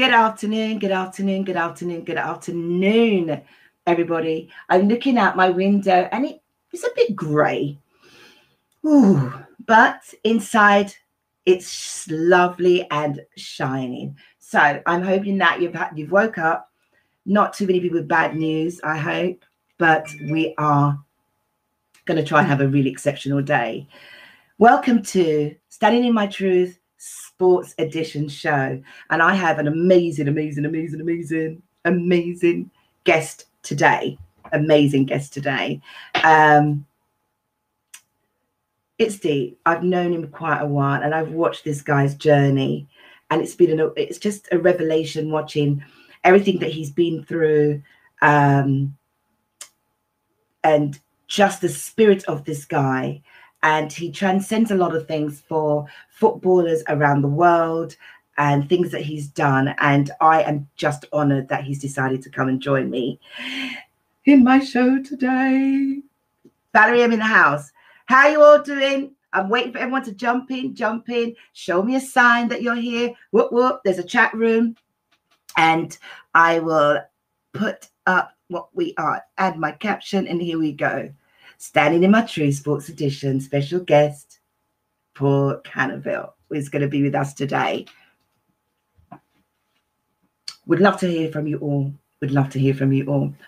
Good afternoon, good afternoon, good afternoon, good afternoon, everybody. I'm looking out my window and it's a bit grey. Ooh, but inside it's lovely and shining. So I'm hoping that you've woke up. Not too many people with bad news, I hope, but we are going to try and have a really exceptional day. Welcome to Standing in My Truth Sports Edition show. And I have an amazing guest today. Amazing guest today. It's deep. I've known him quite a while and I've watched this guy's journey. And it's just a revelation watching everything that he's been through. And just the spirit of this guy. And he transcends a lot of things for footballers around the world and things that he's done. And I am just honored that he's decided to come and join me in my show today. Valerie, I'm in the house. How are you all doing? I'm waiting for everyone to jump in. Show me a sign that you're here. Whoop, whoop. There's a chat room. And I will put up what we are. Add my caption. And here we go. Standing in My Truth Sports Edition, special guest, Paul Canoville, is going to be with us today. Would love to hear from you all.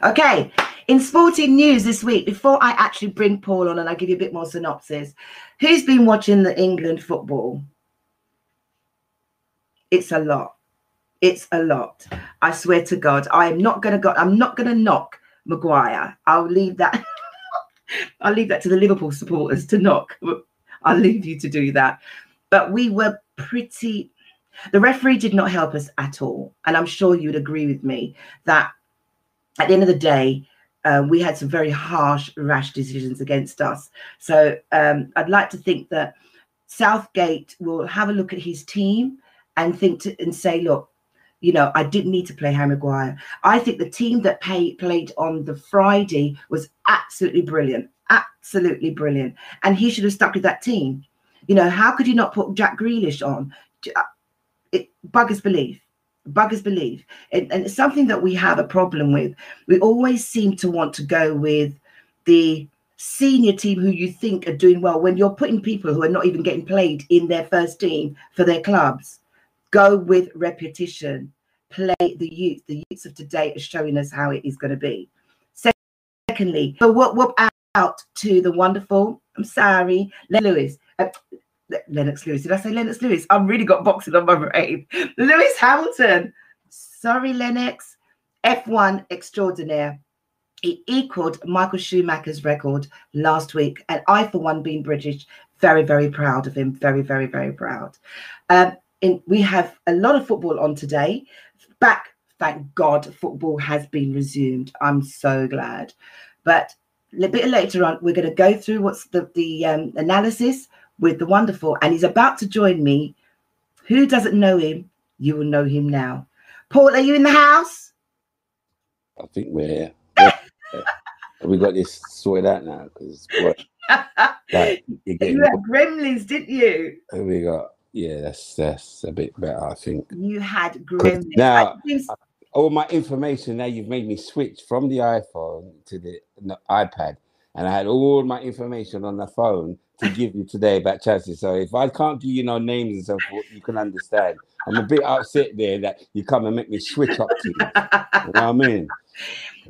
Okay, in sporting news this week, before I actually bring Paul on and I give you a bit more synopsis, who's been watching the England football? It's a lot. I swear to God, I'm not going to knock Maguire. I'll leave that to the Liverpool supporters to knock. I'll leave you to do that. But we were the referee did not help us at all. And I'm sure you would agree with me that at the end of the day, we had some very harsh, rash decisions against us. So I'd like to think that Southgate will have a look at his team and say, look, you know, I didn't need to play Harry Maguire. I think the team that played on the Friday was absolutely brilliant. And he should have stuck with that team. You know, how could you not put Jack Grealish on? It buggers belief. And it's something that we have a problem with. We always seem to want to go with the senior team who you think are doing well when you're putting people who are not even getting played in their first team for their clubs. Go with reputation. Play the youth. The youths of today are showing us how it is going to be. Secondly, so whoop out to the wonderful, I'm sorry, Lennox Lewis. Did I say Lennox Lewis? I've really got boxing on my brain. Lewis Hamilton. Sorry, Lennox. F1 extraordinaire. He equaled Michael Schumacher's record last week. And I, for one, being British, very, very proud of him. Very, very, very proud. We have a lot of football on today. Thank God, football has been resumed. I'm so glad. But a bit later on, we're going to go through what's the analysis with the wonderful, and he's about to join me. Who doesn't know him? You will know him now. Paul, are you in the house? I think we're here. Yeah. We got this sorted out now because you had gremlins, didn't you? We got. Yeah, that's a bit better, I think. You had gremlins. Now, all my information, now you've made me switch from the iPhone to the iPad. And I had all my information on the phone to give you today about Chelsea. So if I can't give you no names and so forth, you can understand. I'm a bit upset there that you come and make me switch up to you. You know what I mean?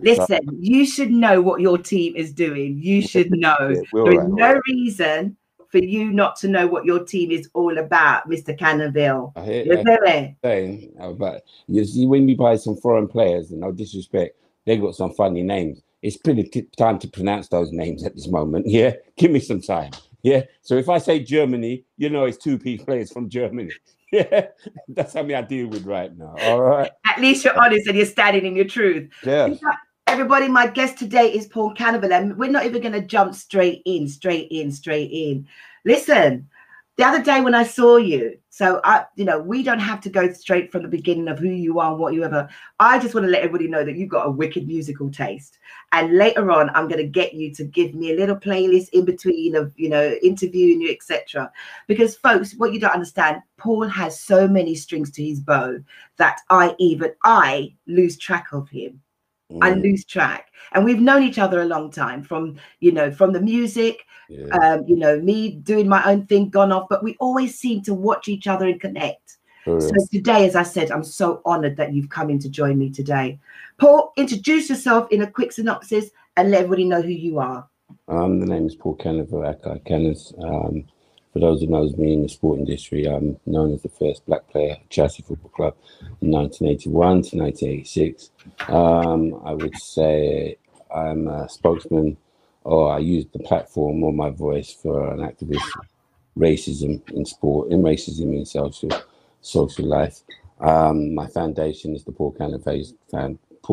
Listen, you should know what your team is doing. You should know. Yeah, there is no reason for you not to know what your team is all about, Mr. Canoville. But you see, when we buy some foreign players, and no disrespect, they got some funny names. It's pretty time to pronounce those names at this moment. Yeah, give me some time. Yeah, so if I say Germany, you know it's two players from Germany. Yeah, that's something I deal with right now. All right. At least you're honest and you're standing in your truth. Yeah. Everybody, my guest today is Paul Canoville, and we're not even going to jump straight in. Listen, the other day when I saw you, so we don't have to go straight from the beginning of who you are and what you ever. I just want to let everybody know that you've got a wicked musical taste. And later on, I'm going to get you to give me a little playlist in between of, interviewing you, etc. Because folks, what you don't understand, Paul has so many strings to his bow that I lose track of him. I lose track. And we've known each other a long time from the music, me doing my own thing, gone off, but we always seem to watch each other and connect. So today, as I said, I'm so honored that you've come in to join me today. Paul, introduce yourself in a quick synopsis and let everybody know who you are. The name is Paul Canoville, aka Canis. For those who knows me in the sport industry, I'm known as the first black player at Chelsea Football Club in 1981 to 1986. I would say I'm a spokesman, or I use the platform or my voice for an activist, racism in sport, and racism in social life. My foundation is the Paul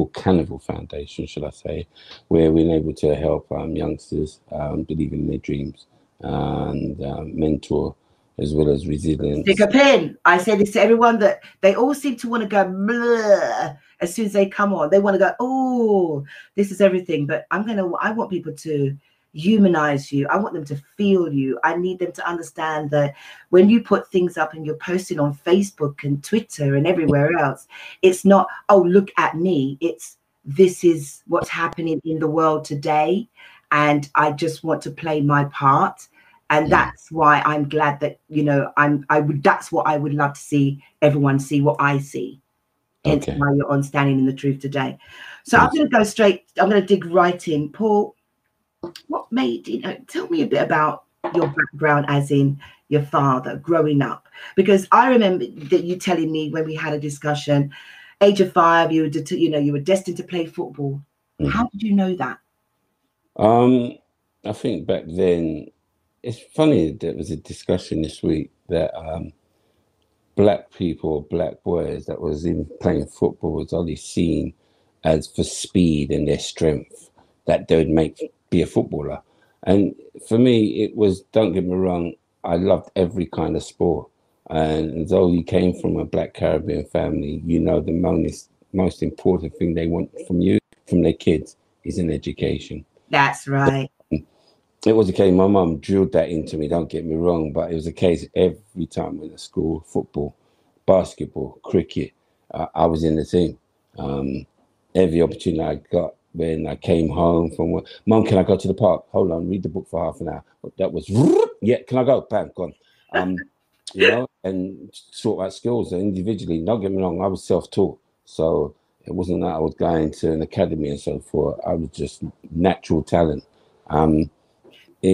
Canoville Foundation, should I say, where we're able to help youngsters believe in their dreams and mentor as well as resilience. Stick a pin. I say this to everyone, that they all seem to want to go blah as soon as they come on. They want to go, oh, this is everything. But I want people to humanize you. I want them to feel you. I need them to understand that when you put things up and you're posting on Facebook and Twitter and everywhere else, it's not, oh, look at me. This is what's happening in the world today. And I just want to play my part. And that's why I'm glad that, that's what I would love to see everyone see, what I see. Hence why you're on Standing in the Truth today. So I'm going to go straight, I'm going to dig right in. Paul, what made, tell me a bit about your background, as in your father growing up, because I remember that you telling me when we had a discussion, age of 5, you were destined to play football. How did you know that? I think back then, it's funny, there was a discussion this week that black people, black boys that was in playing football was only seen as for speed and their strength, that they would be a footballer. And for me, it was, don't get me wrong, I loved every kind of sport. And though you came from a black Caribbean family, the most important thing they want from their kids, is an education. That's right. It was a case, my mum drilled that into me, don't get me wrong, but it was a case every time in the school, football, basketball, cricket, I was in the team. Every opportunity I got when I came home from work, Mum, can I go to the park? Hold on, read the book for half an hour. That was, yeah, can I go? Bam, gone. And sort out skills individually. Don't get me wrong, I was self-taught. So it wasn't that I was going to an academy and so forth. I was just natural talent.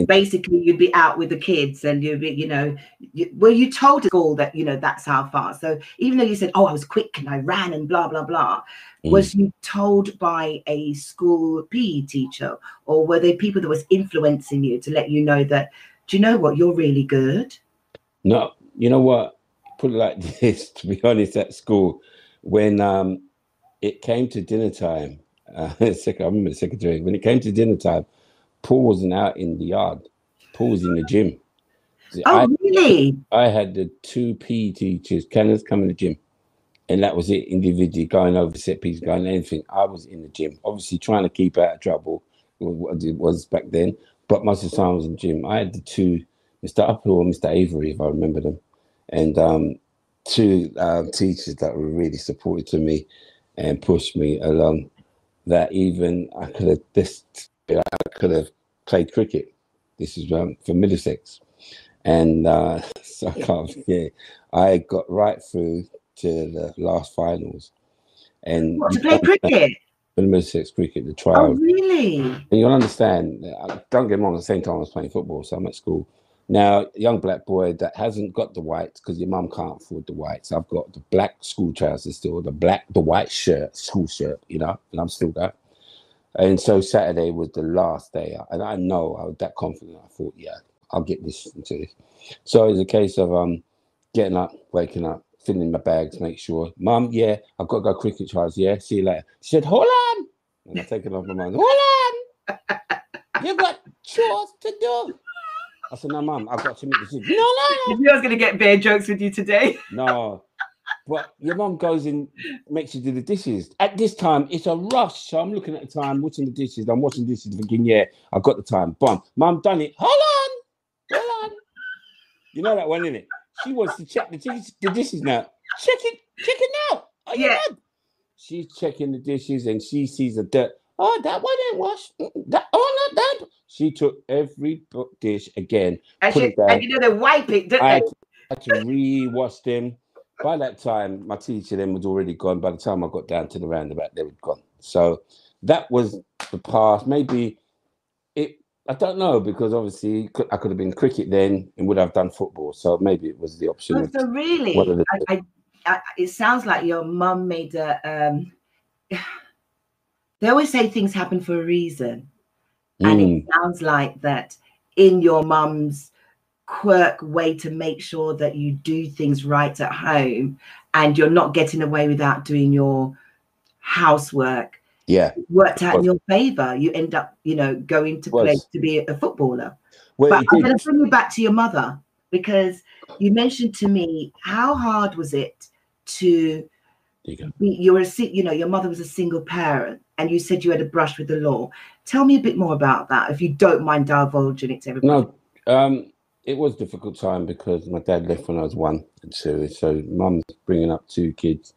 Basically, you'd be out with the kids and you'd be, you told at school that, that's how far. So even though you said, oh, I was quick and I ran and blah, blah, blah, was you told by a school PE teacher, or were there people that was influencing you to let you know that, do you know what, you're really good? No, you know what, put it like this, to be honest, at school, when it came to dinner time, I remember the secretary, when it came to dinner time, Paul wasn't out in the yard. Paul was in the gym. Really? I had the 2 PE teachers, Kenneth, come in the gym. And that was it, individually, going over set pieces, going anything. I was in the gym, obviously trying to keep out of trouble, what it was back then. But most of the time I was in the gym. I had the 2, Mr. Uphill and Mr. Avery, if I remember them. And 2 teachers that were really supportive to me and pushed me along, that even I could have played cricket. This is for Middlesex. And so I got right through to the last finals. And to play cricket? For the Middlesex cricket, the trial. Oh, really? And you'll understand, don't get me wrong, at the same time I was playing football, so I'm at school. Now, young black boy that hasn't got the whites, because your mum can't afford the whites. I've got the black school trousers still, the white shirt, school shirt, and I'm still that. And so Saturday was the last day, and I know I was that confident. I thought, yeah, I'll get this into this. So it was a case of getting up, waking up, filling my bags, make sure, Mum, yeah, I've got to go cricket trials, yeah, see you later. She said, hold on. And I taken off my mind, hold on. You got chores to do. I said, no, Mum, I've got to make decisions. No. You knew I was going to get bare jokes with you today. No. But your mum goes in, makes you do the dishes. At this time, it's a rush. So I'm looking at the time, watching the dishes. I'm watching dishes, thinking, yeah, I've got the time. Boom. Mum done it. Hold on. You know that one, innit? She wants to check the dishes now. Check it now. Are you done? She's checking the dishes and she sees the dirt. Oh, that one ain't washed. Not that. She took every dish again. And you know, they wipe it, don't I they? had to re-wash them. By that time, my teacher then was already gone. By the time I got down to the roundabout, they were gone. So that was the past. Maybe I don't know, because obviously I could have been cricket then and would have done football. So maybe it was the option. So really, it sounds like your mum made a. They always say things happen for a reason, and it sounds like that in your mum's quirk way to make sure that you do things right at home and you're not getting away without doing your housework. Yeah, it worked out in your favor. You end up, going to play to be a footballer. Well, but I'm going to bring you back to your mother, because you mentioned to me, how hard was it to your mother was a single parent, and you said you had a brush with the law. Tell me a bit more about that, if you don't mind divulging it to everybody. No, it was a difficult time because my dad left when I was 1 and 2. So mum's bringing up 2 kids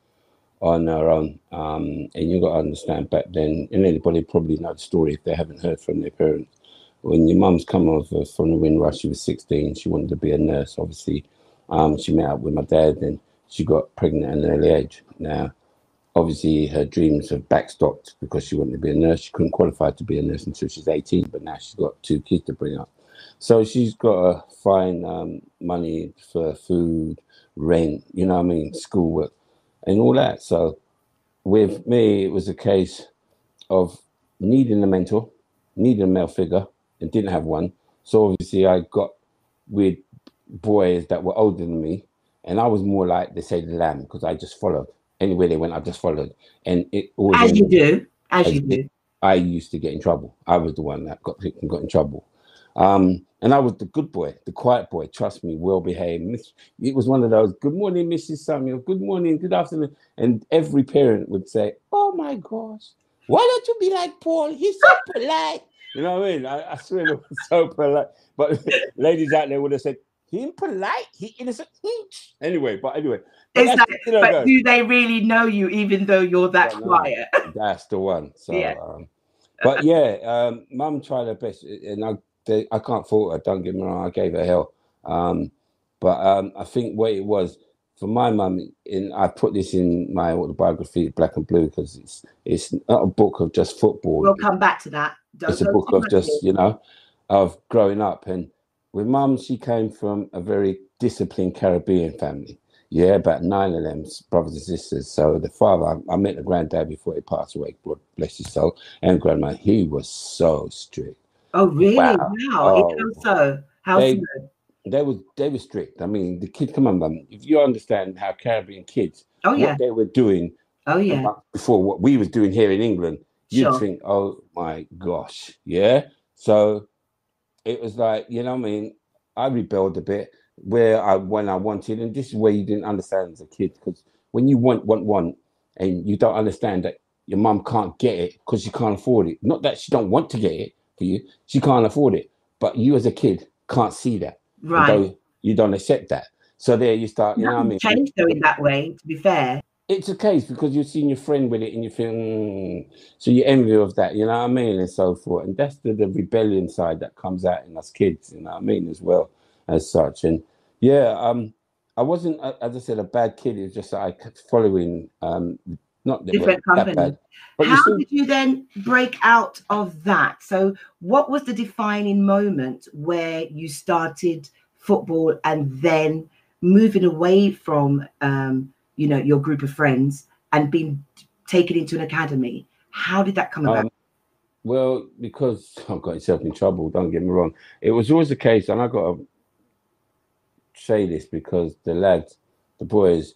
on her own. And you got to understand, back then, and anybody probably know the story if they haven't heard from their parents. When your mum's come over from the Windrush, she was 16. She wanted to be a nurse, obviously. She met up with my dad and she got pregnant at an early age. Now, obviously, her dreams have backstopped because she wanted to be a nurse. She couldn't qualify to be a nurse until she's 18, but now she's got 2 kids to bring up. So she's got to find money for food, rent, schoolwork and all that. So with me, it was a case of needing a mentor, needing a male figure, and didn't have one. So obviously I got with boys that were older than me, and I was more like, they say, the lamb, because I just followed. Anywhere they went, I just followed. And it always... As you do. I used to get in trouble. I was the one that got in trouble. And I was the good boy, the quiet boy, trust me, well-behaved. It was one of those, good morning, Mrs. Samuel, good morning, good afternoon. And every parent would say, oh my gosh, why don't you be like Paul? He's so polite. You know what I mean? I swear it was so polite. But ladies out there would have said, he impolite, he innocent. Anyway. But do they really know you even though you're that quiet? That's the one. So, yeah. But yeah, mum tried her best, and I can't fault her, don't get me wrong, I gave her hell. But I think what it was for my mum, and I put this in my autobiography, Black and Blue, because it's not a book of just football. We'll come back to that. It's a book of just, of growing up. And with mum, she came from a very disciplined Caribbean family. Yeah, about 9 of them, brothers and sisters. So the father, I met the granddad before he passed away, God bless his soul, and grandma, he was so strict. Oh, really? Wow. How so? They were strict. I mean, the kids, come on, mum, if you understand how Caribbean kids, what they were doing before what we was doing here in England, you'd think, oh my gosh, yeah? So it was like, I rebelled a bit when I wanted, and this is where you didn't understand as a kid, because when you want, and you don't understand that your mum can't get it because she can't afford it. Not that she don't want to get it for you, she can't afford it, but you as a kid can't see that. Right. You don't accept that. So there you start, Change though in that way, to be fair. It's a case because you've seen your friend with it and you feel, so you're envy of that, you know what I mean, and so forth. And that's the rebellion side that comes out in us kids, you know what I mean, as well, as such. And I wasn't, as I said, a bad kid. It was just that I kept following not different company. How did you then break out of that? So what was the defining moment where you started football and then moving away from your group of friends and being taken into an academy? How did that come about? Well, because I got myself in trouble, don't get me wrong. It was always the case, and I got to say this because the boys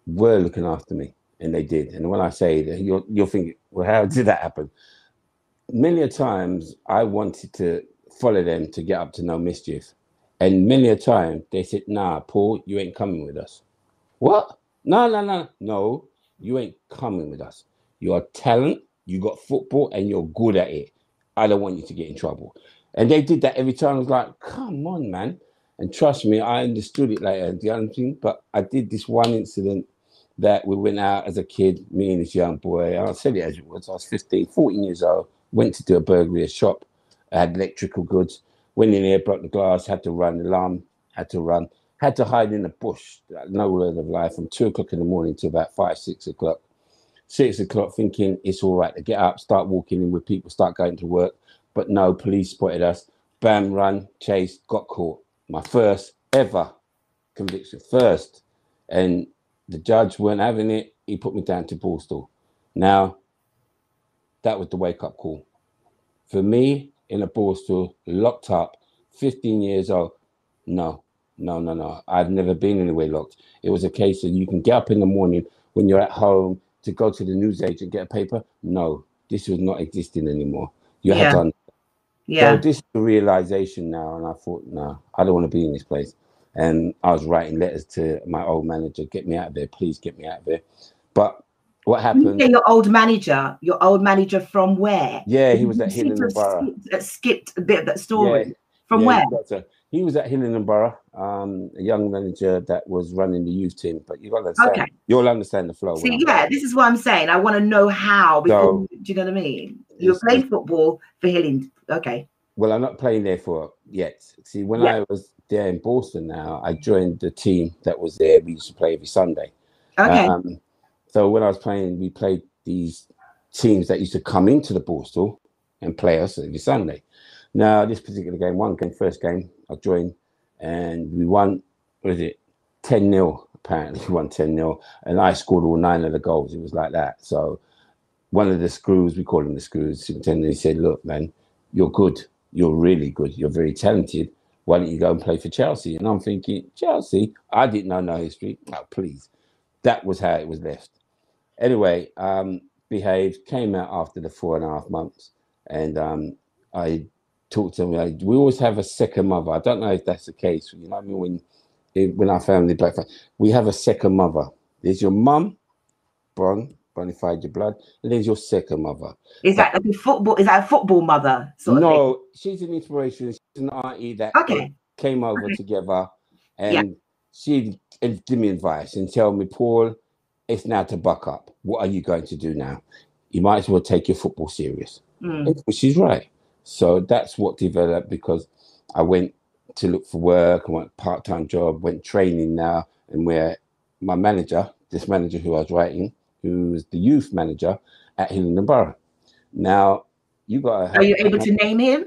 were looking after me. And they did. And when I say that, you'll think, well, how did that happen? Many a times I wanted to follow them to get up to no mischief. And many a time they said, nah, Paul, you ain't coming with us. What? No, you ain't coming with us. You're talent, you got football, and you're good at it. I don't want you to get in trouble. And they did that every time. I was like, come on, man. And trust me, I understood it later, the other thing. But I did this one incident that we went out as a kid, me and this young boy. I said it as it was. I was 15, 14 years old. Went to do a burglary, a shop. I had electrical goods. Went in there, broke the glass, had to run, alarm, had to run. Had to hide in the bush, no word of life, from 2 o'clock in the morning to about 5, 6 o'clock. 6 o'clock, thinking it's all right to get up, start walking in with people, start going to work. But no, police spotted us. Bam, run, chase, got caught. My first ever conviction, first. And the judge weren't having it. He put me down to Borstal. Now, that was the wake-up call. For me, in a Borstal, locked up, 15 years old, no. I've never been anywhere locked. It was a case of you can get up in the morning when you're at home to go to the newsagent, get a paper. No, this was not existing anymore. You had to. So this is the realization now, and I thought, no, I don't want to be in this place. And I was writing letters to my old manager, get me out of there, please get me out of there. But what happened? Your old manager from where? Yeah, he was at Hillingham Borough. Skipped a bit of that story. From where? He was at Hillingham Borough, a young manager that was running the youth team. But you got to understand, okay. You'll understand the flow. See, this is what I'm saying. I want to know how. Before, do you know what I mean? You're playing football for Hillingham. Okay. Well, I'm not playing there for yet. See, when I was there in Boston now, I joined the team that was there. We used to play every Sunday. Okay. So when I was playing, we played these teams that used to come into the Borstal and play us every Sunday. Now, this particular game, first game, I joined, and we won, 10-0, apparently. We won 10-0, and I scored all 9 of the goals. It was like that. So one of the screws, we call them the screws, superintendent, he said, look, man, you're good. You're really good. You're very talented. Why don't you go and play for Chelsea? And I'm thinking, Chelsea? I didn't know no history. Oh, please. That was how it was left. Anyway, behaved, came out after the 4.5 months, and I talked to him. We always have a second mother. I don't know if that's the case. You know what I mean? When our family black, we have a second mother. There's your mum, bonified your blood, and there's your second mother. Is that like a football? Is that a football mother? No, she's an inspiration. She's an auntie that came over together, and she'd give me advice and tell me, Paul, it's now to buck up. What are you going to do now? You might as well take your football serious. She's right. So that's what developed, because I went to look for work. I went part-time job, went training now, and where my manager, this manager who I was writing, who was the youth manager at Hillingham Borough. Now, you got. Are you able to name him?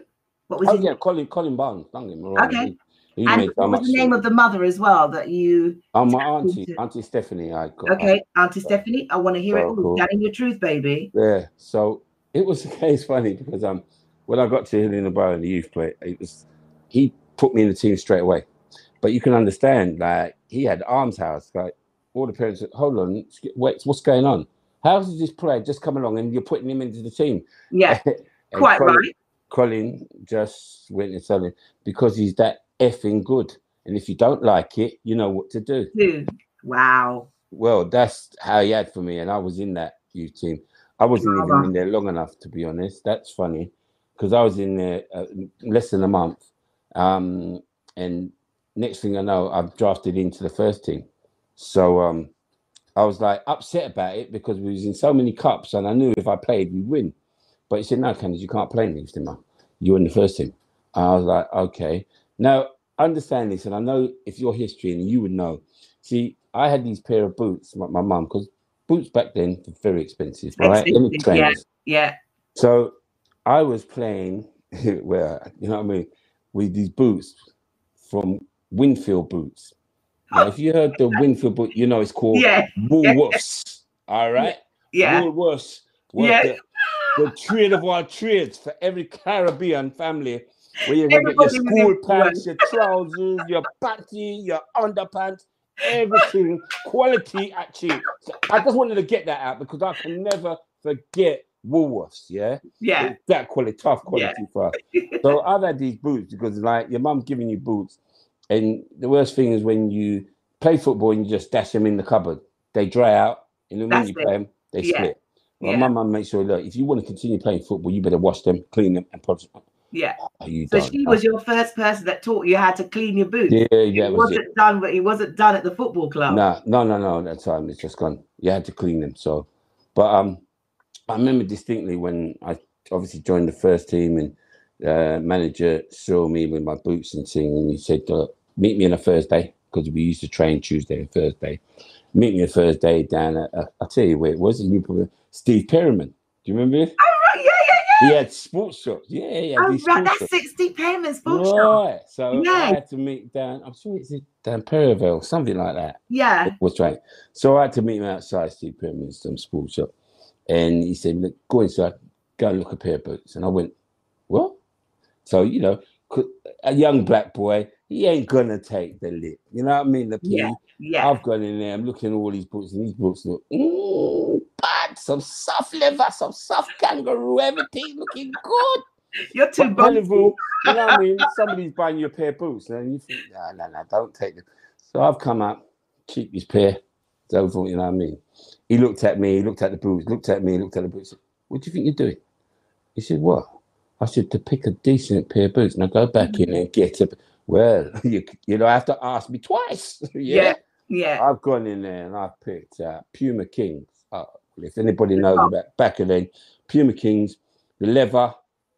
What was his name? Colin Barnes. Okay. And what was the name of the mother as well that you? My Auntie Stephanie. Auntie Stephanie. I want to hear it all. Telling your truth, baby. Yeah. So it was funny because when I got to Hillingham Borough in the youth play, he put me in the team straight away. But you can understand, like, he had arms house. Like, all the parents said, hold on, wait, what's going on? How does this player just come along and you're putting him into the team? Yeah, quite right. Colin just went and told him, because he's that effing good. And if you don't like it, you know what to do. Wow. Well, that's how he had for me. And I was in that youth team. I wasn't even in there long enough, to be honest. That's funny, because I was in there less than a month. And next thing I know, I've drafted into the first team. So I was like upset about it, because we was in so many cups and I knew if I played, we'd win. But he said, no, Candace, you can't play in this team. You're in the first team. I was like, okay. Now, understand this, and I know if your history, and you would know. See, I had these pair of boots, my mum, because boots back then were very expensive, right? Yeah. So I was playing, where, you know what I mean, with these boots from Winfield Boots. Now, if you heard the Winfield boot, you know it's called Woolworths. All right? Yeah. Woolworths was the trade of all trades for every Caribbean family, where you can get your school pants, your trousers, your patty, your underpants, everything, quality at cheap. So I just wanted to get that out, because I can never forget Woolworths, yeah? Yeah. It's that quality, tough quality for us. So I've had these boots, because like your mum's giving you boots, And the worst thing is when you play football and you just dash them in the cupboard. They dry out, and then when you play them, they split. Well, my mum makes sure, look, if you want to continue playing football, you better wash them, clean them, and polish them. Yeah. Oh, you so don't she know. was your first person that taught you how to clean your boots. Yeah, it wasn't done, but it wasn't done at the football club. No. At that time, it's just gone. You had to clean them. So, but I remember distinctly when I obviously joined the first team, and manager saw me with my boots and thing, and he said, "Meet me on a Thursday," because we used to train Tuesday and Thursday. Meet me a Thursday down at, I'll tell you where it was. Steve Perriman. Do you remember it? Oh, right. Yeah. He had sports shops. Yeah. Oh, right. That's 60 Perriman sports shop. Right. So I had to meet down, I'm sure it's down Perivale, something like that. Yeah. Was right. So I had to meet him outside Steve Perriman's sports shop. And he said, look, go inside, go and look a pair of boots. And I went, what? So, you know, a young black boy, he ain't gonna take the lip. You know what I mean? The P. Yeah. I've gone in there, I'm looking at all these books, and these books look bad, some soft leather, some soft kangaroo, everything looking good. You're too boastful. You know what I mean? Somebody's buying you a pair of boots, and you think, no, don't take them. So I've come up, cheap this pair. So you know what I mean? He looked at me, he looked at the boots, looked at me, looked at the boots. Said, what do you think you're doing? He said, what? I said, to pick a decent pair of boots. Now go back in and get a. Well, you don't have to ask me twice. Yeah. I've gone in there and I've picked Puma Kings. If anybody knows about back then, Puma Kings, the leather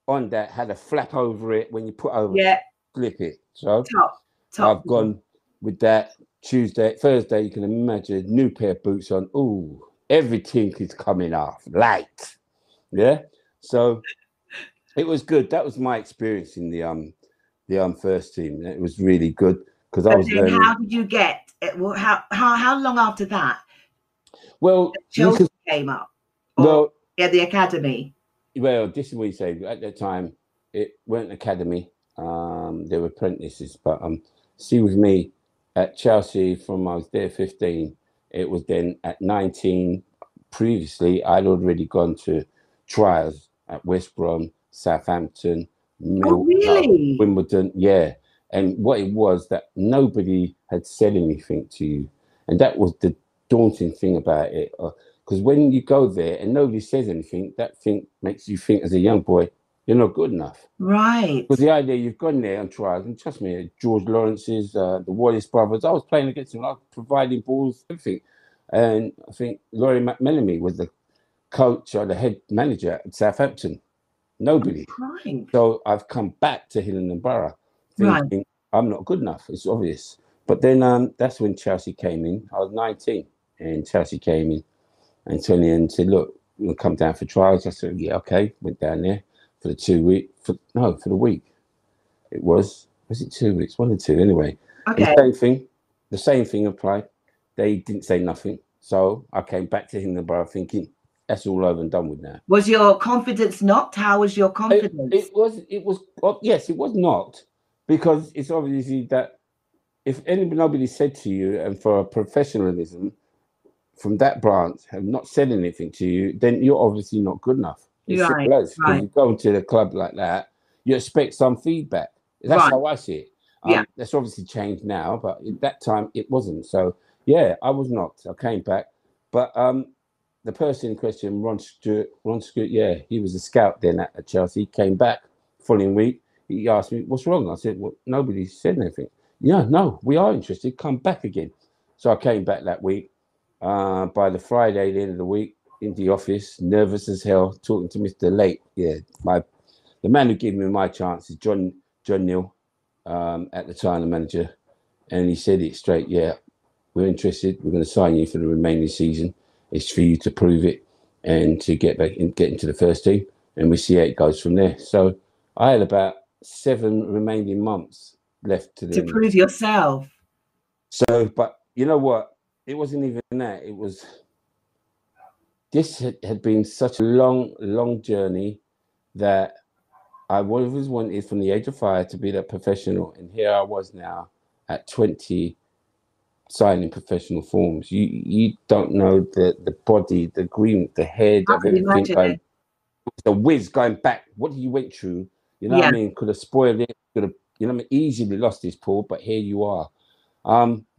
on that had a flap over it when you put over it, flip it. So top. I've gone with that. Thursday, you can imagine, new pair of boots on. Ooh, everything is coming off light. Yeah. So it was good. That was my experience in the first team. It was really good because I was learning. How did you get? How long after that? Well, Chelsea came up. The academy. Well, this is what you say. At that time, it weren't academy. They were apprentices. But see, with me at Chelsea, from I was there 15. It was then at 19. Previously, I'd already gone to trials at West Brom, Southampton, Wimbledon. Yeah. And what it was that nobody had said anything to you. And that was the daunting thing about it. Because when you go there and nobody says anything, that thing makes you think as a young boy, you're not good enough. Right. Because the idea you've gone there on trials, and trust me, George Lawrence's, the Wallace brothers, I was playing against them, I was providing balls, everything. And I think Laurie McMenemy was the coach or the head manager at Southampton. Nobody. Right. So I've come back to Hillingdon Borough thinking I'm not good enough. It's obvious. But then that's when Chelsea came in. I was 19 and Chelsea came in and Tony and said, look, we'll come down for trials. I said, yeah, okay. Went down there for the 2 week. For the week. It was it 2 weeks? 1 or 2 anyway. Okay. The same thing applied. They didn't say nothing. So I came back to Hillingdon Borough thinking, that's all over and done with now. Was your confidence knocked? How was your confidence? It was yes, it was knocked, because it's obviously that if nobody said to you, and for a professionalism from that branch have not said anything to you, then you're obviously not good enough. Right. When you go into the club like that, you expect some feedback. That's how I see it. That's obviously changed now, but at that time it wasn't. So yeah, I was knocked. I came back, but the person in question, Ron Stewart, yeah, he was a scout then at Chelsea. He came back following week. He asked me, what's wrong? I said, well, nobody said anything. Yeah, no, we are interested. Come back again. So I came back that week. By the Friday, the end of the week, in the office, nervous as hell, talking to Mr. Late. Yeah, the man who gave me my chance is John Neal, at the time, the manager. And he said it straight, yeah, we're interested. We're going to sign you for the remaining season. It's for you to prove it and to get back and get into the first team, and we see how it goes from there. So I had about 7 remaining months left to prove yourself. So, but you know what? It wasn't even that. It was this had been such a long journey that I always wanted from the age of 5 to be that professional, and here I was now at 20. Signing professional forms. You don't know the body, the green, the head of everything. The whiz going back. What you went through, you know what I mean? Could have spoiled it. Could have, You know, I'm easily lost this, Paul, but here you are.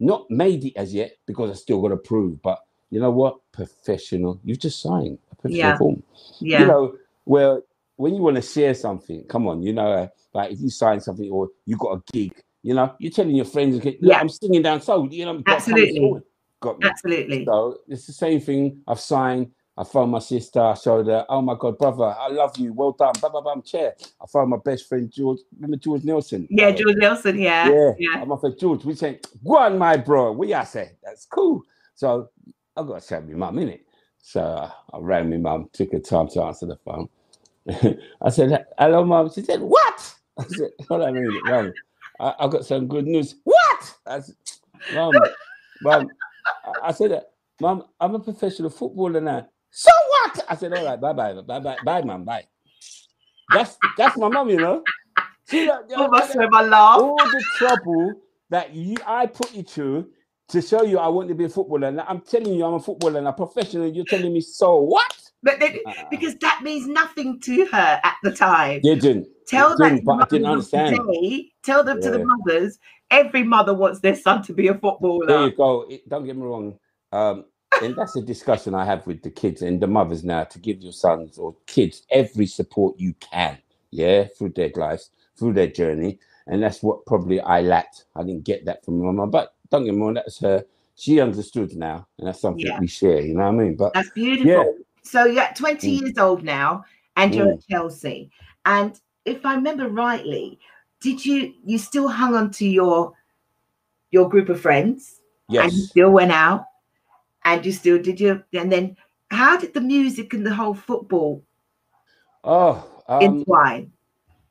Not made it as yet because I still got to prove, but you know what? Professional. You've just signed a professional form. Yeah. You know, well, when you want to share something, come on, you know, like if you sign something or you got a gig, you know, you're telling your friends, look, I'm singing down soul, you know, Absolutely. got me. Absolutely. So it's the same thing. I've signed. I phoned my sister. I showed her, oh my God, brother, I love you. Well done. Blah, blah, blah, chair. I phoned my best friend, George. Remember George Nelson? Yeah, George Nelson. Yeah. I'm off at George. We say, go on, my bro. We I say, that's cool. So I got to show my mum, innit? So I rang my mum, took her time to answer the phone. I said, hello, mum. She said, what? I said, hold on a minute, mum. I got some good news. What? I said, mum, I said, mum, I'm a professional footballer now. So what? I said, all right, bye, mum, bye. That's my mum, you know. See, my laugh. All the trouble that I put you through to show you I want to be a footballer. And I'm telling you I'm a footballer and a professional. You're telling me so what? But because that means nothing to her at the time. Didn't. Tell that but I didn't understand. Today, tell them to the mothers. Every mother wants their son to be a footballer. There you go. Don't get me wrong. And that's a discussion I have with the kids and the mothers now, to give your sons or kids every support you can, through their lives, through their journey. And that's what probably I lacked. I didn't get that from my mum, but don't get me wrong, that's her. She understood now, and that's something we share, you know what I mean? But that's beautiful. So you're 20 years old now, and you're at Chelsea. And if I remember rightly, did you still hung on to your group of friends? Yes. And you still went out? And you still and then how did the music and the whole football entwine?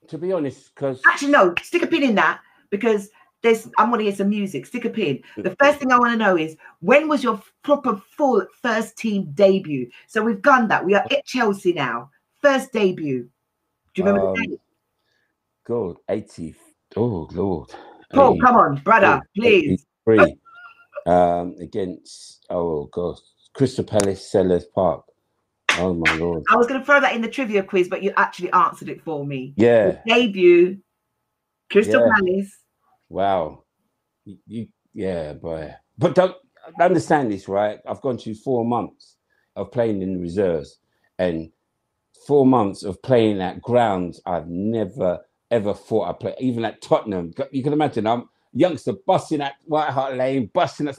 To be honest, because actually no, stick a pin in that, because I want to hear some music. Stick a pin. The first thing I want to know is, when was your proper full first team debut? So we've done that. We are at Chelsea now. First debut. Do you remember the date? God, 80. Oh Lord. Paul, come on, brother, please. 83. Against Crystal Palace, Sellers Park. Oh my Lord. I was going to throw that in the trivia quiz, but you actually answered it for me. Yeah. The debut, Crystal Palace. Wow. Boy. But don't understand this, right? I've gone through 4 months of playing in the reserves, and 4 months of playing at grounds I've never ever thought I'd play. Even at Tottenham, you can imagine, I'm youngster busting at White Hart Lane, busting at.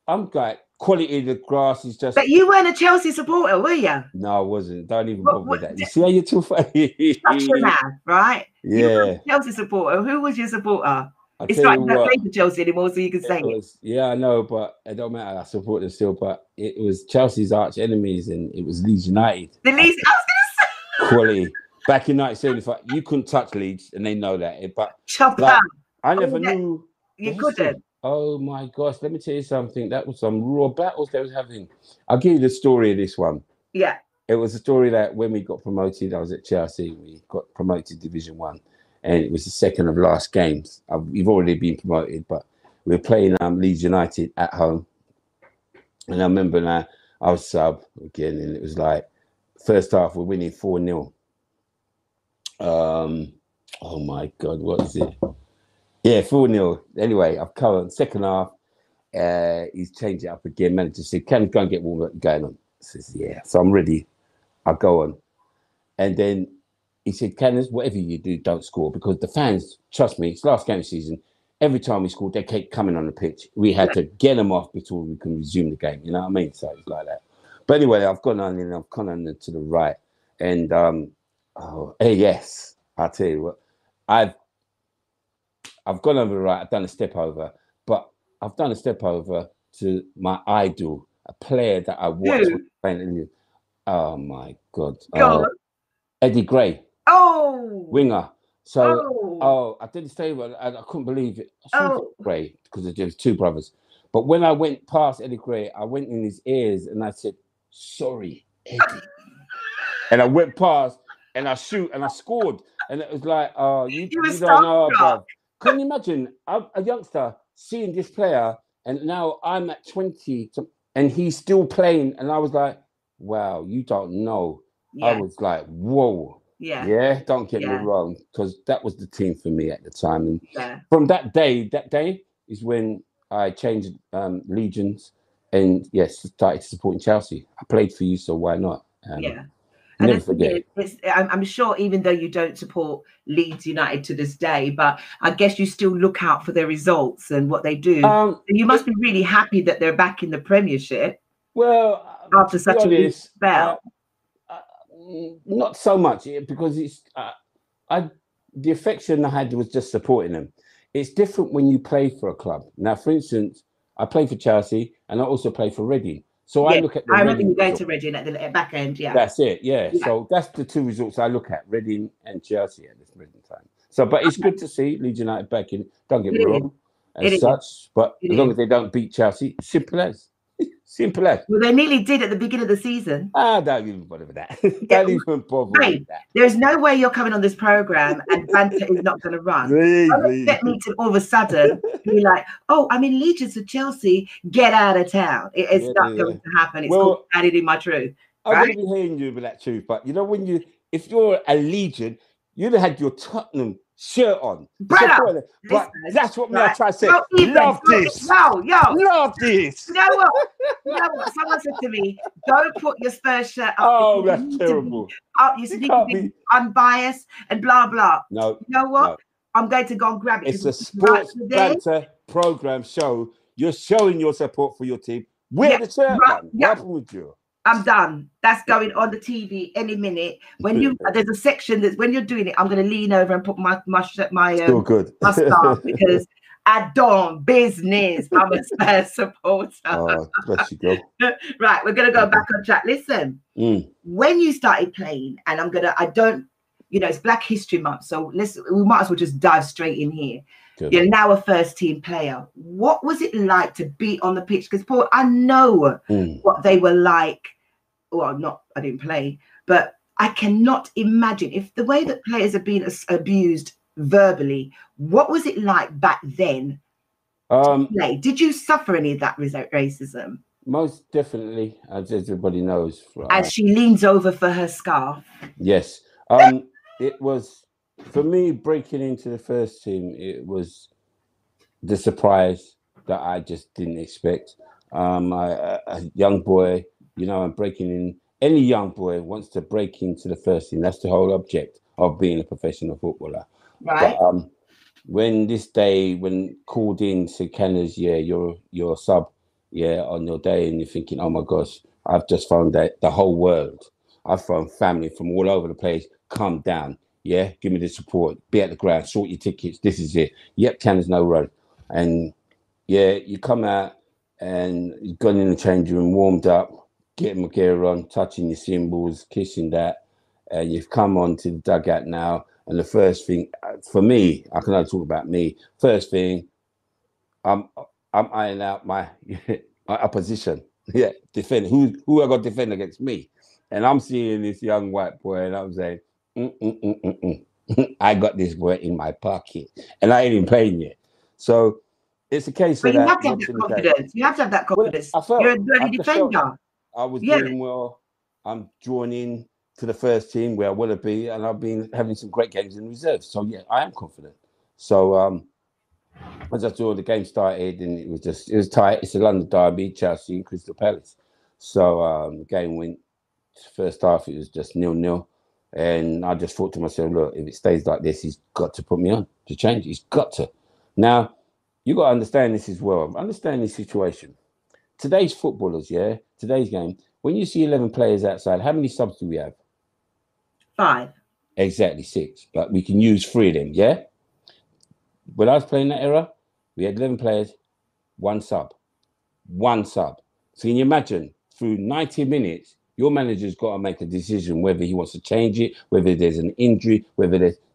I'm like, quality of the grass is just. But you weren't a Chelsea supporter, were you? No, I wasn't. Don't even bother with that. You see how you're too funny? Such a man, right? Yeah. You were a Chelsea supporter. Who was your supporter? It's like you don't play for Chelsea anymore, so you can say it. Yeah, I know, but it don't matter. I support them still, but it was Chelsea's arch enemies, and it was Leeds United. The Leeds, I was going to say. Quality. Back in 1975, you couldn't touch Leeds, and they know that. But I never knew. You couldn't. Oh my gosh, let me tell you something. That was some raw battles they was having. I'll give you the story of this one. Yeah. It was a story that when we got promoted, I was at Chelsea, we got promoted Division 1. And it was the second of last games. We've already been promoted, but we were playing Leeds United at home. And I remember now, I was sub again, and it was like, first half, we're winning 4-0. Oh my God, what is it? Yeah, 4-0. Anyway, I've covered second half. He's changed it up again. Manager said, "Can go and get warm up going on?" I says, "Yeah." So I'm ready. I'll go on. And then he said, "Canners, whatever you do, don't score, because the fans, trust me, it's last game of the season. Every time we scored, they kept coming on the pitch. We had to get them off before we can resume the game. You know what I mean?" So it's like that. But anyway, I've gone on and I've gone on to the right. And yes, I'll tell you what, I've gone over the right. I've done a step over, but I've done a step over to my idol, a player that I watched playing. Oh my God. Eddie Gray. Oh. Winger. So, I didn't say, I couldn't believe it. I saw Eddie Gray because there was two brothers. But when I went past Eddie Gray, I went in his ears and I said, "Sorry, Eddie." And I went past and I shoot and I scored. And it was like, you don't know about. Can you imagine a youngster seeing this player, and now I'm at 20 and he's still playing, and I was like, wow, you don't know. Yeah. I was like, whoa. Yeah. Yeah, don't get me Yeah. wrong, because that was the team for me at the time. And Yeah. from that day is when I changed legions and yes, started supporting Chelsea. I played for you, so why not? Yeah. And Never the thing forget it. is, I'm sure even though you don't support Leeds United to this day, but I guess you still look out for their results and what they do. So you must be really happy that they're back in the Premiership. Well, after to be such a weak honest, spell. not so much because it's the affection I had was just supporting them. It's different when you play for a club. Now, for instance, I play for Chelsea and I also play for Reading. So I look at the I remember you going result. to Reading at the back end. Yeah, that's it. Yeah. So that's the two results I look at: Reading and Chelsea at this present time. So, but it's good to see Leeds United back in. Don't get me wrong, as such. But as long as they don't beat Chelsea, simple as. Simple as. Well, they nearly did at the beginning of the season. Don't even bother with that. Don't even bother with that. There's no way you're coming on this program and banter is not going to run. Don't expect me to all of a sudden be like, oh, I'm in allegiance to Chelsea. Get out of town. It's not going to happen. It's called added in my truth. I'm going to be hearing you with that truth. But you know, if you're a Legion, you'd have had your Tottenham shirt on. Brother, but that's what I try to say. Love this. Love this. You know what? Someone said to me, don't put your Spurs shirt up. Oh, that's terrible. You need to be unbiased and blah, blah. No. You know what? No. I'm going to go and grab it. It's a sports banter program show. You're showing your support for your team. Wear the shirt, man. What happened with you? I'm done. That's going on the TV any minute. When there's a section that's when you're doing it, I'm going to lean over and put my still good. my scarf because I don't business. I'm a Spurs supporter. Oh, bless you, girl. Right, we're going to go back on track. Listen, when you started playing, and it's Black History Month, so we might as well just dive straight in here. Good. You're now a first team player. What was it like to be on the pitch? Because Paul, I know what they were like. Well, I didn't play, but I cannot imagine if the way that players have been abused verbally. What was it like back then? To play? Did you suffer any of that racism? Most definitely, as everybody knows. As she leans over for her scarf. Yes, it was. For me, breaking into the first team, it was the surprise that I just didn't expect. A young boy, I'm breaking in. Any young boy wants to break into the first team. That's the whole object of being a professional footballer. Right. But when called in to Canada's, you're a sub, on your day, and you're thinking, oh my gosh, I've just found that the whole world. I've found family from all over the place. Calm down. Yeah, give me the support. Be at the ground. Sort your tickets. This is it. Yep, Canada's no road. And you come out and you've gone in the changing room, warmed up, getting my gear on, touching your cymbals, kissing that, and you've come on to the dugout now. And the first thing for me, I can only talk about me. First thing, I'm eyeing out my opposition. Yeah, defend who I got to defend against me, and I'm seeing this young white boy, and I'm saying. I got this boy in my pocket, and I ain't even playing yet. So it's a case of that. You have to have that confidence. You have to have that confidence. You're a bloody defender. I was doing well. I'm drawn in to the first team where I want to be, and I've been having some great games in reserve. So I am confident. So as I saw the game started, and it was tight. It's a London derby, Chelsea and Crystal Palace. So the game went. First half, it was just 0-0. And I just thought to myself, look, if it stays like this, he's got to put me on to change. He's got to. Now, you got to understand this as well. Understand this situation. Today's footballers, today's game, when you see 11 players outside, how many subs do we have? 5. Exactly, 6. But we can use 3 of them, yeah? When I was playing that era, we had 11 players, 1 sub. 1 sub. So can you imagine, through 90 minutes, your manager's got to make a decision whether he wants to change it, whether there's an injury,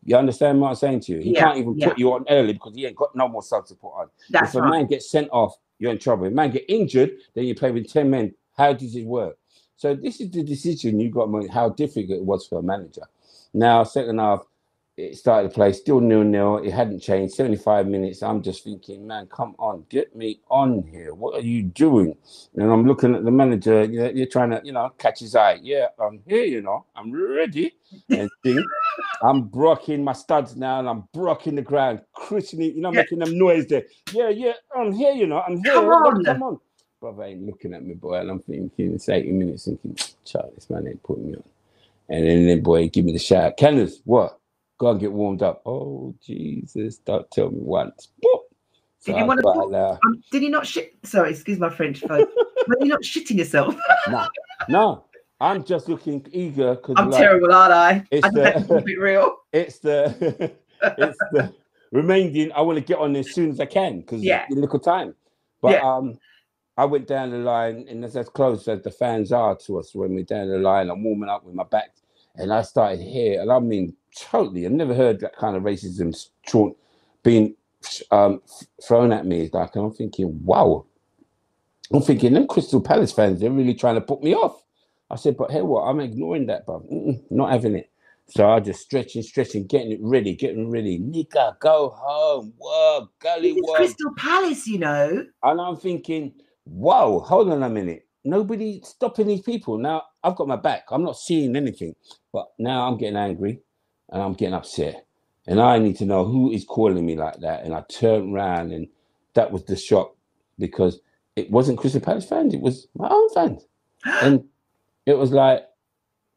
you understand what I'm saying to you? He can't even put you on early because he ain't got no more subs to put on. If a man gets sent off, you're in trouble. If a man get injured, then you play with 10 men. How does it work? So this is the decision you got to make, how difficult it was for a manager. Now, second half, it started to play, still 0-0. It hadn't changed. 75 minutes. I'm just thinking, man, come on, get me on here. What are you doing? And I'm looking at the manager. You're trying to, catch his eye. Yeah, I'm here. I'm ready. And thing. I'm brocking my studs now, and I'm brocking the ground, christening, making them noise there. Yeah, I'm here. I'm here. Come on. Brother ain't looking at me, boy, and I'm thinking it's 80 minutes, thinking, child, this man ain't putting me on. And then boy, give me the shout. Canners, what? Go and get warmed up. Oh, Jesus, don't tell me once. So did you want to did you not shit? Sorry, excuse my French, folks. Were you not shitting yourself? No. I'm just looking eager because I'm terrible, aren't I? It's keep it real. It's the remaining. I want to get on as soon as I can because it's in little time. But I went down the line, and as close as the fans are to us when we're down the line, I'm warming up with my back, and I started here, and I mean, totally, I've never heard that kind of racism being thrown at me. Like, I'm thinking, wow. I'm thinking, them Crystal Palace fans, they're really trying to put me off. I said, but hey, what? I'm ignoring that, bro. Not having it. So I just stretching, getting ready. Nika, go home. Work, gully work. Crystal Palace, And I'm thinking, wow, hold on a minute. Nobody stopping these people. Now, I've got my back. I'm not seeing anything. But now I'm getting angry and I'm getting upset. And I need to know who is calling me like that. And I turned around, and that was the shock, because it wasn't Crystal Palace fans. It was my own fans. And it was like,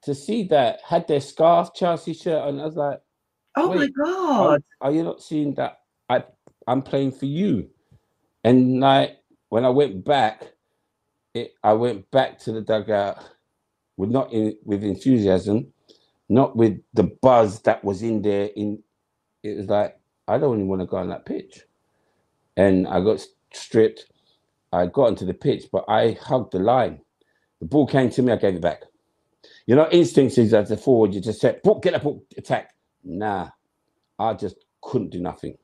to see that, had their scarf Chelsea shirt on, I was like, oh my God. Are you not seeing that I'm playing for you? And like, when I went back, I went back to the dugout with enthusiasm, not with the buzz that was in there. It was like, I don't even want to go on that pitch. And I got stripped. I got into the pitch, but I hugged the line. The ball came to me, I gave it back. Instincts is as a forward, you just said, get up, attack. Nah, I just couldn't do nothing.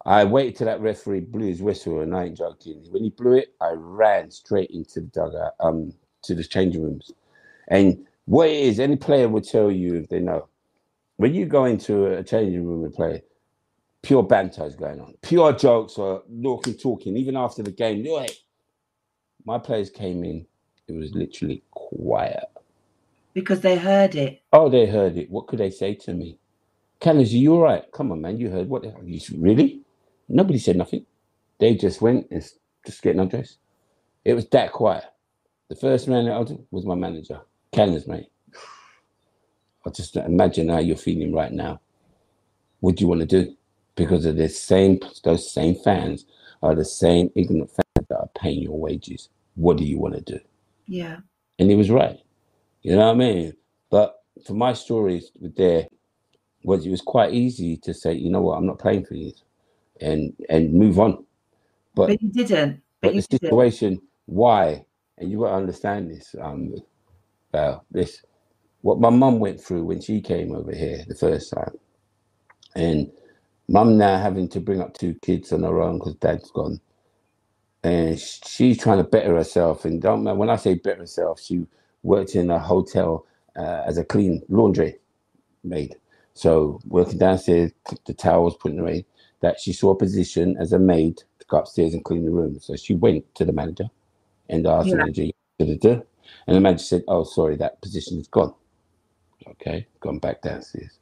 I waited till that referee blew his whistle, and I ain't joking. When he blew it, I ran straight into the dugout, to the changing rooms. And what it is, any player would tell you if they know. When you go into a changing room and play, pure banter is going on. Pure jokes or talking, even after the game. My players came in, it was literally quiet. Because they heard it. Oh, they heard it. What could they say to me? Canners, are you all right? Come on, man. You heard what? Really? Nobody said nothing. They just went and just getting undressed. It was that quiet. The first man that was my manager. Canners, mate. I just imagine how you're feeling right now. What do you want to do? Because of those same fans are the same ignorant fans that are paying your wages. What do you want to do? Yeah. And he was right. You know what I mean? But for my stories it was quite easy to say, you know what, I'm not playing for you, and move on. But you didn't. But the situation, why? And you got to understand this. What my mum went through when she came over here the first time, and mum now having to bring up 2 kids on her own because dad's gone, and she's trying to better herself. And when I say better herself, she worked in a hotel as a clean laundry maid. So working downstairs, the towels, putting away, that she saw a position as a maid to go upstairs and clean the room. So she went to the manager and asked the manager, and the manager said, oh, sorry, that position is gone. Okay, gone back downstairs.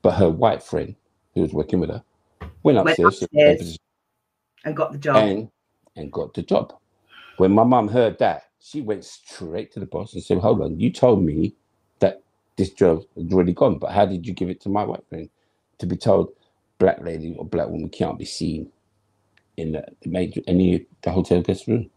But her white friend, who was working with her, went upstairs and got the job. And got the job. When my mum heard that, she went straight to the boss and said, hold on, you told me that this job had already gone, but how did you give it to my white friend? To be told black lady or black woman can't be seen in the hotel guest room.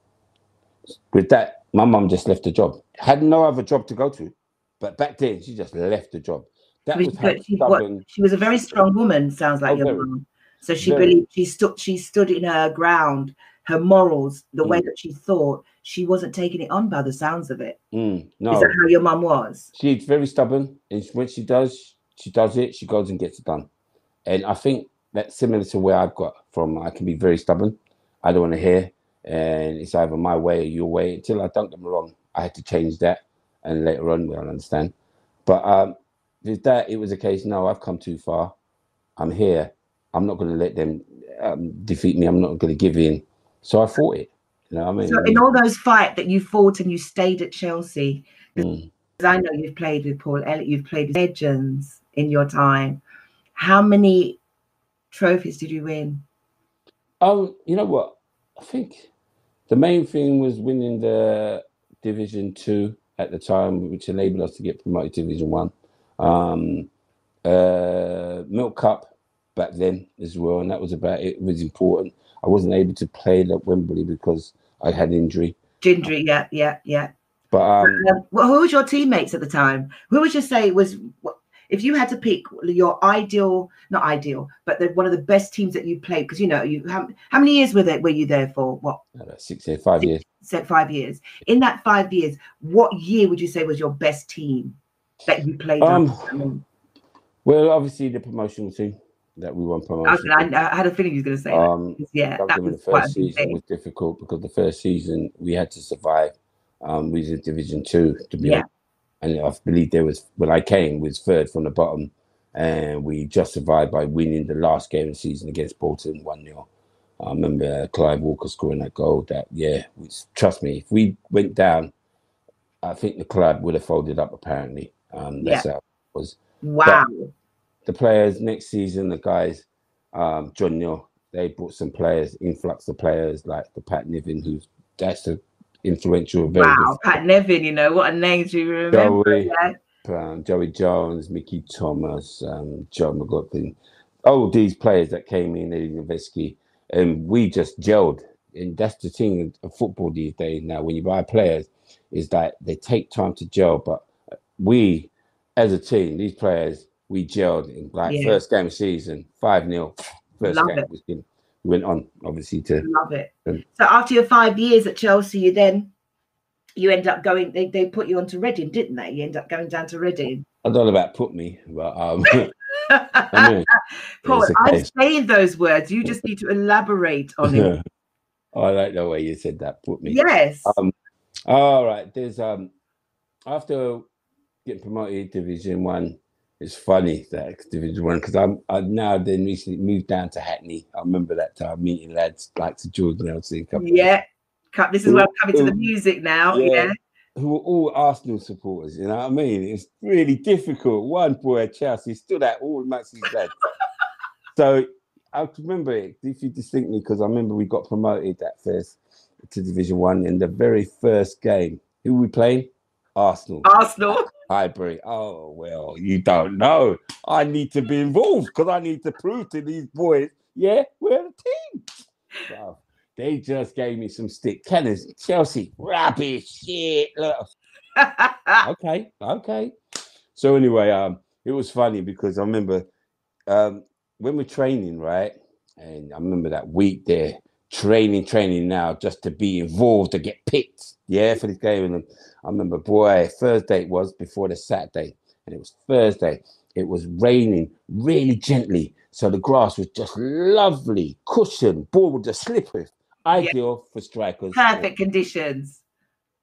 With that, my mum just left the job. Had no other job to go to, but back then she just left the job. That was how stubborn. She was a very strong woman. Sounds like your mum. So she believed she stood in her ground, her morals, the way that she thought. She wasn't taking it on by the sounds of it. No. Is that how your mum was? She's very stubborn, and when she does it. She goes and gets it done. And I think that's similar to where I've got from. I can be very stubborn. I don't want to hear, and it's either my way or your way. Until I don't get me wrong, I had to change that, and later on we'll understand. But with that, it was a case. No, I've come too far. I'm here. I'm not going to let them defeat me. I'm not going to give in. So I fought it. You know what I mean? So in all those fights that you fought and you stayed at Chelsea, because I know you've played with Paul Elliott, you've played with legends in your time. How many trophies did you win? You know what? I think the main thing was winning the Division 2 at the time, which enabled us to get promoted to Division 1. Milk Cup back then as well, and that was about it. It was important. I wasn't able to play at Wembley because I had injury. Gingery, yeah. But well, who was your teammates at the time? Who would you say was, if you had to pick your ideal, not ideal, but one of the best teams that you played? Because you know, how many years were you there for? What? 5 years. 5 years. In that 5 years, what year would you say was your best team that you played on? Well, obviously the promotional team that we won promotion. I had a feeling you were going to say that. Yeah, that was the first season was difficult because the first season we had to survive. We was in Division 2 to be honest. And I believe when I came, was third from the bottom, and we just survived by winning the last game of the season against Bolton 1-0. I remember Clive Walker scoring that goal. Trust me, if we went down, I think the club would have folded up. Apparently, that's how it was. Wow. But the players next season, the guys, John Neal, they brought some players, influx of players like the Pat Niven, that's a influential. Very good. Pat Nevin, you know what a name. Do you remember? Joey Jones, Mickey Thomas, John McLaughlin, all these players that came in, Eddie, and we just gelled. And that's the thing of football these days now. When you buy players, is that they take time to gel. But we, as a team, these players, we gelled in first game of season, 5-0. First game was good. We went on, obviously, to love it. So after your 5 years at Chelsea, you end up going. They put you onto Reading, didn't they? You end up going down to Reading. I don't know about put me, but Paul, I'm saying those words. You just need to elaborate on it. I like the way you said that. Put me. Yes. All right. There's after getting promoted Division 1. It's funny that Division 1 because I now then recently moved down to Hackney. I remember that time meeting lads like to George Nelson. This is where I'm coming to the music now. Yeah. Who were all Arsenal supporters, you know what I mean? It's really difficult. One boy at Chelsea stood out all Maxie's lads. So I remember it distinctly because I remember we got promoted that first to Division 1 in the very first game. Who were we playing? Arsenal. Highbury. Oh, well, you don't know. I need to be involved because I need to prove to these boys, we're a team. So they just gave me some stick. Kenners, Chelsea, rubbish, shit. Look. Okay. So anyway, it was funny because I remember when we're training, right? And I remember that week there, training now just to be involved to get picked, for this game. And I remember, Thursday it was before the Saturday, and it was Thursday. It was raining really gently, so the grass was just lovely, cushion, ball was just slippery, ideal for strikers. Perfect conditions.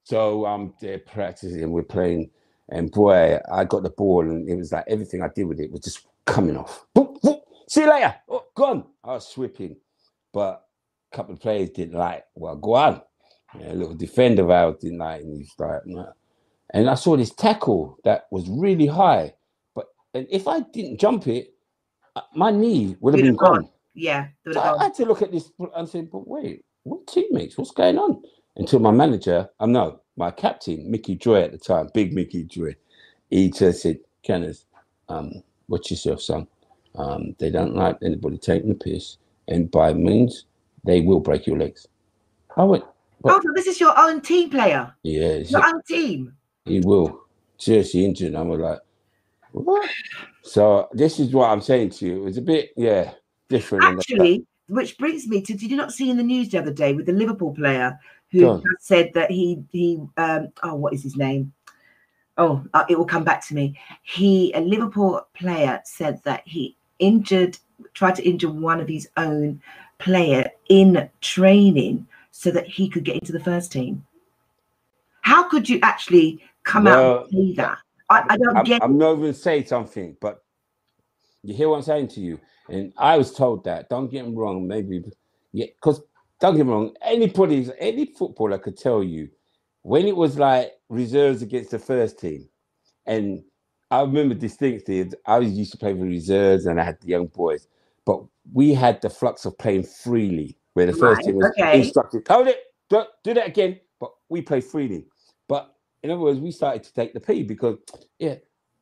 So I'm there practicing, we're playing, and I got the ball, and it was like everything I did with it was just coming off. Boop, boop. See you later. Oh, gone. I was sweeping, but a couple of players didn't like. Well, go on. A little defender of ours didn't like, and he's like, nah. And I saw this tackle that was really high, and if I didn't jump it, my knee would have been gone. Yeah. So I had to look at this and say, but wait, what teammates? What's going on? Until my manager, my captain, Mickey Joy at the time, big Mickey Joy, he just said, Kenneth, watch yourself, son. They don't like anybody taking the piss, and by means, they will break your legs. I went, so this is your own team player? Yeah. Your own team? He will. Seriously injured. I was like, what? So this is what I'm saying to you. It was a bit, different. Actually, which brings me to, did you not see in the news the other day with the Liverpool player who said that what is his name? It will come back to me. A Liverpool player said that he tried to injure one of his own player in training so that he could get into the first team. How could you actually come out and say that? I don't get it. I'm not even saying something, but you hear what I'm saying to you. And I was told that. Don't get me wrong, maybe, yeah, because don't get me wrong. Any footballer could tell you when it was like reserves against the first team, and I remember distinctly. I used to play with reserves, and I had the young boys, but we had the flux of playing freely, where the first team was instructed, hold it, do that again, but we play freely. But in other words, we started to take the P because,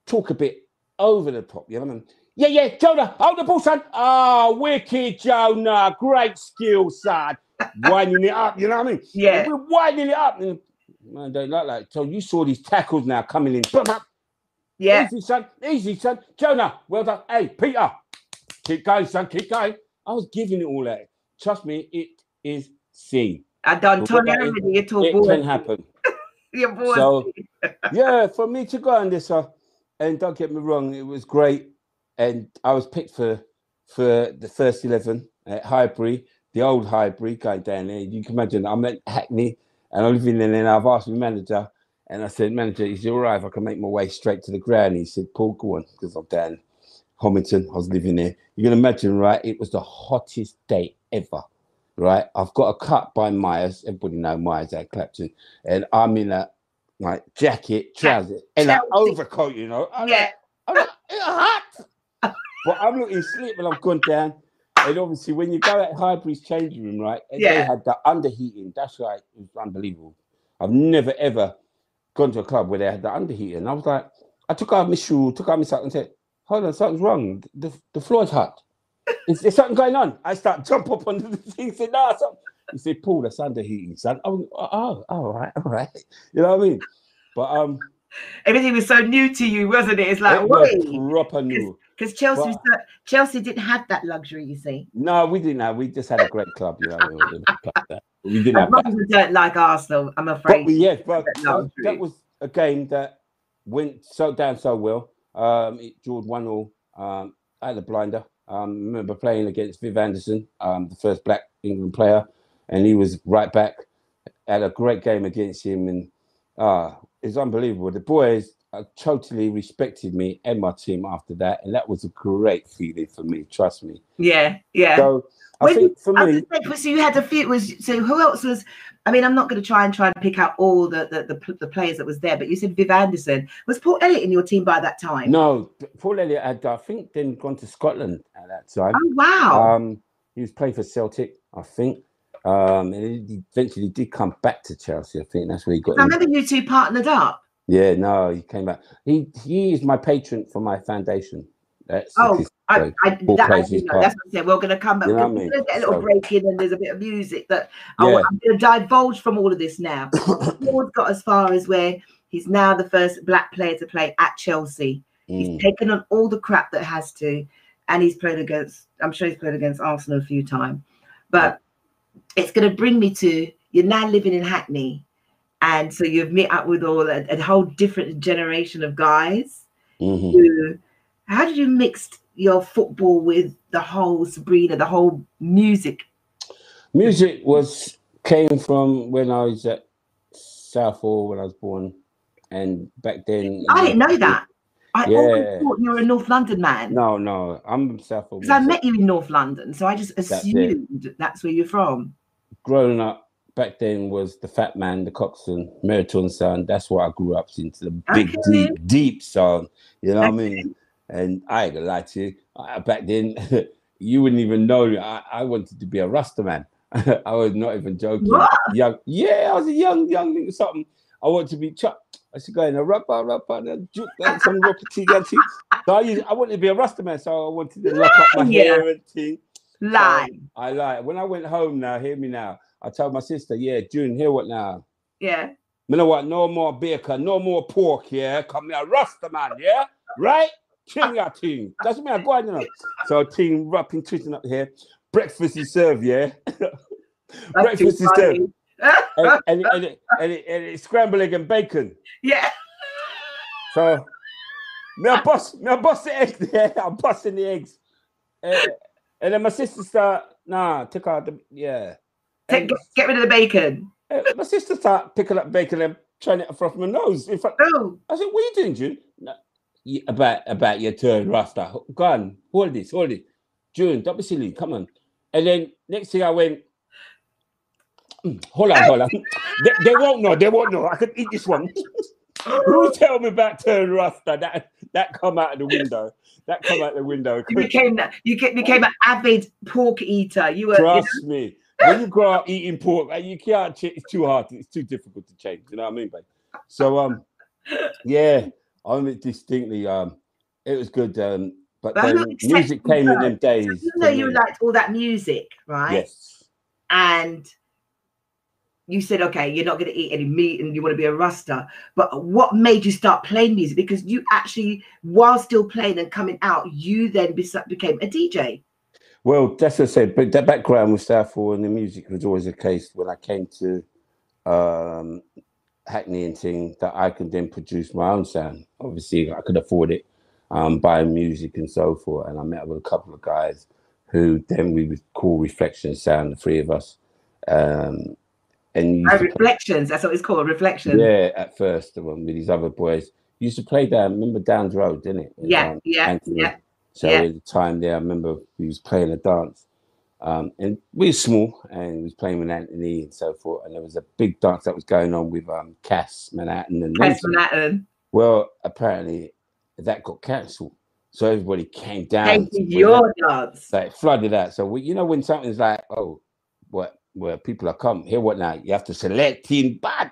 talk a bit over the top, you know what I mean? Yeah, Jonah, hold the ball, son. Oh, wicked, Jonah. Great skill, son. Winding it up, you know what I mean? Yeah. And we're winding it up. And, man, don't like that. So you saw these tackles now coming in. Yeah. Easy, son. Jonah, well done. Hey, Peter, keep going, son. Keep going. I was giving it all that. Trust me, it is seen. I done Tony already. It can happen. So, yeah, for me to go on this, and don't get me wrong, it was great. And I was picked for the first 11 at Highbury, the old Highbury, going down there. You can imagine I'm at Hackney and I'm living in there. And I've asked my manager, and I said, manager, is it all right if I can make my way straight to the ground? He said, Paul, go on, because I'm down Homington. I was living there. You can imagine, right? It was the hottest day ever, right? I've got a cut by Myers. Everybody know Myers at Clapton. And I'm in a jacket, trousers, and an overcoat, you know. I'm like, it's hot. But I'm looking sleep when I've gone down. And obviously, when you go at Highbury's changing room, right, and they had the underheating. That's right. It was unbelievable. I've never, ever gone to a club where they had the underheating. And I was like, I took out my shoe, took out my sock and said, hold on, something's wrong. The floor's hot. Is there something going on? I start jump up on the thing. He said, no, something. He said, Paul, that's underheating, son. I was, all right. You know what I mean? But everything was so new to you, wasn't it? It's like, wait, proper new. Because Chelsea didn't have that luxury, you see. No, we didn't have. We just had a great club, you know. We didn't have that. I don't like Arsenal, I'm afraid. But that was a game that went down so well. It drawed 1-1. I had a blinder. I remember playing against Viv Anderson, the first Black England player, and he was right back. Had a great game against him, and it's unbelievable. The boys totally respected me and my team after that, and that was a great feeling for me. Trust me. Yeah. So I think for me, so you had a few. So who else was? I mean, I'm not going to try and pick out all the players that was there, but you said Viv Anderson. Was Paul Elliott in your team by that time? No, Paul Elliott had, I think, then gone to Scotland at that time. Oh wow! He was playing for Celtic, I think. And he eventually did come back to Chelsea. I think that's where he got. I remember you two partnered up. Yeah, no, he came back. He is my patron for my foundation. That's that's what I said. We're going to come back. You know we're going to get a little break in, and there's a bit of music that I'm going to divulge from all of this now. Paul's got as far as where he's now the first Black player to play at Chelsea. He's taken on all the crap that has to, and he's played against. I'm sure he's played against Arsenal a few times, but it's going to bring me to you're now living in Hackney. And so you've met up with a whole different generation of guys. How did you mix your football with the whole Sabrina, the whole music? Music came from when I was at Southall when I was born, and back then. I didn't know that. I always thought you were a North London man. No, I'm Southall. Because I met you in North London, so I just assumed that's where you're from. Growing up. Back then was the Fat Man, the Coxswain, Meriton sound. That's what I grew up into, the big, deep sound. You know what I mean? And I ain't gonna lie to you. Back then, you wouldn't even know. I wanted to be a Rasta man. I was not even joking. What? Young, I was a young something. I wanted to be Chuck. I should go in a rapper, and juke some rockety. So I wanted to be a Rasta man. So I wanted to lock up my hair and thing. Lie. So I lie. When I went home now, hear me now. I told my sister, June, hear what now? Yeah. You know what? No more bacon, no more pork, come here, Rasta man, right? King your team. That's me, I go on, you know. So team rapping, twisting up here. Breakfast is served, Breakfast is served. and it's scrambled egg and bacon. Yeah. So I bust the eggs there. I'm busting the eggs. And then my sister start, take out the, Get rid of the bacon. My sister started picking up bacon and trying it off my nose. In fact, I said, "What are you doing, June?" No, about your turn, Rasta. Go on, hold it. June, don't be silly, come on. And then next thing I went, hold on. They won't know. I could eat this one. Who tell me about turn Rasta? That come out of the window. You became an avid pork eater. You were. Trust me. When you grow up eating pork, you can't. It's too hard. It's too difficult to change. You know what I mean, babe? So yeah, I remember distinctly. It was good. But then music came in them days. You know, you liked all that music, right? Yes. And you said, okay, you're not going to eat any meat and you want to be a Rasta. But what made you start playing music? Because you actually, while still playing and coming out, you then became a DJ. Well, that's what I said. But that background with Southall and the music was always a case when I came to Hackney and thing that I could then produce my own sound. Obviously, I could afford it, buying music and so forth. And I met up with a couple of guys who then we would call Reflection Sound, the three of us. And Reflections, that's what it's called, Reflections. Yeah, at first, with these other boys. Used to play down, remember Downs Road, didn't it? Yeah. So at the time there, I remember we was playing a dance. And we were small and we was playing with Anthony and so forth. And there was a big dance that was going on with Cass Manhattan. Manhattan. Well, apparently that got cancelled. So everybody came down. Your dance. Like flooded out. So, you know, when something's like, oh, what? Where people are come here, what now? You have to select in bad,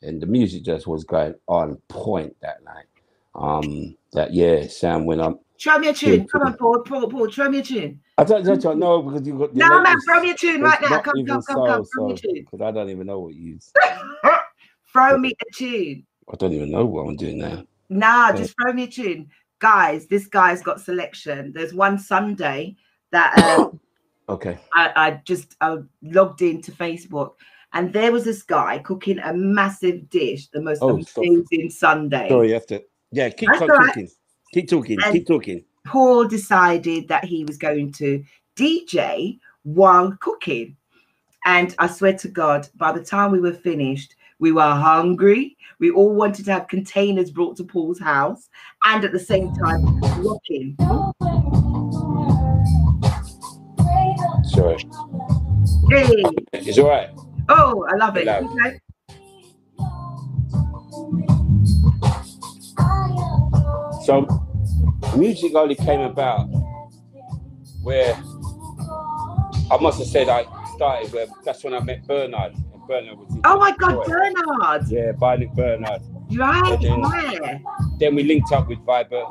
and the music just was going on point that night. Sam went up. Show me a tune. Come on, Paul. Show me a tune. I don't know because you got. No, man, throw me a tune right now. Come. Throw me a tune. Because I don't even know what you use. Throw me a tune. I don't even know what I'm doing now. Nah, just throw me a tune, guys. This guy's got selection. There's one Sunday that. Okay. I just logged into Facebook and there was this guy cooking a massive dish, the most amazing Sunday. Sorry, you have to. Yeah, keep talking. Keep talking. Paul decided that he was going to DJ while cooking. And I swear to God, by the time we were finished, we were hungry. We all wanted to have containers brought to Paul's house and at the same time rocking. Sorry. Hey. It's all right. Oh, I love it. Okay. So, music only came about where I must have said I started where that's when I met Bernard. And Bernard was oh my God, Bernard. Yeah, Bionic Bernard. Right. Then we linked up with Viber,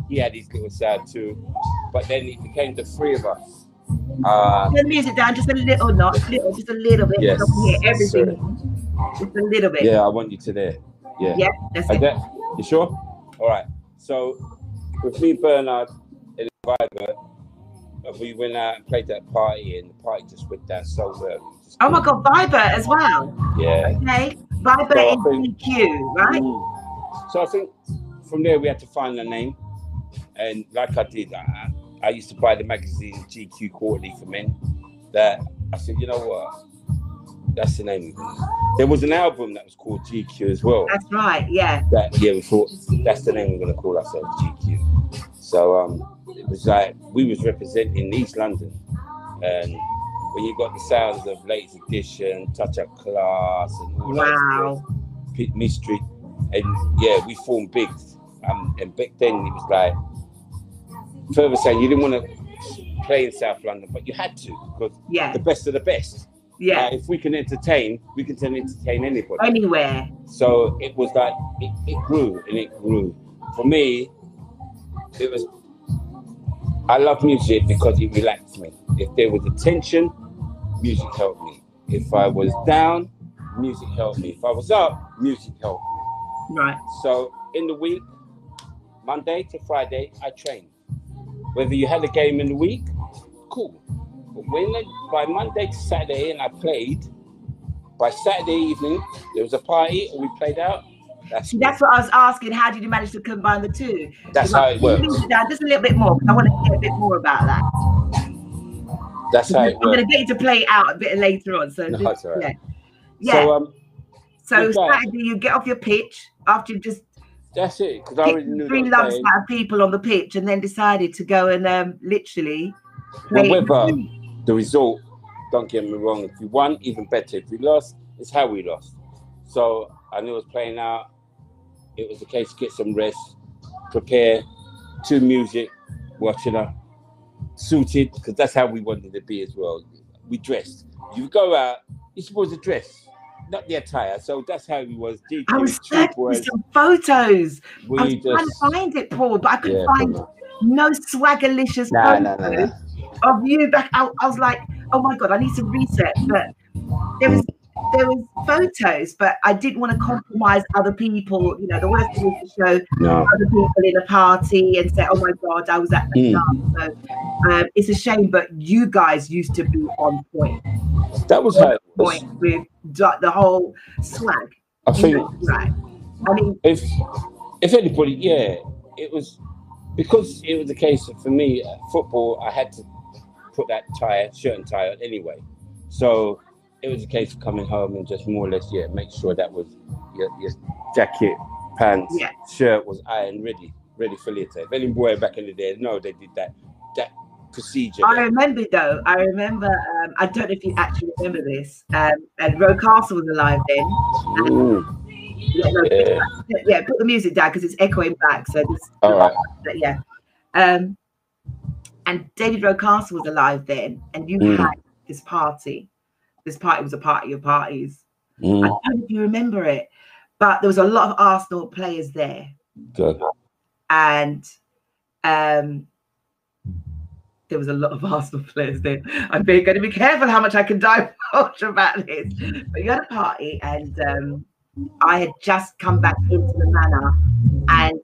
he had his little sound too. But then it became the three of us. Turn the music down just a little, just a little bit. Yes, I don't hear everything. Just a little bit. Yeah, I want you to there. Yeah, that's it. You sure? All right. So with me, Bernard, and Viber, we went out and played that party, and the party just went down so well. Oh my God, Viber as well. Yeah. Okay. Viber and GQ, right? So I think from there we had to find a name, and like I did, I used to buy the magazine GQ Quarterly for Men. That I said, you know what? That's the name. There was an album that was called GQ as well. That's right, yeah. We thought that's the name we're going to call ourselves, GQ. So it was like we was representing East London, and when you got the sounds of Latest Edition, Touch Up Class, and all that Pit Mystery, and we formed big. And back then it was like. Further saying you didn't want to play in South London, but you had to because the best of the best. Yeah. If we can entertain, we can entertain anybody. Anywhere. So it was like it grew and it grew. For me, it was. I love music because it relaxed me. If there was a tension, music helped me. If I was down, music helped me. If I was up, music helped me. Right. So in the week, Monday to Friday, I trained. Whether you had a game in the week, cool. But by Monday to Saturday, and I played, by Saturday evening, there was a party and we played out. That's what I was asking. How did you manage to combine the two? That's how it works. Down just a little bit more, because I want to hear a bit more about that. That's how it works. I'm going to get you to play it out a bit later on. So, that's all right. Yeah. So Saturday, you get off your pitch after you just. That's it, because I already knew 3 lumps out of people on the pitch, and then decided to go and literally Whether the result, don't get me wrong, if we won, even better. If we lost, it's how we lost. So I knew it was playing out. It was a case to get some rest, prepare to music, watching her, suited, because that's how we wanted to be as well. We dressed. You go out, you're supposed to dress, not the attire. So that's how we was. DQ, I was searching for some photos. I was trying to find it, Paul, but I couldn't find no swaggerlicious photos of you back. I was like, oh my God, I need some research. But there was photos, but I didn't want to compromise other people. You know, the worst thing was to show other people in a party and say, oh my God, I was at the dance. So it's a shame, but you guys used to be on point. That was how it was. With the whole swag. I think, right. I mean, if anybody, it was because it was the case for me. Football, I had to put that shirt and tie on anyway. So it was a case of coming home and just more or less, make sure that was your jacket, pants, shirt was ironed, ready for later. If any boy back in the day, they did that procedure. I remember though. I remember. I don't know if you actually remember this. And Roe Castle was alive then. Put the music down because it's echoing back. So this. All right. And David Roe Castle was alive then, and you had this party. This party was a party of parties. I don't know if you remember it, but there was a lot of Arsenal players there. Good. And there was a lot of Arsenal players there. I'm going to be careful how much I can divulge about this. But you had a party, and I had just come back into the manor, and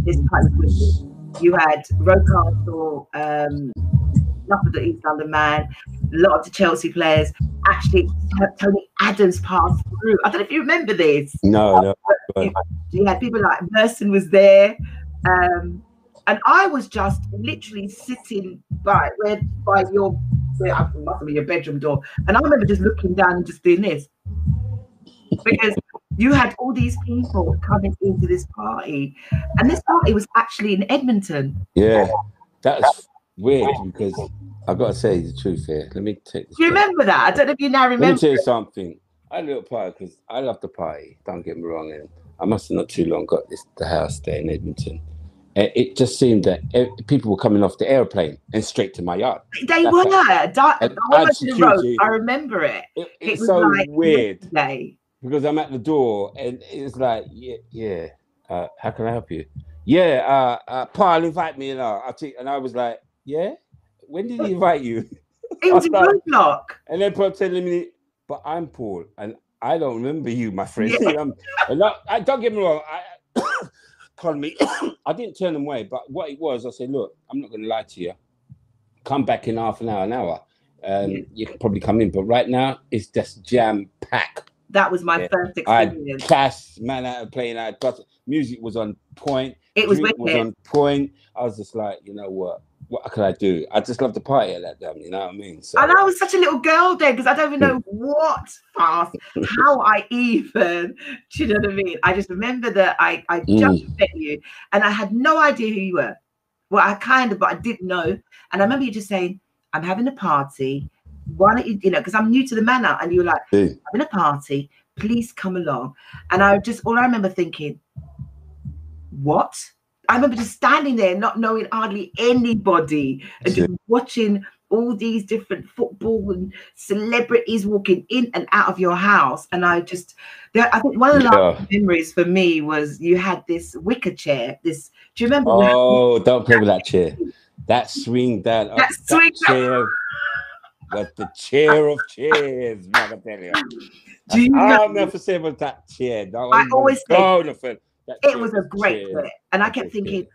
this party was wicked. You had Roe Castle, enough of the East London man, a lot of the Chelsea players. Actually, Tony Adams passed through. I don't know if you remember this. No. You had people like Merson was there, and I was just literally sitting by your must be your bedroom door, and I remember just looking down and just doing this because you had all these people coming into this party, and this party was actually in Edmonton. Yeah, that's weird because I've got to say the truth here. Let me take this. Do you remember that? I don't know if you now remember. Let me tell you something. I had a little party because I love the party. Don't get me wrong. And I must have not too long got the house there in Edmonton. It just seemed that people were coming off the airplane and straight to my yard. They were. I remember it. It's so like weird because I'm at the door and it's like, how can I help you? Paul invite me, and I was like, when did he invite you? It was a roadblock. And then Paul telling me, but I'm Paul and I don't remember you, my friend. And don't get me wrong. Pardon me. I didn't turn them away, but what it was, I said, look, I'm not going to lie to you. Come back in half an hour. You can probably come in, but right now it's just jam packed. That was my first experience. I cast man out of playing out. Music was on point. It was on point. I was just like, you know what? What could I do? I just love to party at that time, you know what I mean? So, and I was such a little girl then because I don't even know how I even, do you know what I mean? I just remember that I just met you and I had no idea who you were. Well, but I didn't know. And I remember you just saying, I'm having a party. Why don't you, because I'm new to the manor. And you were like, I'm having a party. Please come along. And all I remember thinking, what? I remember just standing there, not knowing hardly anybody, and just watching all these different football and celebrities walking in and out of your house. And I think one of the last memories for me was you had this wicker chair. Do you remember? Oh, don't play with that chair. That swing that chair was the chair of chairs, man, I tell you. I'll never say about that chair. I always say it was a great chair. And I kept thinking,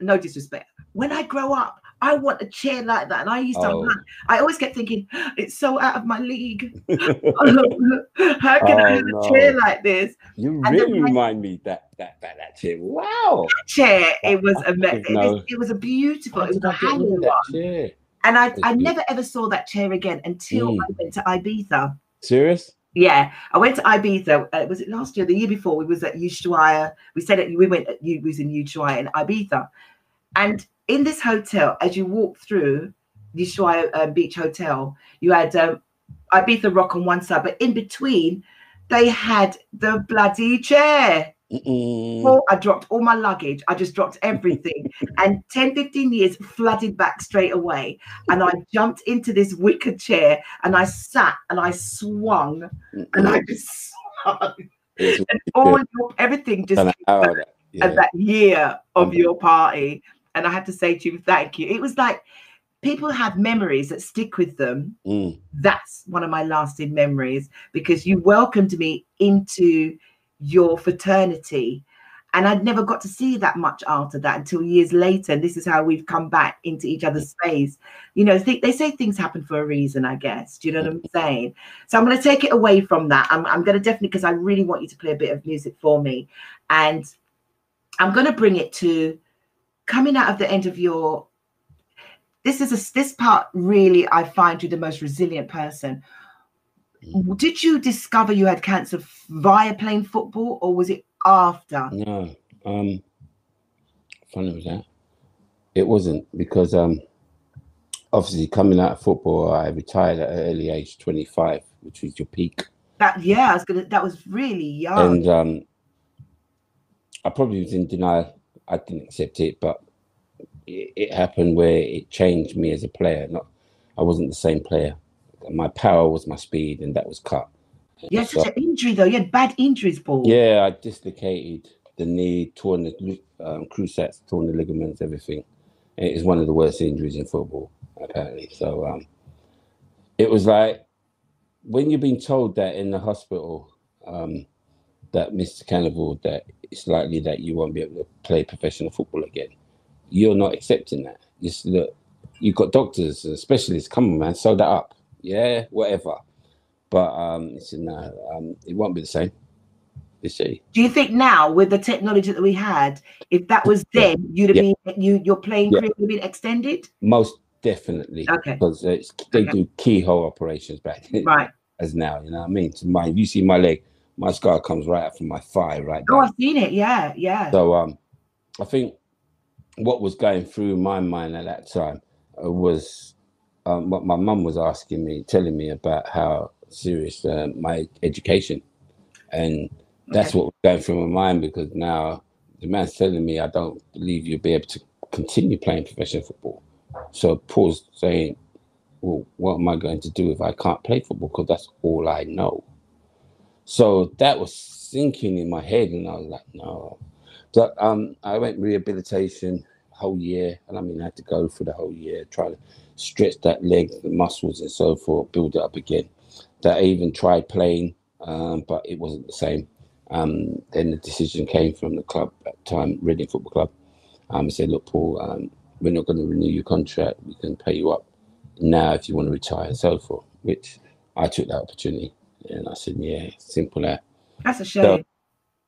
no disrespect, when I grow up, I want a chair like that. And I always kept thinking, it's so out of my league. How can I have a chair like this? You really remind me that chair. Wow. That chair, it was amazing. It was a beautiful, it was a hanging one. And I never ever saw that chair again until I went to Ibiza. Serious? Yeah, I went to Ibiza. Was it last year? The year before, we was at Ushuaia. We was in Ushuaia in Ibiza, and in this hotel, as you walk through, Ushuaia Beach Hotel. You had Ibiza Rock on one side, but in between, they had the bloody chair. Well, I dropped all my luggage. I just dropped everything. And 10, 15 years flooded back straight away. And I jumped into this wicker chair and I sat and I swung and I just swung. And everything just at that year of your party. And I had to say to you, thank you. It was like, people have memories that stick with them. That's one of my lasting memories, because you welcomed me into your fraternity, and I'd never got to see that much after that until years later. And this is how we've come back into each other's space. You know, they say things happen for a reason, I guess. Do you know what I'm saying? So I'm going to take it away from that. I'm going to definitely, because I really want you to play a bit of music for me, and I'm going to bring it to coming out of the end of your. This part really, I find you the most resilient person. Did you discover you had cancer via playing football, or was it after? No, funny was that. It wasn't, because obviously coming out of football, I retired at an early age, 25, which was your peak. That was really young. And I probably was in denial. I didn't accept it, but it happened where it changed me as a player. I wasn't the same player. My power was my speed, and that was cut. You had such an injury, though. You had bad injuries, Paul. Yeah, I dislocated the knee, torn the cruciates, torn the ligaments, everything. It is one of the worst injuries in football, apparently. So it was like, when you're being told that in the hospital, that Mr. Canoville, that it's likely that you won't be able to play professional football again, you're not accepting that. Just look, you've got doctors and specialists. Come on, man, sew that up. Yeah, whatever. But he said, no, it won't be the same. You see. Do you think now, with the technology that we had, if that was then, you'd have been your playing career would have been extended? Most definitely. Okay. Because they do keyhole operations back then, right, as now. You know what I mean? If you see my leg, my scar comes right up from my thigh, right down. Oh, I've seen it. Yeah, yeah. So I think what was going through my mind at that time was what my mum was telling me about how serious my education, and that's what was going through my mind, because now the man's telling me, I don't believe you'll be able to continue playing professional football. So Paul's saying, well, what am I going to do if I can't play football? Because that's all I know. So that was sinking in my head, and I was like, no. So I went rehabilitation whole year, and I mean, I had to go for the whole year, try to stretch that leg, the muscles and so forth, build it up again. That I even tried playing, but it wasn't the same. Then the decision came from the club at the time, Reading Football Club. I said, look, Paul, we're not going to renew your contract. We can pay you up now if you want to retire and so forth, which I took that opportunity. And I said, yeah, simple that. That's a shame. So,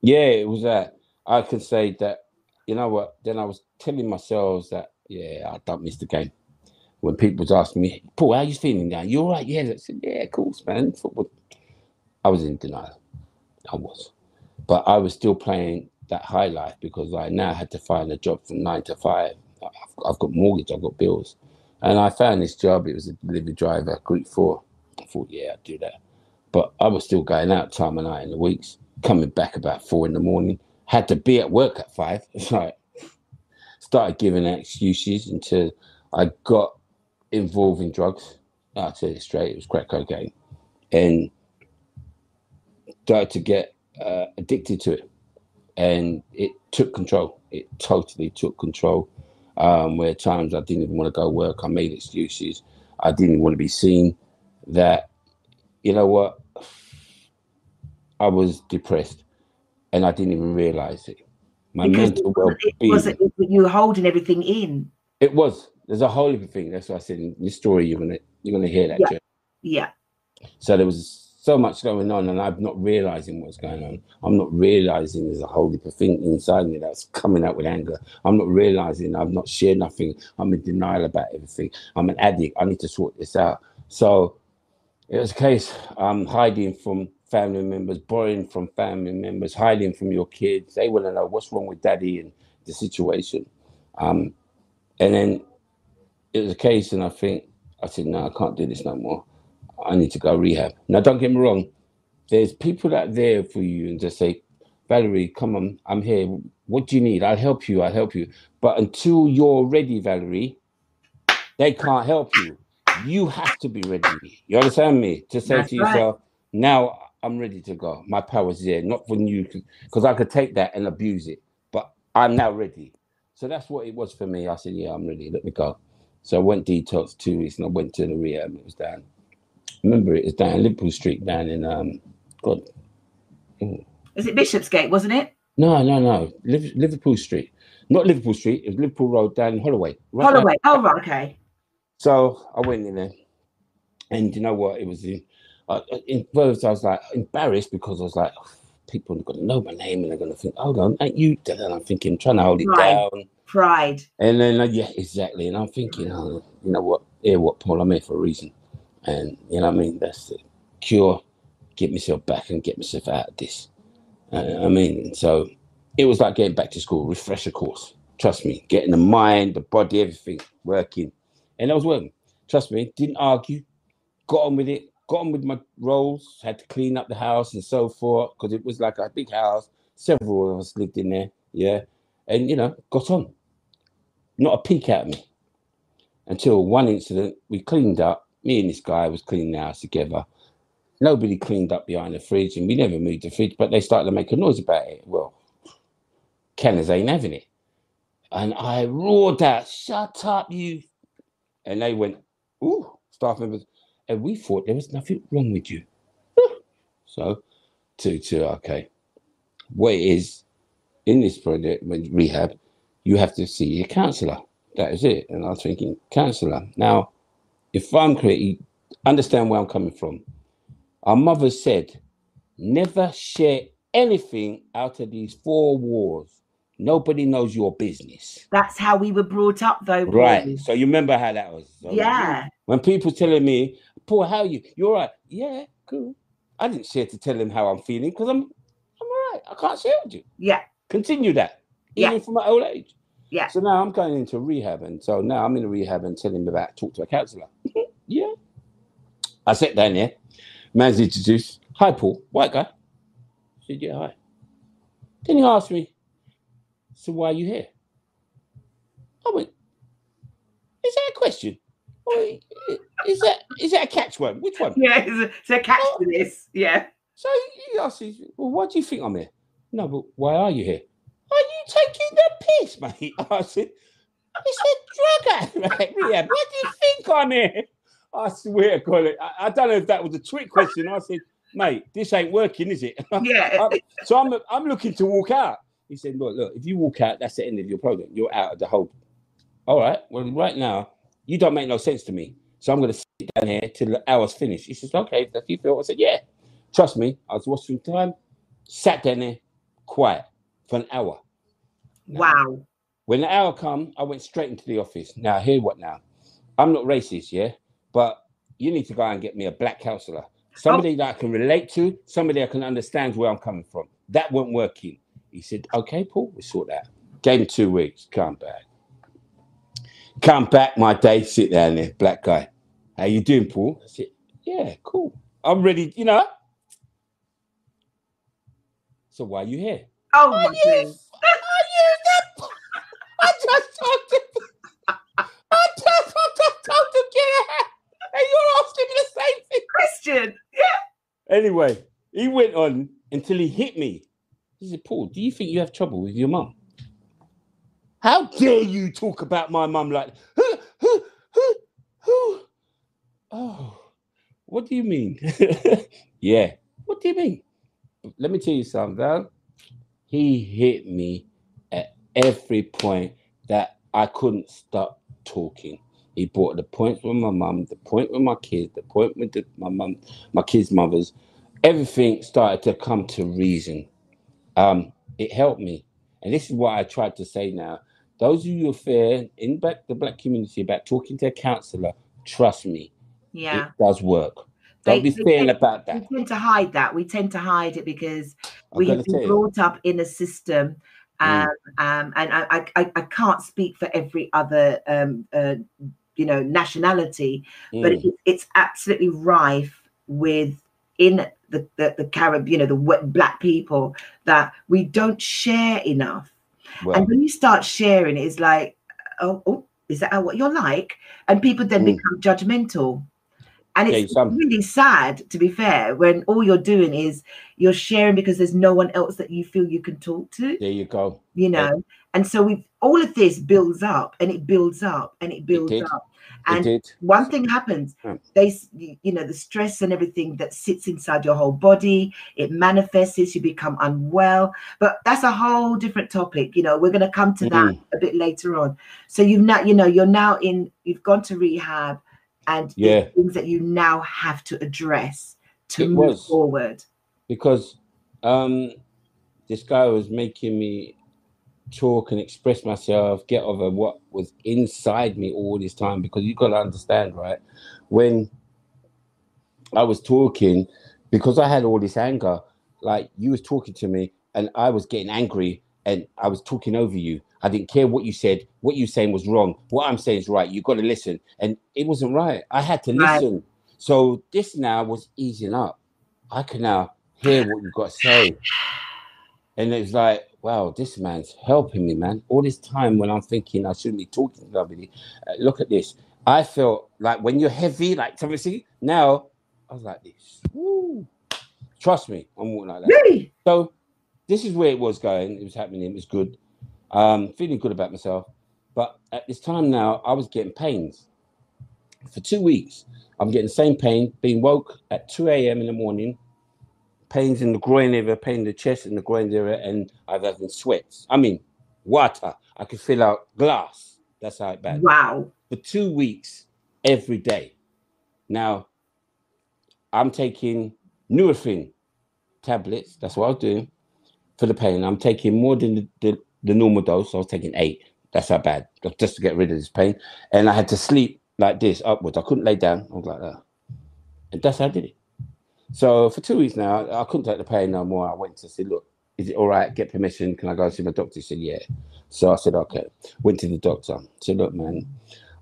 yeah, it was that. I could say that, you know what, then I was telling myself that, yeah, I don't miss the game. When people was asking me, Paul, how you feeling now? You all right? Yeah. I said, yeah, of course, man. Football. I was in denial. I was. But I was still playing that high life, because I now had to find a job from 9 to 5. I've got mortgage, I've got bills. And I found this job. It was a delivery driver, Group 4. I thought, yeah, I'd do that. But I was still going out time of night in the weeks, coming back about 4 in the morning. Had to be at work at 5. It's like, started giving excuses until I got involved in drugs. I'll tell you straight, it was crack cocaine. And started to get addicted to it. And it took control. It totally took control. Where at times I didn't even want to go work. I made excuses. I didn't want to be seen. That, you know what? I was depressed, and I didn't even realize it. My mental well-being. You were holding everything in. It was. There's a whole other thing. That's why I said in this story you're gonna hear that. Yeah. Yeah. So there was so much going on, and I'm not realizing what's going on. I'm not realizing there's a whole heap of thing inside me that's coming out with anger. I'm not realizing I've not shared nothing. I'm in denial about everything. I'm an addict. I need to sort this out. So it was a case I'm hiding from family members, borrowing from family members, hiding from your kids. They want to know what's wrong with daddy and the situation. And then it was a case, and I think I said, no, I can't do this no more. I need to go rehab. Now, don't get me wrong. There's people out there for you and just say, Valerie, come on, I'm here. What do you need? I'll help you. I'll help you. But until you're ready, Valerie, they can't help you. You have to be ready. You understand me? To say That's to right. yourself, now I'm ready to go. My power's there. Not when you, because I could take that and abuse it. But I'm now ready. So that's what it was for me. I said, yeah, I'm ready. Let me go. So I went detox 2 weeks and I went to the rehab. It was down. Remember, it was down Liverpool Street, down in God. Is it Bishopsgate, wasn't it? No. Liverpool Street. Not Liverpool Street. It was Liverpool Road down in Holloway. Right Holloway. down. Oh, right, okay. So I went in there, and you know what? It was in first I was like embarrassed because I was like, oh, people are going to know my name and they're going to think, hold on, ain't you? And I'm thinking, trying to hold it down. Pride. And then yeah, exactly. And I'm thinking, oh, you know what? Here, what, Paul? I'm here for a reason. And you know what I mean? That's the cure. Get myself back and get myself out of this. I mean, so it was like getting back to school, refresher course. Trust me, getting the mind, the body, everything working. And I was working. Trust me, didn't argue, got on with it, got on with my roles, had to clean up the house and so forth, because it was like a big house. Several of us lived in there, yeah. And, you know, got on. Not a peek out of me. Until one incident, we cleaned up. Me and this guy was cleaning the house together. Nobody cleaned up behind the fridge, and we never moved the fridge, but they started to make a noise about it. Well, Kenners ain't having it. And I roared out, shut up, you. And they went, ooh, staff members. And we thought there was nothing wrong with you. So, okay. What it is, in this project, when rehab, you have to see your counsellor. That is it. And I was thinking, counsellor. Now, if I'm correct, you understand where I'm coming from. Our mother said, never share anything out of these 4 walls. Nobody knows your business. That's how we were brought up, though, Paul. Right. So you remember how that was. So yeah. When people telling me, Paul, how are you? You're all right. Yeah, cool. I didn't share to tell them how I'm feeling because I'm all right. I can't share with you. Yeah. Continue that. Even for my old age. Yeah. So now I'm going into rehab. And so now I'm in a rehab and telling them about talk to a counsellor. Yeah. I sat down there. Man's introduced. Hi, Paul. White guy. I said, yeah, hi. Then he asked me, so why are you here? I went, is that a question? Or is that a catch one? Which one? Yeah, it's a catch to this. Yeah. So he asked me, well, why do you think I'm here? No, but why are you here? Are you taking the piss, mate? I said, it's a drug addict, rehab. Why do you think I'm here? I swear to God, I don't know if that was a trick question. I said, mate, this ain't working, is it? Yeah. So I'm looking to walk out. He said, look, if you walk out, that's the end of your program. You're out of the whole. All right. Well, right now, you don't make no sense to me. So I'm going to sit down here till the hour's finished. He says, okay, if you feel. I said, yeah. Trust me, I was watching time, sat down there, quiet for an hour. Wow. When the hour come, I went straight into the office. Now, hear what now? I'm not racist, yeah? But you need to go and get me a black counsellor. Somebody that I can relate to, somebody I can understand where I'm coming from. That weren't working. He said, okay, Paul, we'll sort that. Gave him 2 weeks. Come back. Come back, my day. Sit down there, black guy. How you doing, Paul? I said, yeah, cool. I'm ready, you know. So why are you here? Oh, my goodness. I just talked to Kira. And you're asking me the same thing. Christian. Yeah. Anyway, he went on until he hit me. He said, Paul, do you think you have trouble with your mum? How dare you talk about my mum like Oh, what do you mean? Yeah. What do you mean? Let me tell you something, Val. He hit me at every point that I couldn't stop talking. He brought the point with my mum, the point with my kids, the point with my mum, my kids' mothers. Everything started to come to reason. It helped me. And this is what I tried to say now. Those of you who are fair in the black community about talking to a counsellor, trust me, it does work. Don't be fearing about that. We tend to hide that. We tend to hide it because we have been brought up in a system. And I can't speak for every other nationality, but it's absolutely rife with in the Caribbean, the black people, that we don't share enough. Well, and when you start sharing, it's like, oh, is that what you're like? And people then become judgmental. And it's really sad, to be fair, when all you're doing is you're sharing because there's no one else that you feel you can talk to. There you go. And so all of this builds up and it builds up and it builds up. And one thing happens, the stress and everything that sits inside your whole body, it manifests, you become unwell. But that's a whole different topic. We're going to come to that a bit later on. So you've gone to rehab, and things that you now have to address to move forward. Because this guy was making me talk and express myself, get over what was inside me all this time. Because you got to understand, right? When I was talking, because I had all this anger, like you was talking to me and I was getting angry and I was talking over you. I didn't care what you said. What you saying was wrong. What I'm saying is right. You got to listen. And it wasn't right. I had to listen. So this now was easing up. I can now hear what you've got to say. And it's like, wow, this man's helping me, man. All this time when I'm thinking I shouldn't be talking to somebody, look at this. I felt like when you're heavy, like somebody, now I was like this. Woo. Trust me, I'm walking like that. Really? So this is where it was going. It was happening. It was good. Feeling good about myself. But at this time now, I was getting pains. For 2 weeks, I'm getting the same pain, being woke at 2 a.m. in the morning, pains in the groin area, pain in the chest and the groin area, and I've having sweats. I mean, water. I could fill out glass. That's how bad. Wow. For 2 weeks, every day. Now, I'm taking Nurofen tablets. That's what I was doing for the pain. I'm taking more than the normal dose. I was taking 8. That's how bad, just to get rid of this pain. And I had to sleep like this, upwards. I couldn't lay down. I was like that. And that's how I did it. So for 2 weeks now, I couldn't take the pain no more. I went to say, look, is it all right? Get permission. Can I go see my doctor? He said, yeah. So I said, okay. Went to the doctor. Said, look, man,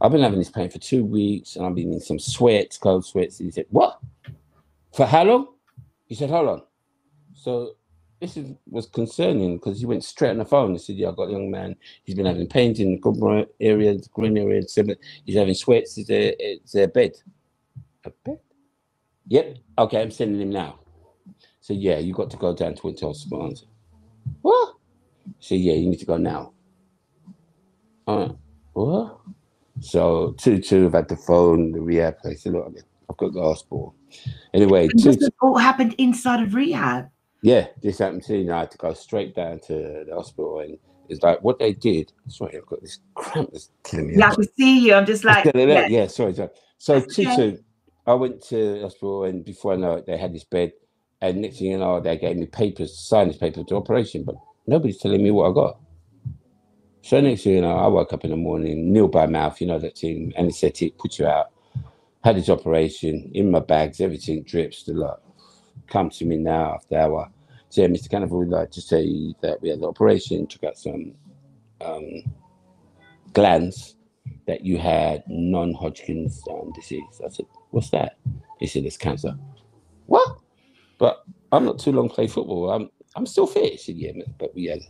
I've been having this pain for 2 weeks and I've been in some sweats, cold sweats. And he said, what? For how long? He said, hold on. So this was concerning because he went straight on the phone and said, yeah, I've got a young man. He's been having pains in the groin area, he's having sweats. It's a bed. A bed? Yep. Okay, I'm sending him now. So yeah, you got to go down to Winter Hospital. I said, what? So yeah, you need to go now. What? So two have had the phone, the rehab place. Look, I've got to go to the hospital. Anyway, this all happened inside of rehab. Yeah, this happened to me. I had to go straight down to the hospital, and it's like what they did. Sorry, I've got this cramp that's killing me. Yeah, I can see you. I'm just like, yeah, sorry. So two, I went to the hospital, and before I know it, they had this bed, and next thing you know, they gave me papers, signed this paper to operation, but nobody's telling me what I got. So next thing you know, I woke up in the morning, nil by mouth, that thing, anesthetic, put you out. Had this operation in my bags, everything drips. The lot. Come to me now after hour. Say, Mr. Canoville, would like to say that we had the operation, took out some glands that you had non-Hodgkin's disease. I said, what's that? He said, it's cancer. What? But I'm not too long play football. I'm still fit. He said, yeah, man, but we had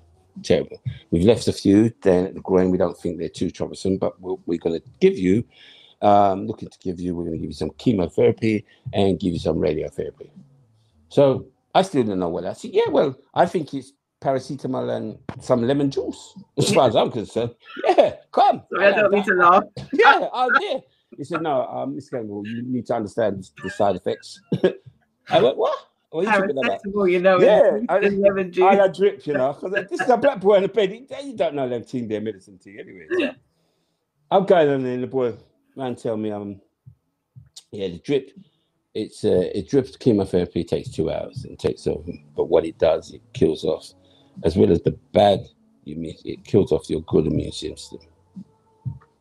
terrible. We've left a few down at the groin. We don't think they're too troublesome, but we're going to give you, we're going to give you some chemotherapy and give you some radiotherapy. So I still don't know what I said. Yeah, well, I think it's paracetamol and some lemon juice, as far as I'm concerned. Yeah, come. Sorry, I don't need to laugh. Yeah, yeah. He said, no, Mr. Campbell, you need to understand the side effects. I went, what? What are you talking about? Yeah, lemon juice. I drip, because this is a black boy in the bed. You don't know them team, their medicine thing anyway. So I'm going on there, and the boy, man, tell me, the drip. It drips chemotherapy. Takes 2 hours and takes off. But what it does, it kills off, as well as the bad. It kills off your good immune system.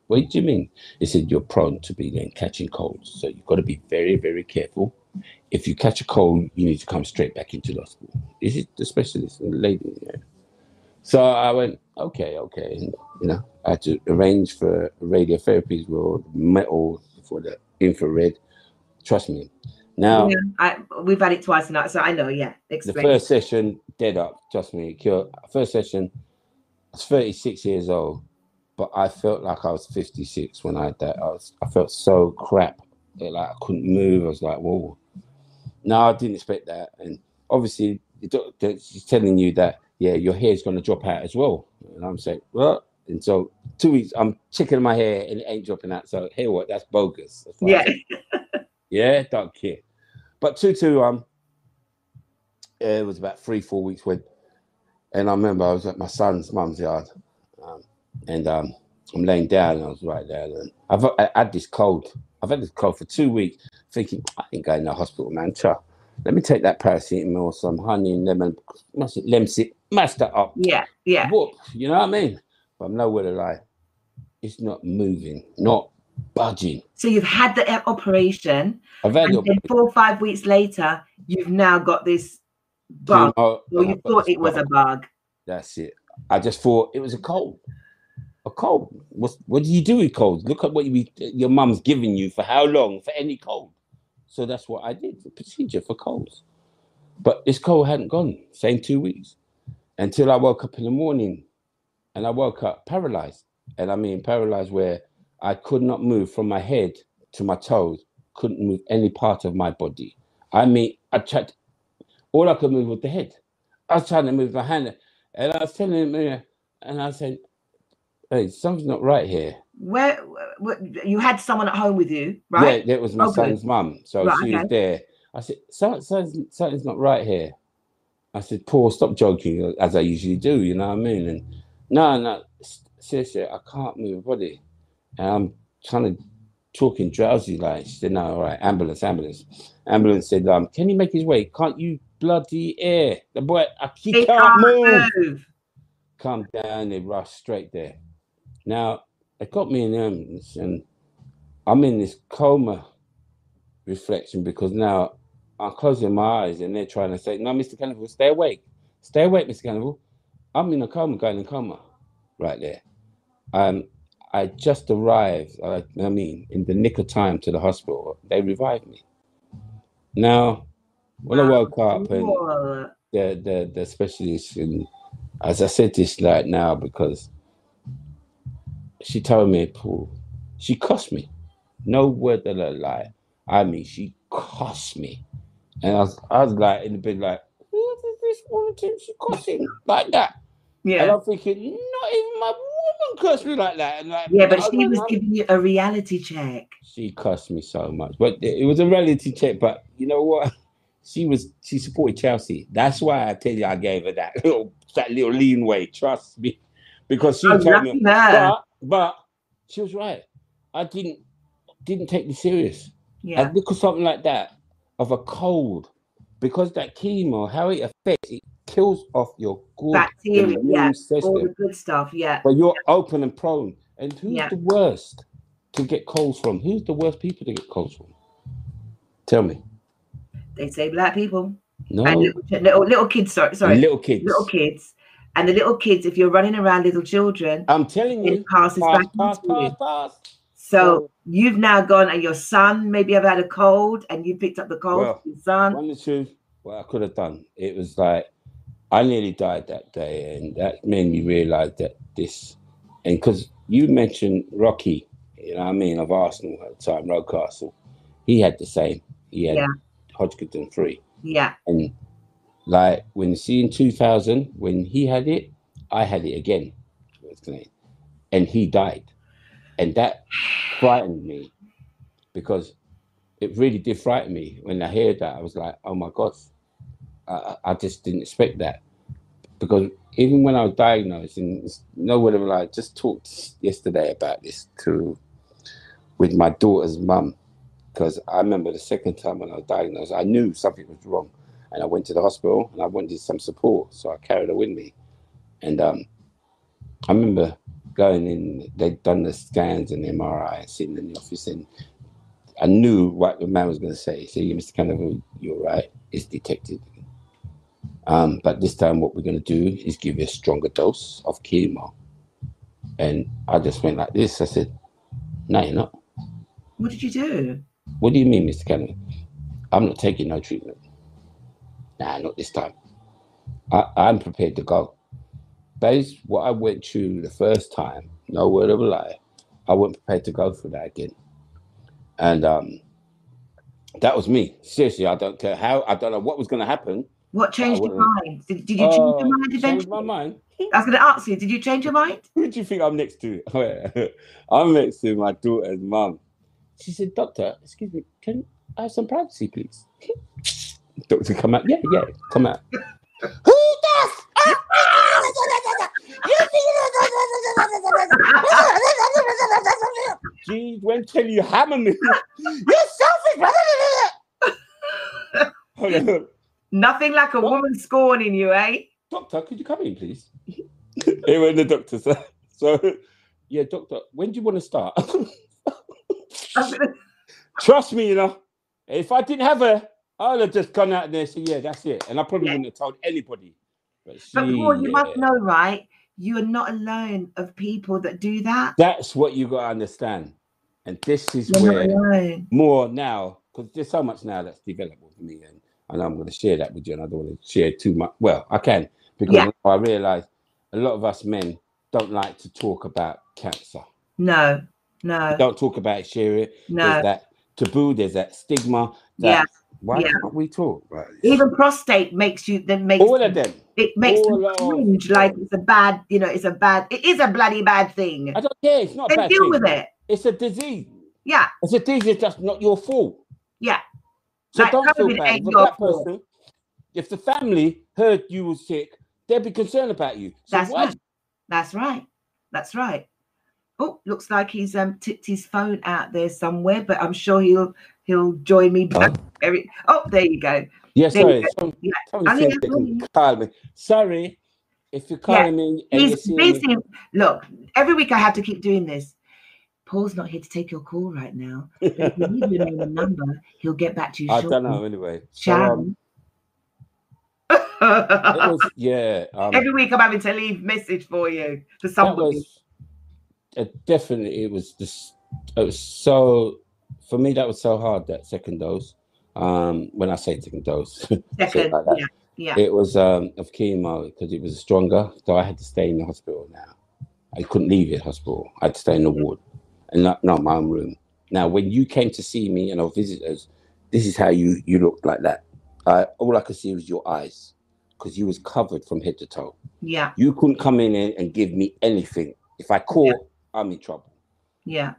What do you mean? It said you're prone to be then catching colds, so you've got to be very, very careful. If you catch a cold, you need to come straight back into the hospital. This is the specialist, the lady. Yeah. So I went, okay. You know, I had to arrange for radiotherapies with metal for the infrared. Trust me. Now, we've had it twice now, so I know. Yeah, explain. The first session, dead up. Trust me, first session, I was 36 years old, but I felt like I was 56 when I had that. I felt so crap, like I couldn't move. I was like, whoa. No, I didn't expect that. And obviously, the doctor is telling you that, yeah, your hair's going to drop out as well. And I'm saying, well, and so 2 weeks, I'm checking my hair and it ain't dropping out. So, hey, what? That's bogus. Yeah. Yeah, don't care. But it was about 3-4 weeks when, and I remember I was at my son's mum's yard, and I'm laying down and I was right there. And I had this cold. I've had this cold for 2 weeks, thinking, I ain't going to the hospital, man. Let me take that paracetamol, some honey and lemon, lemsip, mash that up. Yeah, yeah. Whoop, you know what I mean? But I'm nowhere to lie. It's not moving, not budging. So you've had the operation. I've had and then 4 or 5 weeks later, you've now got this bug. Or you thought it was a bug. That's it. I just thought it was a cold. A cold. What do you do with colds? Look at what your mum's giving you for how long for any cold. So that's what I did, the procedure for colds. But this cold hadn't gone, same 2 weeks, until I woke up in the morning, and I woke up paralyzed. And I mean paralyzed where I could not move from my head to my toes, couldn't move any part of my body. I mean, all I could move was the head. I was trying to move my hand, and I was telling him, and I said, hey, something's not right here. Where you had someone at home with you, right? Yeah, that was my son's mum. So she was there. I said, something's not right here. I said, Paul, stop joking, as I usually do, you know what I mean? And no, seriously, I can't move my body. And I'm trying to talking drowsy, like, she said, no, all right, ambulance. Ambulance said, can he make his way? Can't you bloody air? The boy, he can't move. Come down, they rushed straight there. Now, they got me in the ambulance, and I'm in this coma reflection because now I'm closing my eyes and they're trying to say, no, Mr. Canoville, stay awake. Stay awake, Mr. Canoville. I'm in a coma, going in coma right there. I just arrived, in the nick of time to the hospital. They revived me. Now, when I woke up and the specialist, and as I said this right now because she told me, Paul, she cussed me. No word of a lie. I mean, she cussed me. And I was like, in the bed, like, who is this woman? She cussing like that. Yeah. And I'm thinking, not even my woman cussed me like that. And like, yeah, but she was giving you a reality check. She cussed me so much. But it was a reality check. But you know what? She supported Chelsea. That's why I tell you I gave her that little lean way. Trust me. Because she told me. But she was right. I didn't take me serious. Yeah. And look at something like that of a cold, because that chemo, how it affects, it kills off your good bacteria, immune system. All the good stuff, yeah. But you're open and prone. And who's the worst to get colds from? Who's the worst people to get colds from? Tell me. They say black people. No. And little kids, sorry. Little kids. Little kids. And the little kids, if you're running around little children, I'm telling you, it passes pass. So you've now gone, and your son maybe have had a cold, and you picked up the cold for your son. One or two, what I could have done, it was like I nearly died that day, and that made me realize that this, and because you mentioned Rocky, you know what I mean, of Arsenal at the time, Rocastle, he had the same. He had Hodgkin 3. Yeah. And like when in 2000, when he had it, I had it again, and he died. And that frightened me, because it really did frighten me. When I heard that, I was like, oh my God, I just didn't expect that. Because even when I was diagnosed, and nobody was like, just talked yesterday about this with my daughter's mum, because I remember the second time when I was diagnosed, I knew something was wrong. And I went to the hospital and I wanted some support. So I carried her with me. And I remember going in, they'd done the scans and MRI, sitting in the office, and I knew what the man was going to say. Say, Mr. Canoville, you're right, it's detected. But this time what we're going to do is give you a stronger dose of chemo. And I just went like this. I said, no, you're not. What did you do? What do you mean, Mr. Canoville? I'm not taking no treatment. Nah, not this time. I'm prepared to go. Based what I went through the first time, no word of a lie, I wasn't prepared to go through that again. And that was me. Seriously, I don't care how. I don't know what was going to happen. What changed your mind? Did you change your mind eventually? Changed my mind. I was going to ask you, did you change your mind? Who do you think I'm next to? I'm next to my daughter's mum. She said, Doctor, excuse me, can I have some privacy, please? Doctor, come out. Yeah, come out. Who does? She went tell you hammer me. You're selfish. Hold on. Nothing like a woman scorning you, eh? Doctor, could you come in, please? Here went the doctor. So, yeah, doctor, when do you want to start? Trust me, you know, if I didn't have her, I'd have just gone out there and said, yeah, that's it. And I probably wouldn't have told anybody. But Paul, you must know, right? You are not alone of people that do that. That's what you got to understand. And this is where more now, because there's so much now that's developed with me. And I know I'm going to share that with you, and I don't want to share too much. Well, I can, because I realize a lot of us men don't like to talk about cancer. No. Don't talk about it, share it. No. There's that taboo, there's that stigma. Why can't we talk? Right. Even prostate makes you, all of them. It makes them cringe, like it's a bad, it is a bloody bad thing. I don't care, it's not a bad thing. Deal with it. It's a disease. Yeah. It's a disease, it's just not your fault. Yeah. So like, don't feel bad. For that person, if the family heard you were sick, they'd be concerned about you. So That's right. Oh, looks like he's tipped his phone out there somewhere, but I'm sure he'll join me back. Oh, there you go. Yeah, sorry. Call me. Sorry, if you're calling me. He's busy. Look, every week I have to keep doing this. Paul's not here to take your call right now. But if you leave your name and number, he'll get back to you shortly. I don't know anyway. Sharon. Every week I'm having to leave message for you for somebody. Definitely, it was so, for me, that was so hard, that second dose. When I say second dose, it was of chemo, because it was stronger, so I had to stay in the hospital now. I couldn't leave the hospital. I had to stay in the ward, and not my own room. Now, when you came to see me and our visitors, this is how you looked like that. All I could see was your eyes, because you was covered from head to toe. Yeah. You couldn't come in and give me anything. If I caught, I'm in trouble. Yeah.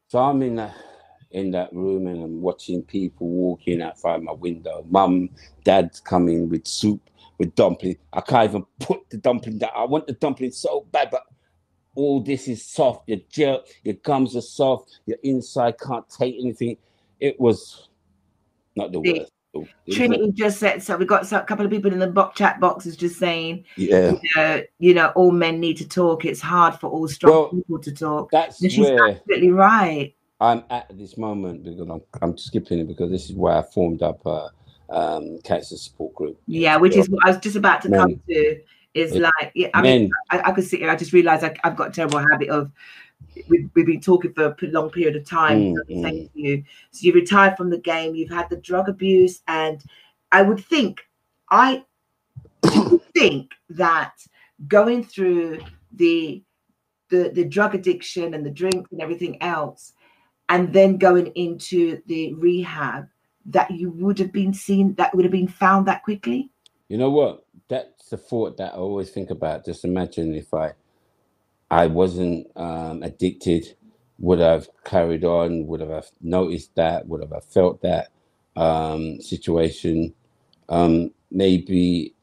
So I'm in that room, and I'm watching people walking outside my window. Mum, dad's coming with soup, with dumpling. I can't even put the dumpling down. I want the dumpling so bad, but all this is soft. Your gums are soft. Your inside can't take anything. It was not the worst. Trinity just said, so we got a couple of people in the chat boxes just saying, all men need to talk. It's hard for all strong people to talk. She's absolutely right. I'm at this moment, because I'm skipping it, because this is where I formed up a cancer support group. Yeah, which is what I was just about to come to. Is I could sit here. I just realized I've got a terrible habit of. We've been talking for a long period of time. Thank you. So you retired from the game. You've had the drug abuse, and I would think that going through the drug addiction and the drink and everything else, and then going into the rehab, that you would have been found that quickly. You know what? That's the thought that I always think about. Just imagine if I wasn't addicted, would I have carried on? Would I have noticed that? Would I have felt that situation? Maybe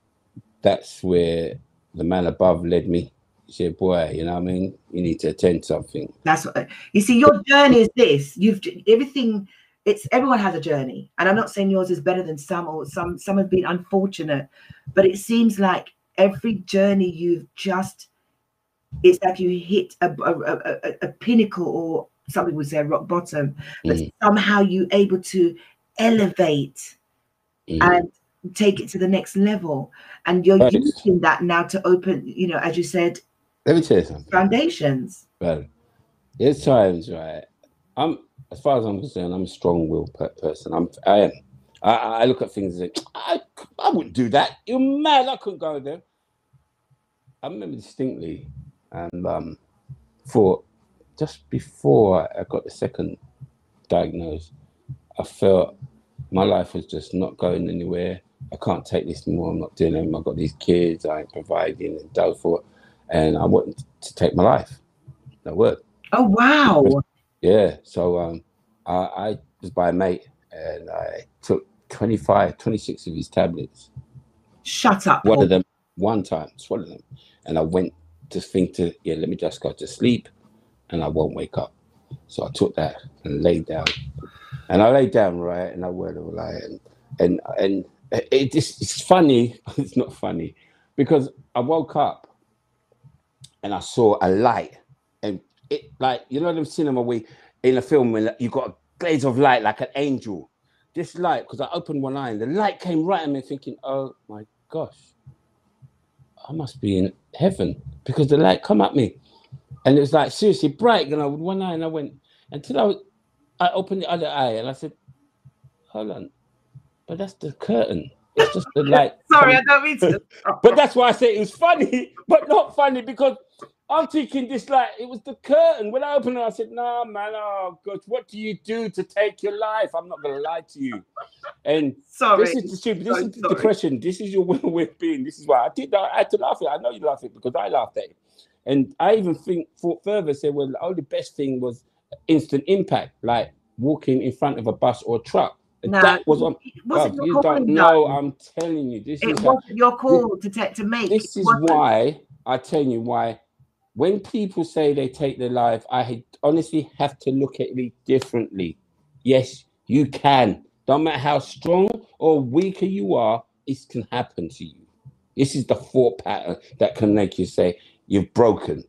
that's where the man above led me. He said, boy, you know what I mean? You need to attend something. That's what you see. Your journey is this. Everyone has a journey. And I'm not saying yours is better than some, or some have been unfortunate, but it seems like every journey it's like you hit a pinnacle, or some people would say rock bottom, but somehow you're able to elevate and take it to the next level. And you're using that now to open, as you said, Let me tell you something. Foundations. Well, there's times, right? As far as I'm concerned, I'm a strong-willed person. I am. I look at things and say, I wouldn't do that. You're mad. I couldn't go there. I remember distinctly, and for just before I got the second diagnose, I felt my life was just not going anywhere. I can't take this more. I'm not doing it. I've got these kids. I ain't providing and so forth. And I wanted to take my life. That worked. Oh, wow. Yeah. So I was by a mate and I took 26 of his tablets. Shut up. One of them, one time, swallowed them. And I went to think let me just go to sleep and I won't wake up. So I took that and laid down. And I laid down, right, and I went like, and it's funny, it's not funny, because I woke up and I saw a light, and it like, you know them cinema where in a film when you got a glaze of light like an angel. This light, because I opened one eye and the light came right at me, thinking, oh my gosh, I must be in heaven because the light come at me, and it was like seriously bright. And I with one eye, and I went until I opened the other eye, and I said, hold on, but that's the curtain. It's just the light. Sorry, I don't mean to. But that's why I say it was funny, but not funny, because I'm thinking this light, it was the curtain. When I opened it, I said, nah, man, oh, God, what do you do to take your life? I'm not going to lie to you. And sorry. This is the stupid, this is the depression. This is your well-being. This is why I had to laugh at it. I know you laugh at it because I laughed at it. And I even thought further, said, well, the only best thing was instant impact, like walking in front of a bus or a truck. No, that was on. You don't know. I'm telling you, this is wasn't your call to make. This is why I tell you why. When people say they take their life, I honestly have to look at it differently. Yes, you can. Don't matter how strong or weaker you are, it can happen to you. This is the thought pattern that can make you say you've broken.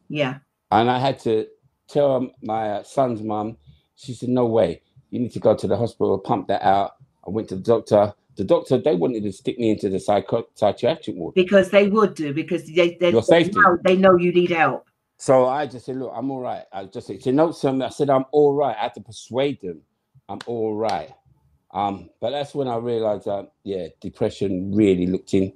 Yeah. And I had to tell my son's mum. She said, no way. You need to go to the hospital, pump that out. I went to the doctor. The doctor, they wanted to stick me into the psychiatric ward. Because they would do, because they know you need help. So I just said, look, I'm all right. I just said, no, son. I said, I'm all right. I had to persuade them. I'm all right. But that's when I realized that, depression really looked in,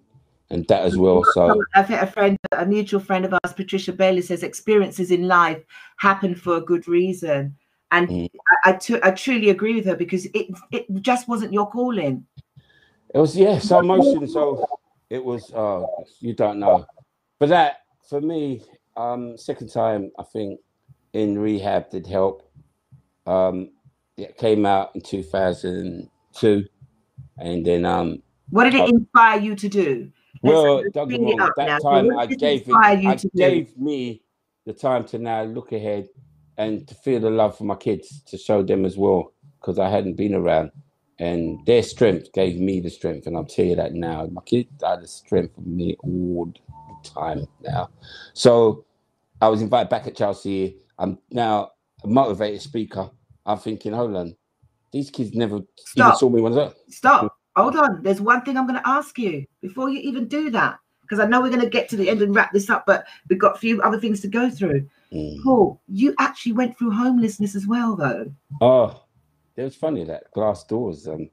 and that as well. So I think a mutual friend of ours, Patricia Bailey, says experiences in life happen for a good reason. And I truly agree with her, because it just wasn't your calling. It was, so emotion. So it was, you don't know. But that, for me, second time, I think, in rehab did help. It came out in 2002. And then... what did it inspire you to do? Well, don't get me wrong, at that time, gave me the time to now look ahead and to feel the love for my kids, to show them as well, because I hadn't been around. And their strength gave me the strength. And I'll tell you that now. My kids are the strength for me all the time now. So I was invited back at Chelsea. I'm now a motivated speaker. I'm thinking, hold on, these kids never even saw me once. Stop. Hold on. There's one thing I'm going to ask you before you even do that, because I know we're going to get to the end and wrap this up, but we've got a few other things to go through. Paul, you actually went through homelessness as well, though. Oh, it was funny, that glass doors. The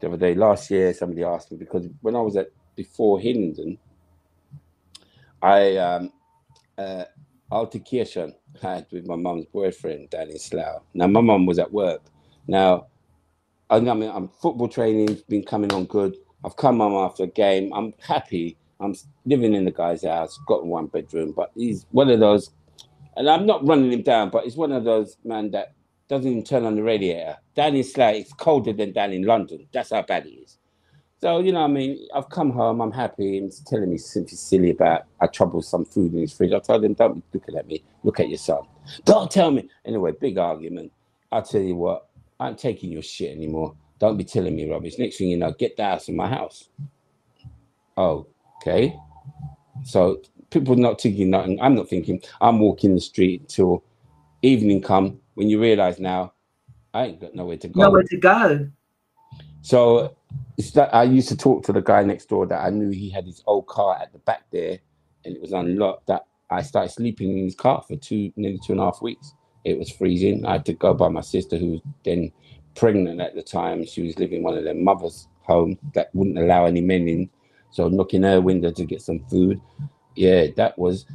other day, last year, somebody asked me, because when I was before Hillingdon, I altercation had with my mum's boyfriend down in Slough. Now, my mum was at work. Now, I'm football training's been coming on good. I've come home after a game. I'm happy. I'm living in the guy's house, got 1 bedroom, but he's one of those, and I'm not running him down, but he's one of those, man, that doesn't even turn on the radiator. Down in Slough, it's colder than down in London. That's how bad it is. So, you know what I mean? I've come home, I'm happy, and he's telling me something silly about I trouble some food in his fridge. I told him, don't be looking at me, look at your son. Don't tell me. Anyway, big argument. I'll tell you what, I ain't taking your shit anymore. Don't be telling me rubbish. Next thing you know, get the house in my house. Okay. So people not thinking nothing. I'm not thinking. I'm walking the street until evening come, when you realize now I ain't got nowhere to go. Nowhere to go. So it's that I used to talk to the guy next door that I knew he had his old car at the back there, and it was unlocked. That I started sleeping in his car for nearly 2.5 weeks. It was freezing. I had to go by my sister, who was then pregnant at the time. She was living in one of their mothers' home that wouldn't allow any men in. So knocking her window to get some food. Yeah, it was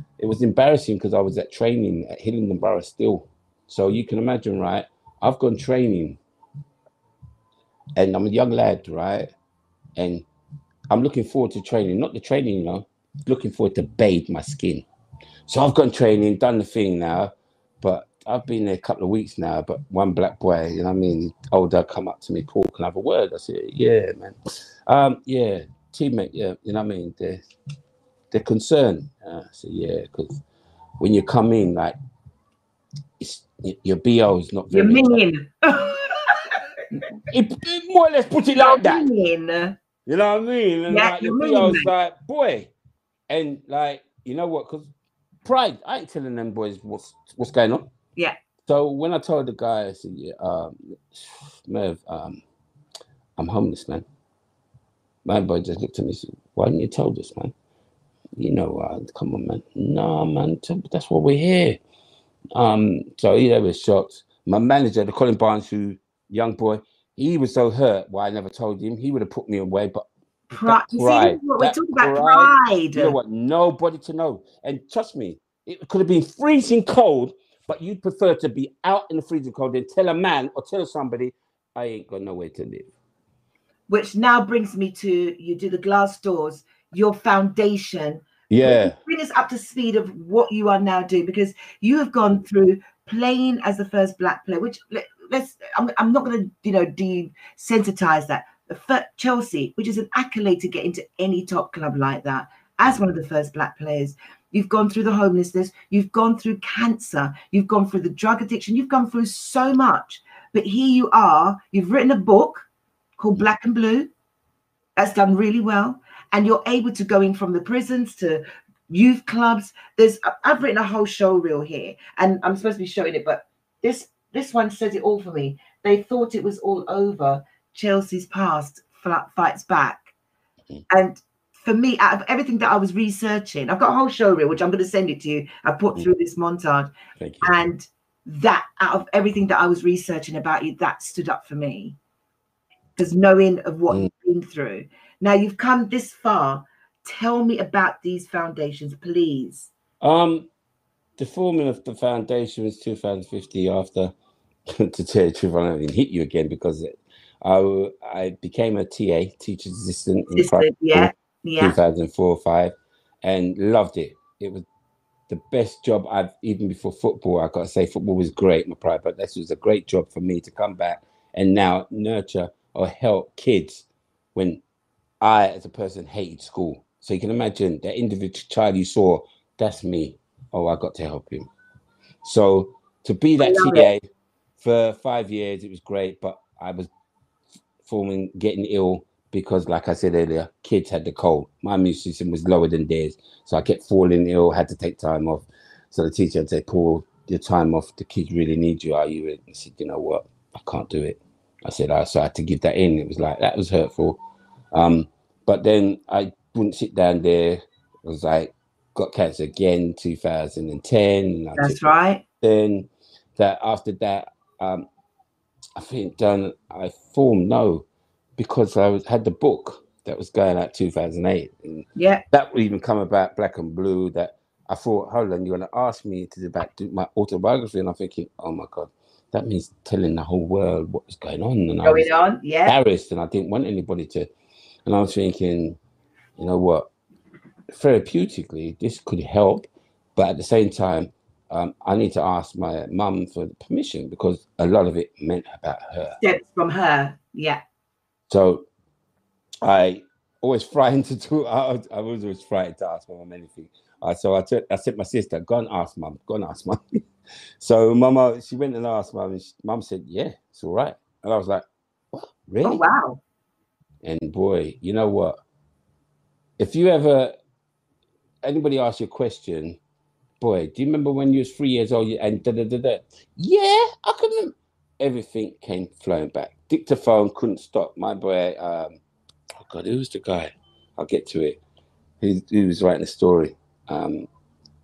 embarrassing because I was at training at Hillingdon Borough still. So you can imagine, right? I've gone training and I'm a young lad, right? And I'm looking forward to training, not the training, looking forward to bathe my skin. So I've gone training, done the thing now, but I've been there a couple of weeks now, but one black boy, you know what I mean, older, come up to me, Paul, can I have a word? I said, yeah, man. Yeah, teammate, yeah, you know what I mean? They're concerned. I said, yeah, because when you come in, like, your BO is not very... You're minging. It more or less put it like that. Minging. You know what I mean? And yeah, like your BO's like, boy. And like, you know what? Because pride, I ain't telling them boys what's going on. Yeah. So when I told the guy, I said, yeah, Merv, I'm homeless, man. My boy just looked at me and said, why didn't you tell us, man? You know, come on, man. No, man, that's why we're here. So he was shocked. My manager, the Colin Barnes, young boy, he was so hurt why I never told him. He would have put me away, but pride. You see what we're talking about? Pride. You don't want nobody to know. And trust me, it could have been freezing cold, but you'd prefer to be out in the freezing cold than tell a man or tell somebody, I ain't got nowhere to live. Which now brings me to, you do the glass doors, your foundation. Yeah. Bring us up to speed of what you are now doing, because you have gone through playing as the first black player, which I'm not going to, desensitize that. Chelsea, which is an accolade to get into any top club like that, as one of the first black players. You've gone through the homelessness, you've gone through cancer, you've gone through the drug addiction, you've gone through so much. But here you are, you've written a book called Black and Blue. That's done really well. And you're able to go in from the prisons to youth clubs. I've written a whole show reel here, and I'm supposed to be showing it, but this one says it all for me. They thought it was all over. Chelsea's past fights back. And for me, out of everything that I was researching, I've got a whole show reel, which I'm going to send it to you. I put through this montage. Thank you. And that, out of everything that I was researching about you, that stood up for me. Because knowing of what you've been through. Now you've come this far. Tell me about these foundations, please. The forming of the foundation was 2050 after, to tell the truth, I don't even hit you again, because I became a TA, teacher's assistant in private school, 2004-05, and loved it. It was the best job even before football. I got to say, football was great, my pride, but this was a great job for me to come back and now nurture or help kids when I, as a person, hated school. So you can imagine that individual child you saw, that's me. Oh, I got to help him. So to be that TA for 5 years, it was great, but I was getting ill because, like I said earlier, kids had the cold. My immune system was lower than theirs. So I kept falling ill, had to take time off. So the teacher would say, Paul, your time off, the kids really need you. Are you? I said, you know what? I can't do it. I said, so I had to give that in. It was like, that was hurtful. But then I wouldn't sit down there. It was like, got cancer again, 2010. That's right. Then that after that, I think I formed because I had the book that was going out 2008. And that would even come about Black and Blue, that I thought, hold on, you're going to ask me to do my autobiography. And I'm thinking, oh my God, that means telling the whole world what was going on. And I was embarrassed, and I didn't want anybody to. And I was thinking, you know what, therapeutically, this could help. But at the same time, I need to ask my mum for permission, because a lot of it meant about her. Steps from her, yeah. So I always frightened to do. I was always frightened to ask my mum anything. So I said, my sister, go and ask mum. So mama, she went and asked mum, and mum said, yeah, it's all right. And I was like, what? Really? Oh, wow. And boy, you know what? If anybody asks you a question, boy, do you remember when you was 3 years old and da-da-da-da? Yeah, I can remember. Everything came flowing back. Dictaphone couldn't stop. My boy, oh God, who was the guy? I'll get to it. He was writing a story.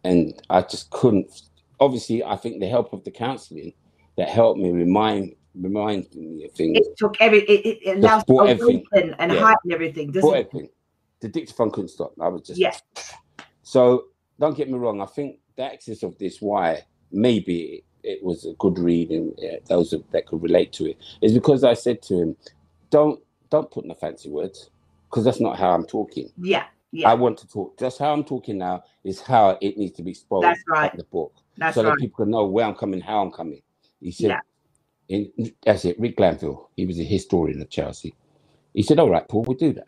and I just couldn't. Obviously, I think the help of the counselling that helped me remind me of things. It took it allows to awaken and heighten everything, doesn't it? Everything. The dictaphone couldn't stop. I was just yeah. So don't get me wrong. I think the access of this, why maybe it was a good read, and those that could relate to it, is because I said to him, don't put in the fancy words, because that's not how I'm talking. Yeah. I want to talk just how I'm talking now is how it needs to be spoken. That's right. In the book. That's so right. that people can know where I'm coming, how I'm coming. He said, that's it, Rick Glanville, he was a historian of Chelsea. He said, all right, Paul, we'll do that.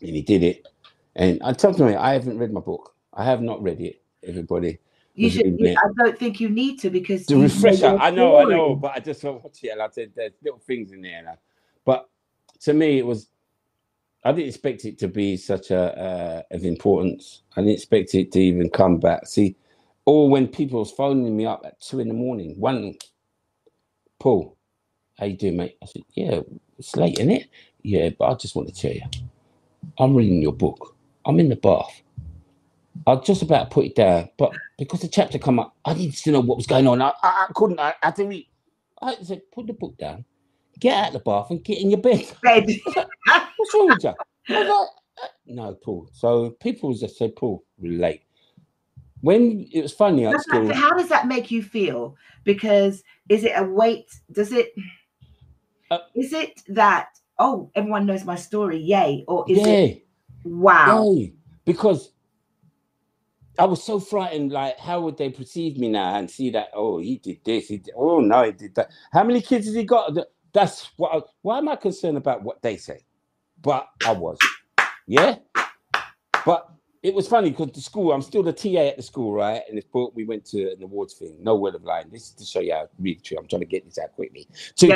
And he did it. And I told him, I haven't read my book. I have not read it, everybody. You should. I don't think you need to, because the refresher. I know, but I just want to watch it. And I said, there's little things in there. But to me, it was. I didn't expect it to be such of importance. I didn't expect it to even come back. See, or when people was phoning me up at 2 a.m, one, Paul, how you doing, mate? I said, yeah, it's late, isn't it? Yeah, but I just want to tell you, I'm reading your book. I'm in the bath. I was just about to put it down, but because the chapter come up, I needed to know what was going on. I couldn't. I had to read. I said, put the book down, get out of the bath, and get in your bed. What's wrong with you? I was like, no, Paul. So people just said, Paul, relate. When it was funny at school. How does that make you feel? Because is it a weight? Does it? Is it that? Oh, everyone knows my story. Yay! Or is it? Wow. Yay. Because I was so frightened. Like, how would they perceive me now and see that? Oh, he did this. He did. Oh no, he did that. How many kids has he got? That's what. Why am I concerned about what they say? But I was, yeah. But it was funny because the school, I'm still the TA at the school, right? And this book, we went to an awards thing. No word of lying. This is to show you how really true. I'm trying to get this out quickly. Two,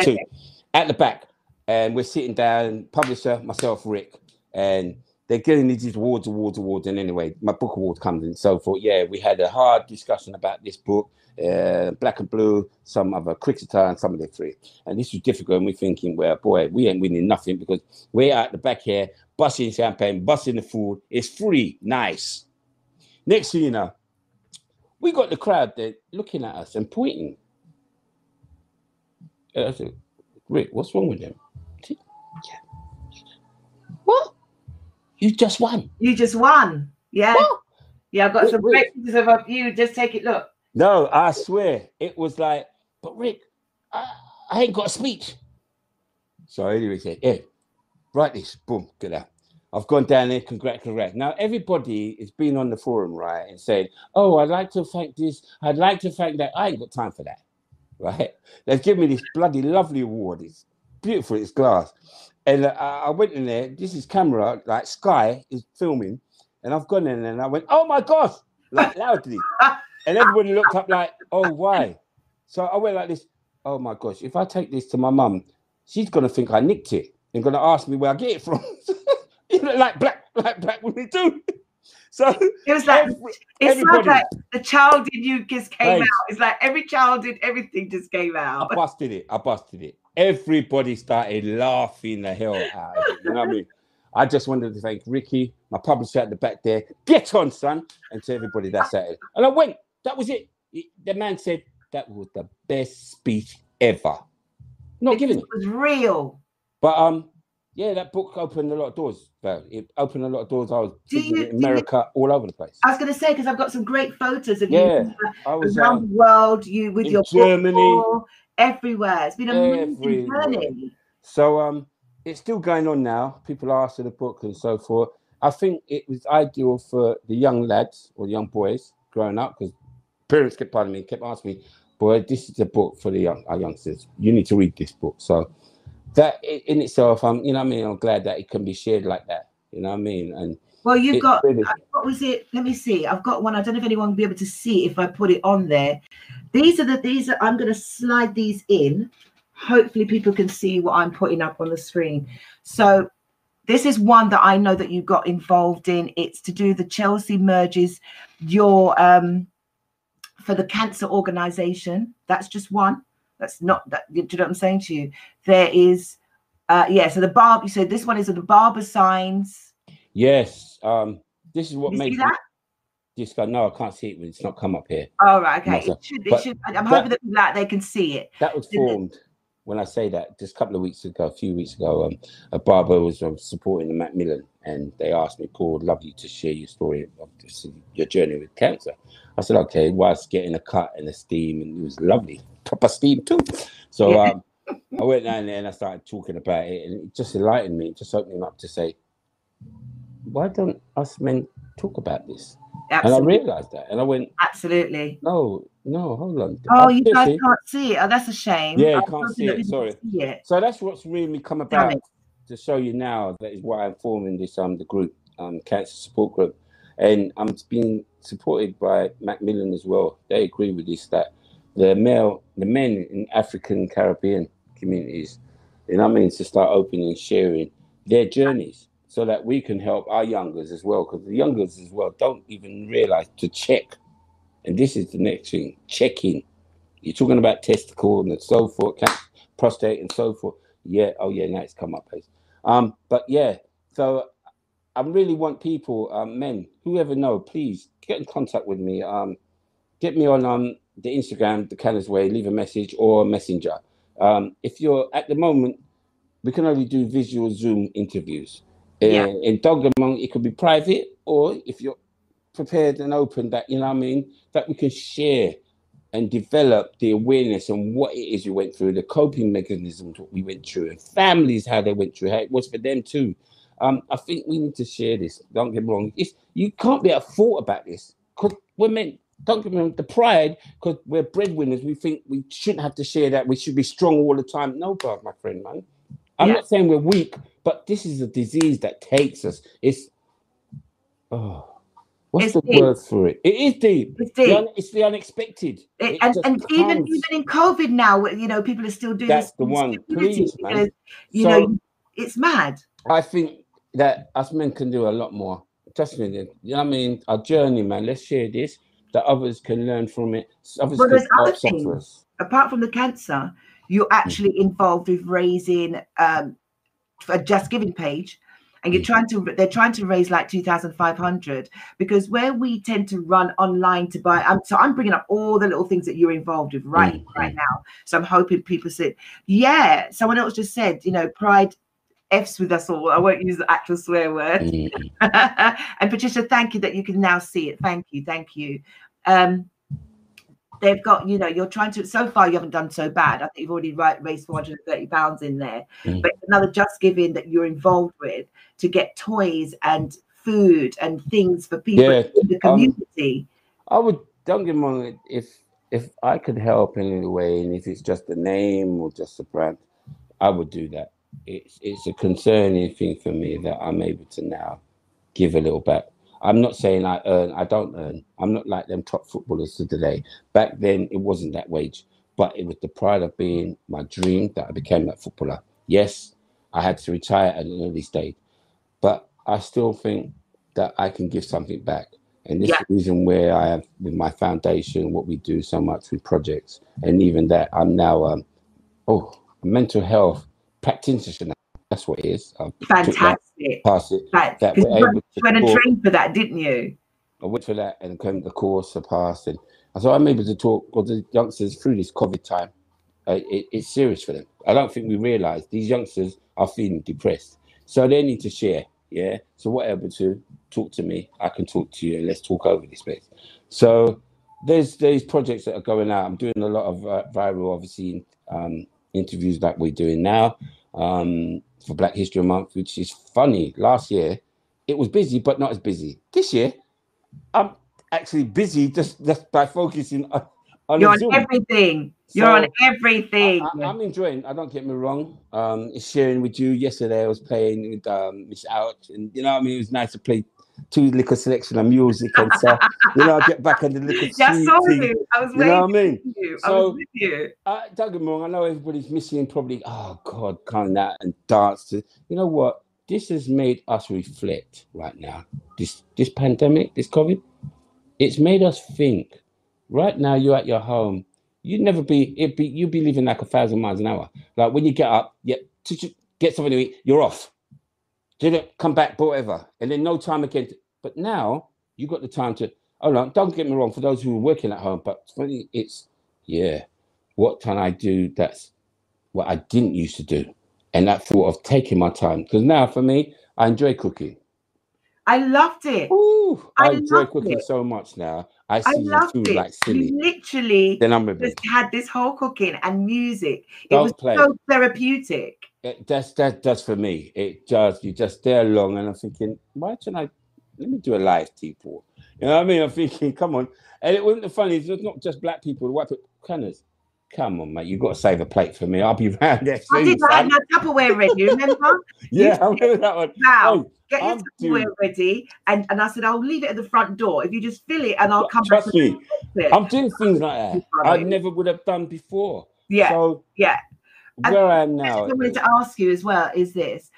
at the back, and we're sitting down. Publisher, myself, Rick, and they're getting these awards. And anyway, my book award comes and so forth. Yeah, we had a hard discussion about this book. Black and Blue, some other cricketer, and some of the three. And this was difficult. And we're thinking, well, boy, we ain't winning nothing because we're out the back here, busting champagne, busting the food. It's free. Nice. Next thing you know, we got the crowd there looking at us and pointing. I said, Rick, what's wrong with them? Said, yeah. What? You just won. You just won. Yeah. What? Yeah, I've got some great pictures of you. Just take it. Look. No, I swear it was like, but Rick, I ain't got a speech. So anyway, he said, hey, write this, boom, get out. I've gone down there, congrats. Now everybody has been on the forum, right, and said, oh, I'd like to thank this, I'd like to thank that. I ain't got time for that, right? They've given me this bloody lovely award. It's beautiful, it's glass. And I went in there, this is camera, like Sky is filming, and I've gone in there and I went, oh my gosh, like loudly. And everybody looked up like, oh, why? So I went like this, oh my gosh, if I take this to my mum, she's going to think I nicked it and going to ask me where I get it from. You know, like black women do. So it was like, it's like the child in you just came out. It's like every child in everything just came out. I busted it. Everybody started laughing the hell out of it. You know what I mean? I just wanted to thank Ricky, my publisher at the back there. Get on, son. And to everybody that's at it. And I went. That was it. The man said that was the best speech ever. Not giving it. It was real. But yeah, that book opened a lot of doors. It opened a lot of doors. I was in America, all over the place. I was going to say, because I've got some great photos of you I was around the world. You with your Germany, book, everywhere. It's been amazing journey. So it's still going on now. People are after the book and so forth. I think it was ideal for the young lads or the young boys growing up, because parents kept asking me, boy, this is a book for the our youngsters. You need to read this book. So that in itself, you know what I mean, I'm glad that it can be shared like that. You know what I mean? And well, you've got what was it? Let me see. I've got one. I don't know if anyone will be able to see if I put it on there. These are I'm going to slide these in. Hopefully people can see what I'm putting up on the screen. So this is one that I know that you got involved in. It's to do the Chelsea merges your for the cancer organization. That's just one. That's not that. Do you know what I'm saying to you? There is so the barb, you said this one is the barber signs. Yes. This is what made that? just go, no, I can't see it when it's not come up here. Oh, right, okay. Myself. It should. I'm hoping that people out there can see it. That was formed. When I say that, just a couple of weeks ago, a few weeks ago, a barber was supporting the Macmillan, and they asked me, Paul, I'd love you to share your story of your journey with cancer. I said, okay, whilst getting a cut and a steam, and it was lovely, proper steam too. So I went down there and I started talking about it, and it just enlightened me, just opened me up to say, why don't us men talk about this? Absolutely. And I realized that, and I went, absolutely. No, hold on. Oh, you guys can't see it. Oh, that's a shame. Yeah, you can't see it. Sorry. See it. So that's what's really come about to show you now. That is why I'm forming this the group, cancer support group, and I'm being supported by Macmillan as well. They agree with this, that the men in African Caribbean communities, you know what I mean, to start opening and sharing their journeys, so that we can help our youngers as well, because the youngers as well don't even realize to check. And this is the next thing, checking. You're talking about testicle and so forth, prostate and so forth. Yeah, oh yeah, now it's come up. But yeah, so I really want people, men, whoever know, please get in contact with me. Get me on the Instagram, the Canner's Way, leave a message or a messenger. If you're, at the moment, we can only do visual Zoom interviews. In Doggermong, it could be private, or if you're prepared and open, that, you know what I mean, that we can share and develop the awareness on what it is you went through, the coping mechanisms what we went through, and families, how they went through, how it was for them too. I think we need to share this. Don't get me wrong. You can't be at fault about this, because we're meant, don't get me wrong, the pride, because we're breadwinners, we think we shouldn't have to share that, we should be strong all the time. No, God, my friend, man. I'm not saying we're weak, but this is a disease that takes us. It's, what's the word for it? It is deep. It's deep. It's the unexpected. And even in COVID now, you know, people are still doing that's the one. Please, because, man. You know, it's mad. I think that us men can do a lot more. Trust me, you know what I mean? Our journey, man. Let's share this, that others can learn from it. Others can there's other things. Apart from the cancer, you're actually involved with raising a Just Giving page, and they're trying to raise like 2,500, because where we tend to run online to buy. So I'm bringing up all the little things that you're involved with right now. So I'm hoping people say, yeah. Someone else just said, you know, pride F's with us all. I won't use the actual swear word. And Patricia, thank you that you can now see it. Thank you. They've got, you know, you're trying to, so far you haven't done so bad. I think you've already raised £430 in there. But another Just Giving that you're involved with to get toys and food and things for people in the community. I would, don't get me wrong, if I could help in any way, and if it's just a name or just a brand, I would do that. It's a concerning thing for me that I'm able to now give a little back. I'm not saying I don't earn. I'm not like them top footballers of today. Back then, it wasn't that wage, but it was the pride of being my dream that I became that footballer. Yes, I had to retire at an early stage, but I still think that I can give something back. And this is the reason where I have, with my foundation, what we do so much with projects, and even that I'm now a mental health practitioner. That's what it is. Fantastic. Pass it. That we're able to. You went and trained for that, didn't you? I went for that and came the course, I passed, and so I'm able to talk with the youngsters through this COVID time. It's serious for them. I don't think we realise these youngsters are feeling depressed, so they need to share. Yeah. So whatever to talk to me, I can talk to you, and let's talk over this place. So there's projects that are going out. I'm doing a lot of viral, obviously, interviews like we're doing now. For Black History Month, which is funny. Last year, it was busy, but not as busy. This year, I'm actually busy just by focusing on You're on Zoom. everything. You're on everything. I'm enjoying. I don't get me wrong. It's sharing with you. Yesterday, I was playing with Miss Ouch, and you know what I mean. It was nice to play 2 liquor selection of music and stuff. You know, I get back on the liquor. I saw you. I was waiting. You know what I mean? I was with you. Don't get me wrong. I know everybody's missing probably. Oh God, coming out and dance to. You know what? This has made us reflect right now. This pandemic, this COVID, it's made us think. Right now, you're at your home. You'd be living like 1,000 miles an hour. Like when you get up, to get something to eat, you're off. Didn't come back, whatever, and then no time again. But now you got the time to, hold on, don't get me wrong, for those who are working at home, but for me, it's, what can I do that's what I didn't used to do? And that thought of taking my time. Because now for me, I enjoy cooking. I loved it. Ooh, I enjoy loved cooking it. so much now. I I season loved food it. like silly. You literally Then I'm with just it. had this whole cooking and music. It Don't was play. so therapeutic. That does for me. It does. You just stay along, and I'm thinking, why don't I? Let me do a live teapot. You know what I mean? I'm thinking, come on. And it wasn't the funny. It's not just black people. The white people, Canners, come on, mate. You got to save a plate for me. I'll be round there soon. I did. I had my Tupperware ready. Remember? Yeah, I remember that one. Wow. Get your I'm Tupperware ready, and I said I'll leave it at the front door. If you just fill it, and I'll come back. Trust me, I'm doing things like that I never would have done before. Yeah. So yeah. Where I am now. I wanted to ask you as well is this.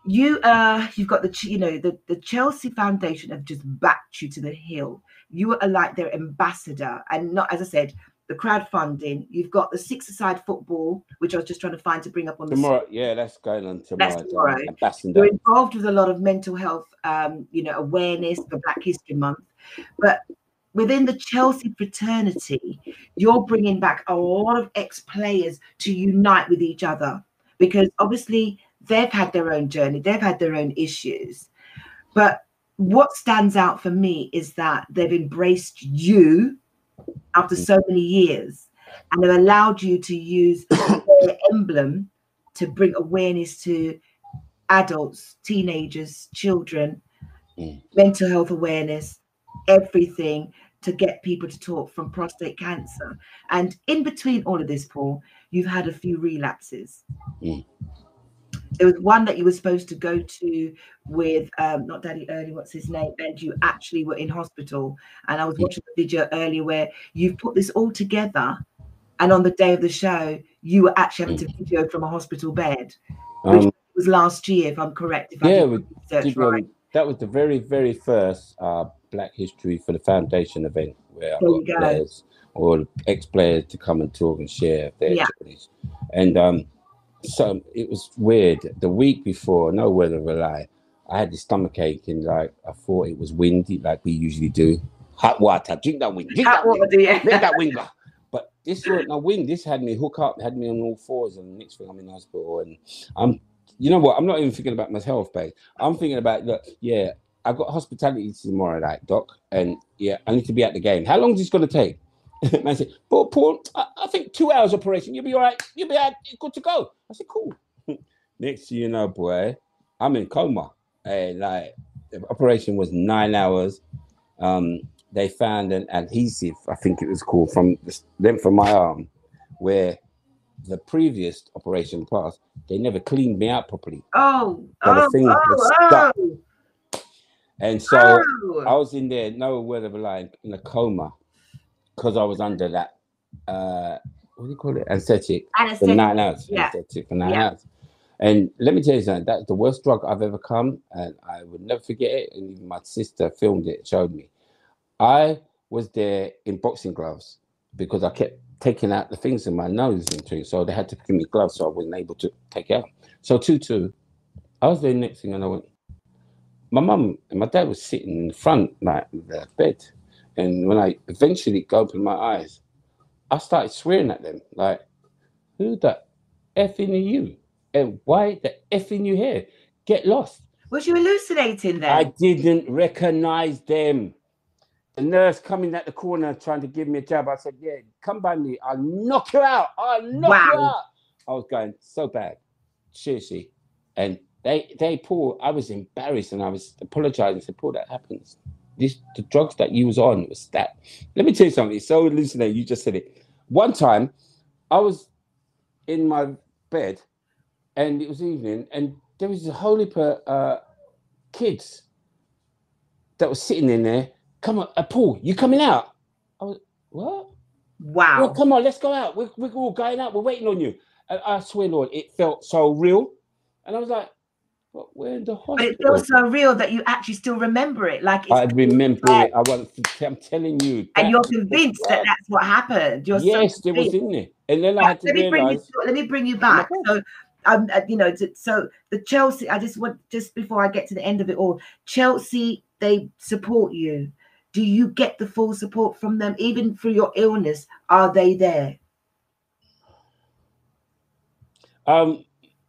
You've got the Chelsea Foundation have just backed you to the hill. You are like their ambassador, and not, as I said, the crowdfunding. You've got the six-a-side football, which I was just trying to find to bring up on tomorrow. Yeah, that's going on tomorrow. That's tomorrow. Ambassador. You're involved with a lot of mental health, awareness for Black History Month, but within the Chelsea fraternity, you're bringing back a lot of ex-players to unite with each other, because obviously they've had their own journey, they've had their own issues. But what stands out for me is that they've embraced you after so many years, and they've allowed you to use their emblem to bring awareness to adults, teenagers, children, mental health awareness, everything, to get people to talk from prostate cancer. And in between all of this, Paul, you've had a few relapses. There was one that you were supposed to go to with not Daddy Early, what's his name, and you actually were in hospital. And I was watching the video earlier where you've put this all together, and on the day of the show you were actually having to video from a hospital bed, which was last year, if I'm correct. That was the very, very first Black History for the Foundation event where I got players or ex-players to come and talk and share their journeys. And so it was weird. The week before, no word of a lie, I had this stomach ache, and like I thought it was windy, like we usually do. Hot water, drink that wind, drink that wind, make that wind go. But this wasn't no wind. This had me hook up, had me on all fours, and the next thing I'm in hospital. And you know what? I'm not even thinking about my health, babe. I'm thinking about that. Yeah, I got hospitality tomorrow night, doc, and yeah, I need to be at the game. How long is this going to take? Man said, "But Paul, I think 2 hours operation. You'll be all right. You'll be all right. Good to go." I said, "Cool." Next thing you know, boy, I'm in coma. And like the operation was 9 hours. They found an adhesive, I think it was called, from the length of my arm, where the previous operation passed. They never cleaned me out properly. The thing was stuck. And so I was in there, no word of a lie, in a coma, because I was under that what do you call it? Anesthetic for 9 hours. Anesthetic for 9 hours. And let me tell you something, that's the worst drug I've ever come, and I would never forget it. And even my sister filmed it, showed me. I was there in boxing gloves because I kept taking out the things in my nose and things. So they had to give me gloves so I wasn't able to take it out. So 2-2, I was there next thing, and I went, my mum and my dad was sitting in the front, like the bed. And when I eventually opened my eyes, I started swearing at them, like, who the effing are you? And why the effing you here? Get lost. Was you hallucinating then? I didn't recognize them. The nurse coming at the corner trying to give me a jab. I said, yeah, come by me. I'll knock you out. I'll knock you out. I was going so bad. Seriously. And they Paul, I was embarrassed, and I was apologizing. I said, Paul, that happens. The drugs that you was on was that. Let me tell you something. It's so hallucinating. You just said it. One time, I was in my bed, and it was evening, and there was a whole heap of kids that was sitting in there. Come on, Paul, you coming out? I was, what? Wow. Well, come on, let's go out. We're all going out. We're waiting on you. And I swear, Lord, it felt so real. And I was like, but we're in the hospital. But it feels so real that you actually still remember it. Like it's I remember it. I'm telling you. And you're convinced that that's what happened. You're there was in there. And then I had to realize. Let me bring you back. So, so the Chelsea, just before I get to the end of it all, Chelsea, they support you. Do you get the full support from them, even through your illness? Are they there?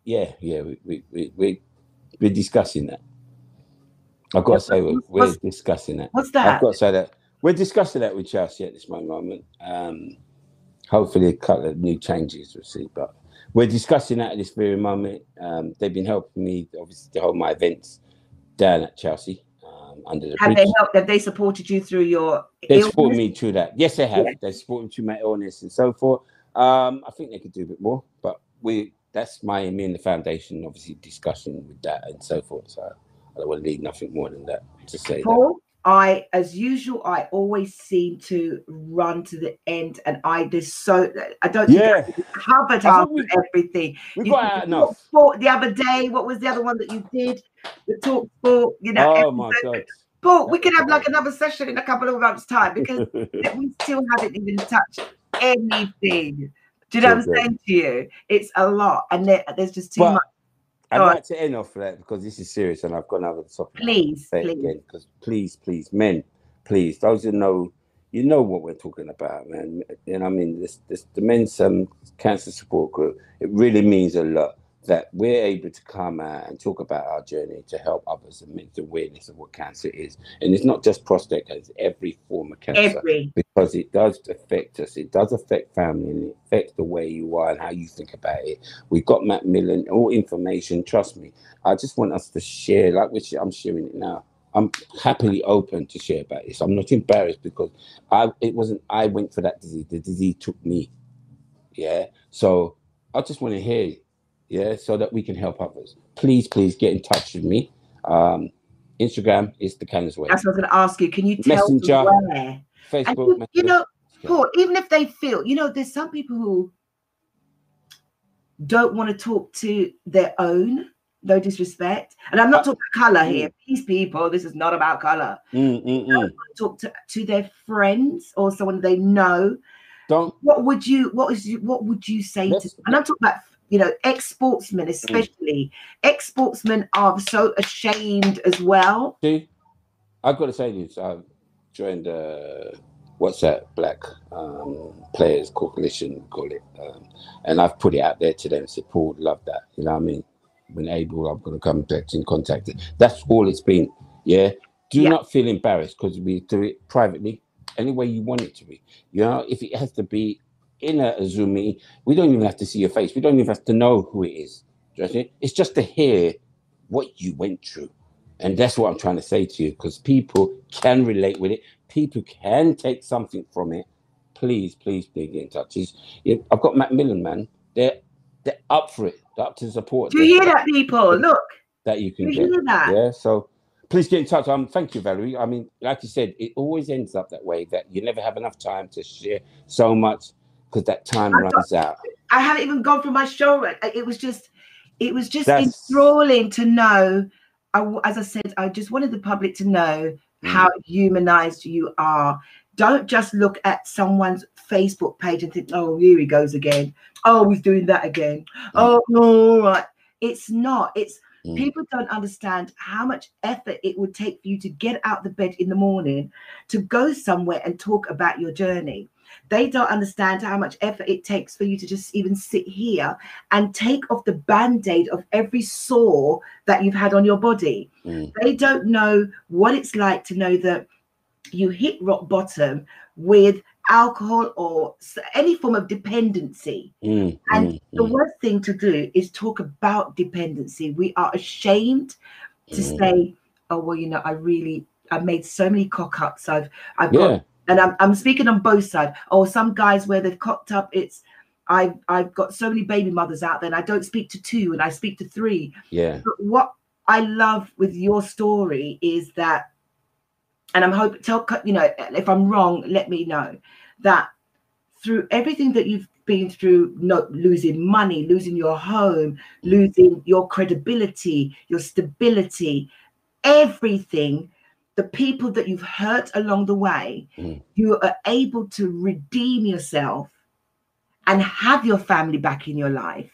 Yeah, we're discussing that. I've got to say we're discussing that. What's that? I've got to say that we're discussing that with Chelsea at this moment. Hopefully a couple of new changes we'll see, but we're discussing that at this very moment. They've been helping me obviously to hold my events down at Chelsea under the bridge. Have they helped? Have they supported you through your They supported me through that. Yes, they have. Yeah. They supported me through my illness and so forth. I think they could do a bit more, but that's me and the foundation obviously discussion with that and so forth. So I don't want to leave nothing more than that to say. Paul, as usual, I always seem to run to the end, and I don't think I've covered everything. We got out enough. Sport the other day. What was the other one that you did? The talk sport. You know. Oh my God. Paul, we could have like another session in a couple of months' time because we still haven't even touched anything. Do you know what I'm saying to you? It's a lot, and there's just too much. I'd like to end off that because this is serious, and I've got another topic. Please. Because please, men, please, those who know, you know what we're talking about, man. And I mean, the men's cancer support group. It really means a lot that we're able to come out and talk about our journey to help others and make the awareness of what cancer is. And it's not just prostate cancer, it's every form of cancer. Because it does affect us. It does affect family, and it affects the way you are and how you think about it. We've got Macmillan, all information, trust me. I just want us to share, like I'm sharing it now. I'm happily open to share about this. I'm not embarrassed because I went for that disease. The disease took me. Yeah. So I just want to hear it. Yeah, so that we can help others. Please get in touch with me. Instagram is the Canon's Way. That's what I was going to ask you. Can you tell Messenger, them where? Facebook, and you know, Paul, even if they feel, there's some people who don't want to talk to their own, no disrespect. And I'm not talking about color here. Please, people, this is not about color. Don't want to talk to their friends or someone they know. What would you say to? And I'm talking about ex-sportsmen, especially. Ex-sportsmen are so ashamed as well. See, I've got to say this. I've joined what's that, Black Players Coalition, call it. And I've put it out there to them, said, Paul, love that. You know what I mean? When able, I'm going to come back in contact. That's all it's been. Yeah. Do not feel embarrassed because we do it privately, any way you want it to be. If it has to be in a Zoom meeting, we don't even have to see your face. We don't even have to know who it is. Do you know what I mean? It's just to hear what you went through. And that's what I'm trying to say to you, because people can relate with it. People can take something from it. Please get in touch. I've got Macmillan, man. They're up for it. They're up to support. Do you hear that, people? Look. That you can get. Yeah, so please get in touch. Thank you, Valerie. I mean, like you said, it always ends up that way, that you never have enough time to share so much because that time runs out. I haven't even gone through my show. It was just enthralling to know. As I said, I just wanted the public to know how humanized you are. Don't just look at someone's Facebook page and think, oh, here he goes again. Oh, he's doing that again. Oh, all right. It's not. People don't understand how much effort it would take for you to get out the bed in the morning to go somewhere and talk about your journey. They don't understand how much effort it takes for you to just even sit here and take off the band-aid of every sore that you've had on your body. They don't know what it's like to know that you hit rock bottom with alcohol or any form of dependency. And the worst thing to do is talk about dependency. We are ashamed to say, oh, well, I made so many cock-ups. I've got, and I'm speaking on both sides. Or some guys where they've cocked up, I've got so many baby mothers out there and I don't speak to 2 and I speak to 3. Yeah. But what I love with your story is that, and I'm hoping, if I'm wrong, let me know, that through everything that you've been through, not losing money, losing your home, losing your credibility, your stability, everything, the people that you've hurt along the way, you are able to redeem yourself and have your family back in your life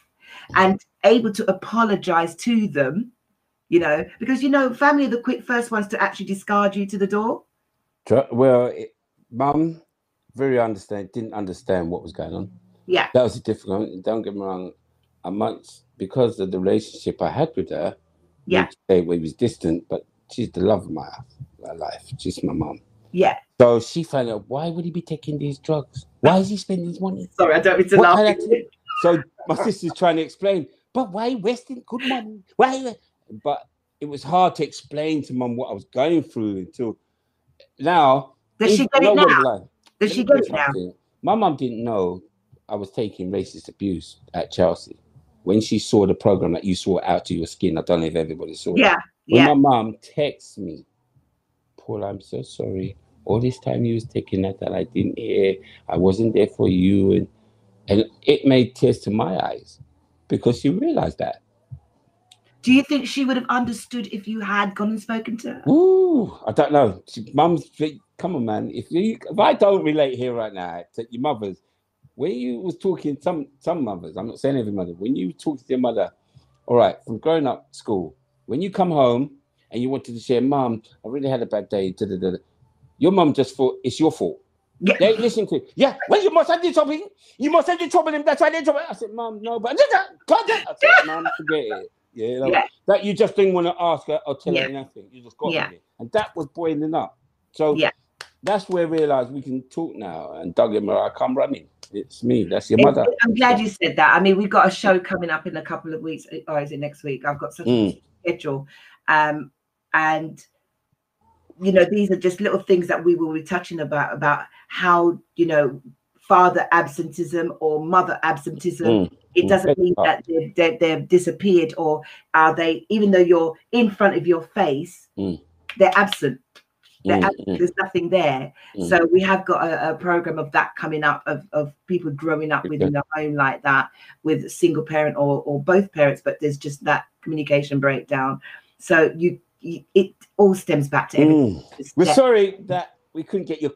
and able to apologize to them, because family are the first ones to actually discard you to the door. Well, Mum, didn't understand what was going on. Yeah. That was difficult. Don't get me wrong. Because of the relationship I had with her, Yeah. we was distant, but she's the love of my life. She's my mum. Yeah. So she found out, why would he be taking these drugs? Why is he spending his money? Sorry, I don't mean to laugh. So my sister's trying to explain, but why wasting good money? Why? But it was hard to explain to Mum what I was going through until now. Does she get it now? Does she get it now? My mum didn't know I was taking racist abuse at Chelsea. When she saw the program that you saw Out to Your Skin, I don't know if everybody saw it. When my mum texts me, Paul, I'm so sorry. All this time you was taking that I didn't hear. I wasn't there for you. And it made tears to my eyes because she realized that. Do you think she would have understood if you had gone and spoken to her? Ooh, I don't know. Mum's, come on, man. If I don't relate here right now to your mothers, when you was talking, some mothers, I'm not saying every mother, when you talk to your mother, all right, from growing up school, when you come home and you wanted to share, Mum, I really had a bad day, your mum just thought it's your fault. Yeah. They listen to it. Yeah, well, you must have did something. You must have did trouble him. That's why they trouble. I said, Mum, no, but I said, Mum, forget it. Yeah, that you just didn't want to ask her or tell her anything. You just got it. And that was boiling up. So that's where I realized we can talk now. And Doug and Mariah come running. It's me. That's your mother. I'm glad you said that. I mean, we've got a show coming up in a couple of weeks. Or is it next week? I've got such a schedule. And you know, these are just little things that we will be touching about how, you know, father absenteeism or mother absenteeism. It doesn't mean that they've disappeared, or are they, even though you're in front of your face, they're absent. There's nothing there. So we have got a program of that coming up, of people growing up within a home like that with a single parent or both parents, but there's just that communication breakdown. So it all stems back to everything. We're sorry that we couldn't get your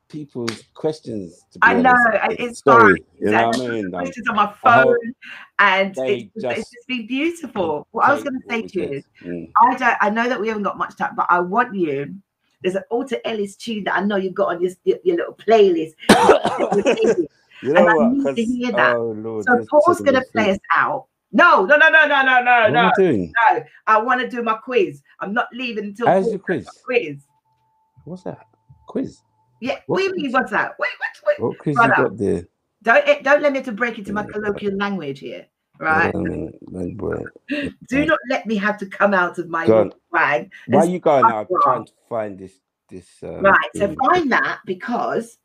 people's questions. I know, it's sorry. Fine. You know what I mean? Questions on my phone, and it's just been beautiful. What I was going to say to you, I know that we haven't got much time, but I want you. There's an Alter Ellis tune that I know you've got on your little playlist. You know and what? I need to hear that. Oh, Lord, so Paul's going to play us out. No. What am I doing? No, I want to do my quiz. I'm not leaving until. How's your quiz? Quiz. What's that? Quiz? Yeah. What do you mean? What's that? Wait. What quiz you got there? Don't let me have to break into my colloquial language here, right? Do not let me have to come out of my swag. Why are you going out? I'm trying to find this. Right. So find that, because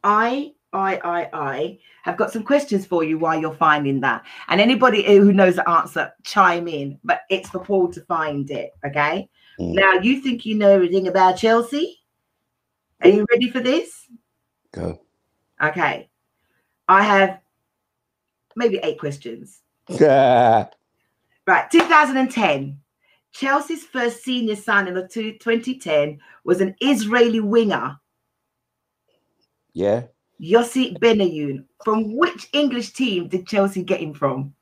I have got some questions for you while you're finding that. And anybody who knows the answer, chime in. But it's for Paul to find it, okay? Now, you think you know everything about Chelsea? Are you ready for this? Go. Okay. I have maybe 8 questions. Right. 2010. Chelsea's first senior signing of 2010 was an Israeli winger. Yeah. Yossi Benayoun. From which English team did Chelsea get him from?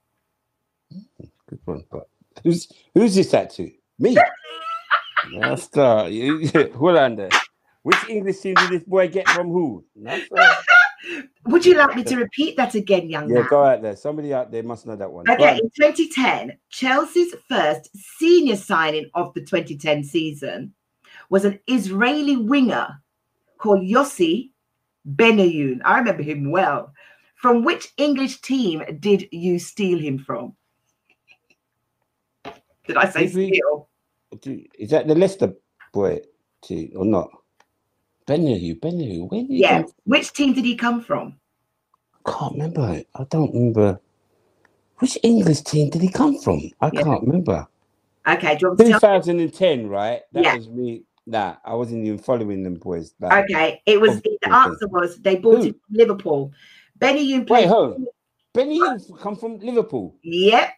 Good one. But who's this at to? Me. I'll start. Hold on there. Which English team did this boy get from who? Would you like me to repeat that again, young man? Yeah, go out there. Somebody out there must know that one. Okay, in 2010, Chelsea's first senior signing of the 2010 season was an Israeli winger called Yossi Benayoun. I remember him well. From which English team did you steal him from? Did I say steal? Is that the Leicester boy or not? Benayoun. Where did he come from? Which team did he come from? I can't remember. I don't remember. Which English team did he come from? I can't remember. Okay, do you want to 2010, right? That was me. Nah, I wasn't even following them boys. Okay, it was. The answer was they bought him from Liverpool. Benayoun played. Wait, Benayoun come from Liverpool. Yep.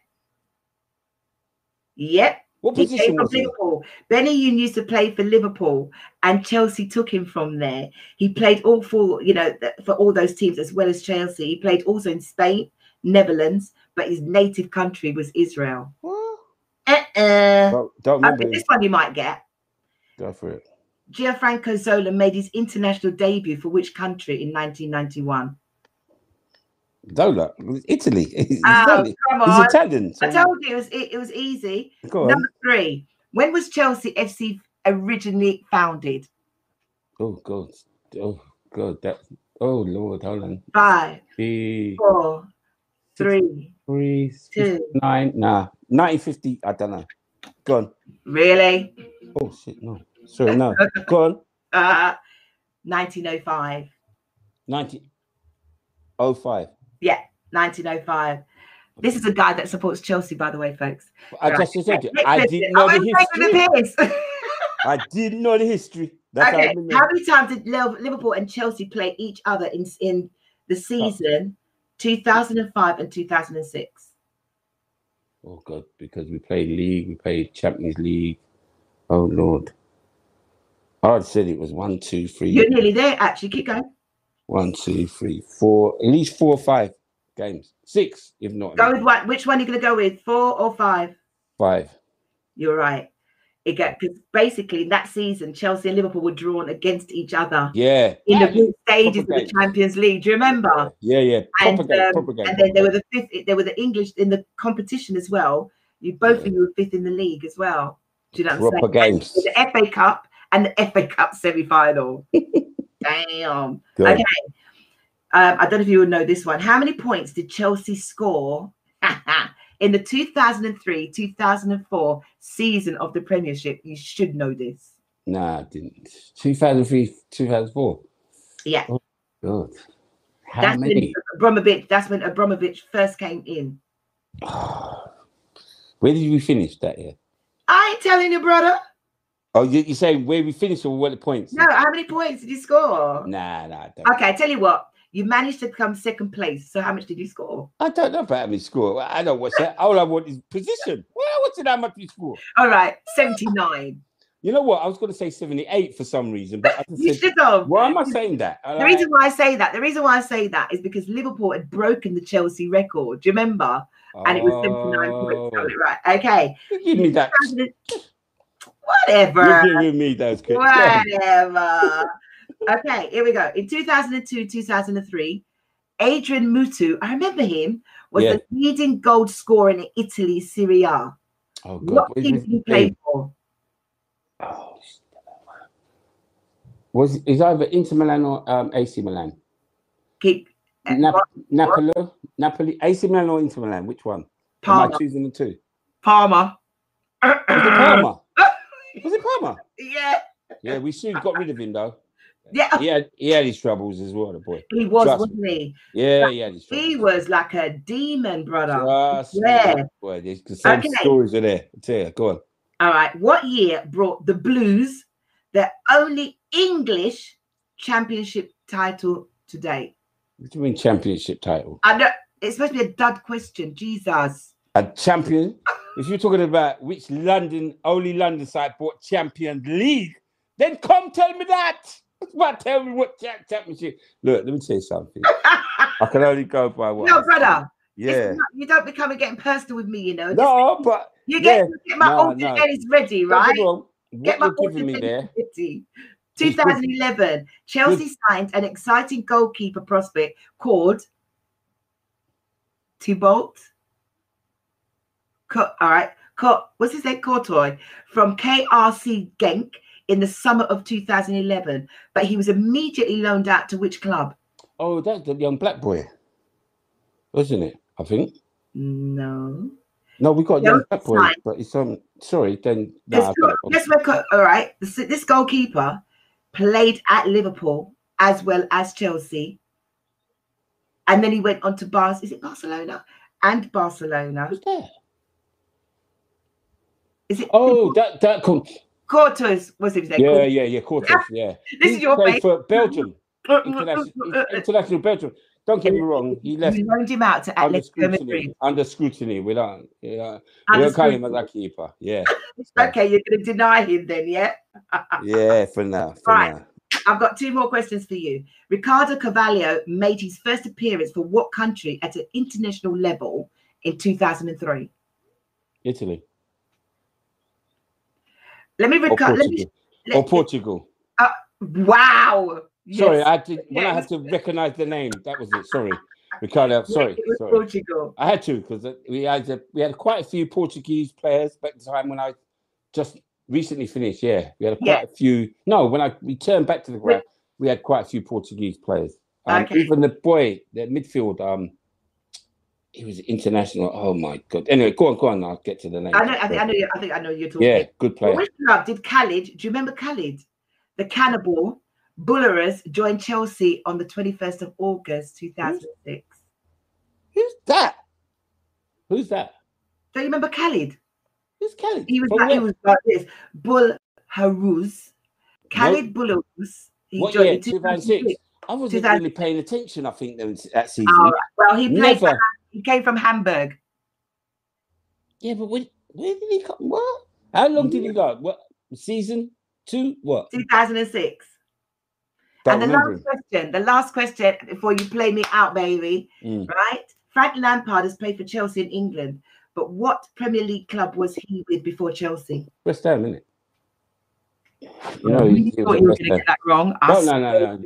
What position was he? Liverpool. Benayoun used to play for Liverpool, and Chelsea took him from there. He played all for all those teams as well as Chelsea. He played also in Spain, Netherlands, but his native country was Israel. Don't remember. This one you might get. Go for it. Gianfranco Zola made his international debut for which country in 1991? Zola, Italy. He's Oh, come on. Italian. So I told you it was easy. go on. Number 3. When was Chelsea FC originally founded? Oh God. Oh God. Oh Lord, hold on. 5, 4, 3, 2. 9. Nah. 1950. I don't know. Go on. Really? Oh shit, no. Sorry, no. Go on. 1905. 1905. Yeah, 1905. This is a guy that supports Chelsea, by the way, folks. I just said it. I didn't know the history. I didn't know the history. That's okay. How many times did Liverpool and Chelsea play each other in the season 2005 and 2006? Oh God, because we played league, we played Champions League. Oh Lord. I said it was 1, 2, 3. You're nearly there, actually. Keep going. 1, 2, 3, 4. At least 4 or 5 games. 6, if not. Go with what? Which one are you going to go with? 4 or 5? 5. You're right. Because basically in that season, Chelsea and Liverpool were drawn against each other. Yeah. In the group stages of the Champions League. Do you remember? Yeah. Proper game. And then they were the 5th. They were the English in the competition as well. You both of you were 5th in the league as well. Do you know what I'm saying? Proper games. The FA Cup and the FA Cup semi-final. Damn. Okay. I don't know if you would know this one. How many points did Chelsea score in the 2003-2004 season of the Premiership? You should know this. Nah, I didn't. 2003, 2004. Yeah. Oh, God. How many? That's when Abramovich first came in. Where did we finish that year? I ain't telling you, brother. Oh, you're saying where we finished or what the points? No, how many points did you score? Nah, I don't. Okay, I tell you what. You managed to come 2nd place. So how much did you score? I don't know about how many score. I don't watch that. All I want is position. Well, I wanted how much we score. All right, 79. You know what? I was going to say 78 for some reason, but I just you should have. Why am I saying that? The reason why I say that is because Liverpool had broken the Chelsea record. Do you remember? And it was 79 points. Right. Okay. Give me that. Whatever. You're giving me those kids. Whatever. Okay, here we go. In 2002-2003, Adrian Mutu, I remember him, was the leading goal scorer in Italy Serie A. Oh, God. What team did he play for? Oh, is either Inter Milan or AC Milan? Napoli, AC Milan or Inter Milan? Which one? Parma. Am I choosing the 2? Parma. Was it Parma? Was it Parma? Yeah. Yeah, we soon got rid of him though. Yeah. He had his troubles as well, the boy. He was, wasn't he? Yeah, he had his troubles. He was like a demon, brother. Boy, there's some stories are there. I tell you, go on. All right. What year brought the Blues their only English championship title to date? What do you mean championship title? I know it's supposed to be a dud question. Jesus. A champion? If you're talking about which only London side bought Champions League, then come tell me that. But tell me what championship. Look, let me tell you something. I can only go by what. No, brother. Yeah. You don't become getting personal with me, you know. No, but you get my alternate ready, right? Get my giving me there. 2011, Chelsea signed an exciting goalkeeper prospect called Thibaut. All right, what's his name? Courtois from KRC Genk in the summer of 2011, but he was immediately loaned out to which club? Oh, that's the young black boy, wasn't it? I think. No, we got young black boy, but it's sorry, then. All right, this goalkeeper played at Liverpool as well as Chelsea, and then he went on to Barcelona and Barcelona. Who's there? Is it? Oh, that Courtois was his name. Yeah, Courtois. Yeah, this is your face for Belgium. International Belgium. Don't get me wrong. He left. You loaned him out to Atletico Madrid. Under scrutiny. We don't call him as a keeper. Yeah. Okay, you're going to deny him then, yeah? Yeah, for now. Right. I've got 2 more questions for you. Ricardo Carvalho made his first appearance for what country at an international level in 2003? Italy. Let me Portugal. Wow. Sorry, Yes. I had to, when I had to recognize the name, that was it. Sorry, Ricardo. Sorry, It was sorry. Portugal. I had to, because we had quite a few Portuguese players back at the time when I just recently finished. Yeah, we had quite a few. No, when I returned back to the ground, we had quite a few Portuguese players. Even the boy, the midfield, he was international. Oh my God. Anyway, go on. I'll get to the name. I think I know you're talking. Yeah, good player. Which club did Khalid? Do you remember Khalid? The Cannibal Bullerers joined Chelsea on the 21st of August 2006. Who's that? Who's that? Do you remember Khalid? Who's Khalid? He was like this. Bull Haruz. Khalid Bullerus. What year? 2006. I wasn't really paying attention, I think, that season. Right. Well, he played he came from Hamburg. Yeah, but where did he come? What? How long did he go? What season? 2? What? 2006. And the last question before you play me out, baby. Right? Frank Lampard has played for Chelsea in England, but what Premier League club was he with before Chelsea? West Ham, innit? You know, you thought you were going to get that wrong. No.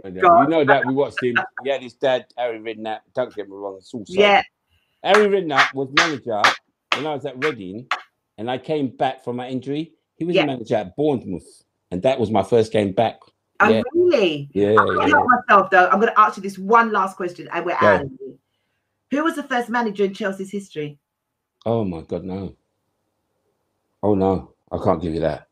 You know that we watched him. He had his dad, Harry Redknapp. Don't get me wrong. It's also Harry Redknapp was manager when I was at Reading, and I came back from my injury. He was a manager at Bournemouth, and that was my first game back. Oh, really? Yeah. I'm going to help myself, though. I'm going to ask you this one last question, and we're out of here. Who was the first manager in Chelsea's history? Oh, my God, no. Oh, no. I can't give you that.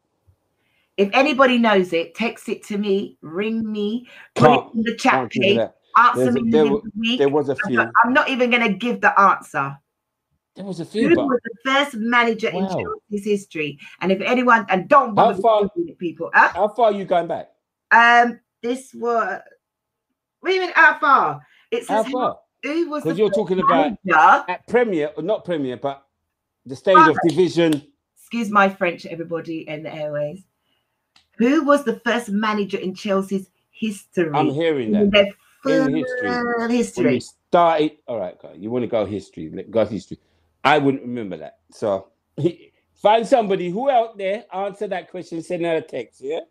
If anybody knows it, text it to me, ring me, put it in the chat page, answer me within the week. There was a few. I'm not even going to give the answer. There was a few. Who was the first manager in Chelsea's history? And if anyone, and don't bother people. How far are you going back? This was. What do you mean, how far? It says how far? Who was? Because you're talking about at Premier, or not Premier, but the stage of division. Excuse my French, everybody in the airways. Who was the first manager in Chelsea's history? I'm hearing that. In history. When we started, all right, you want to go history. Go history. I wouldn't remember that. So find somebody who out there answer that question, send her a text, yeah?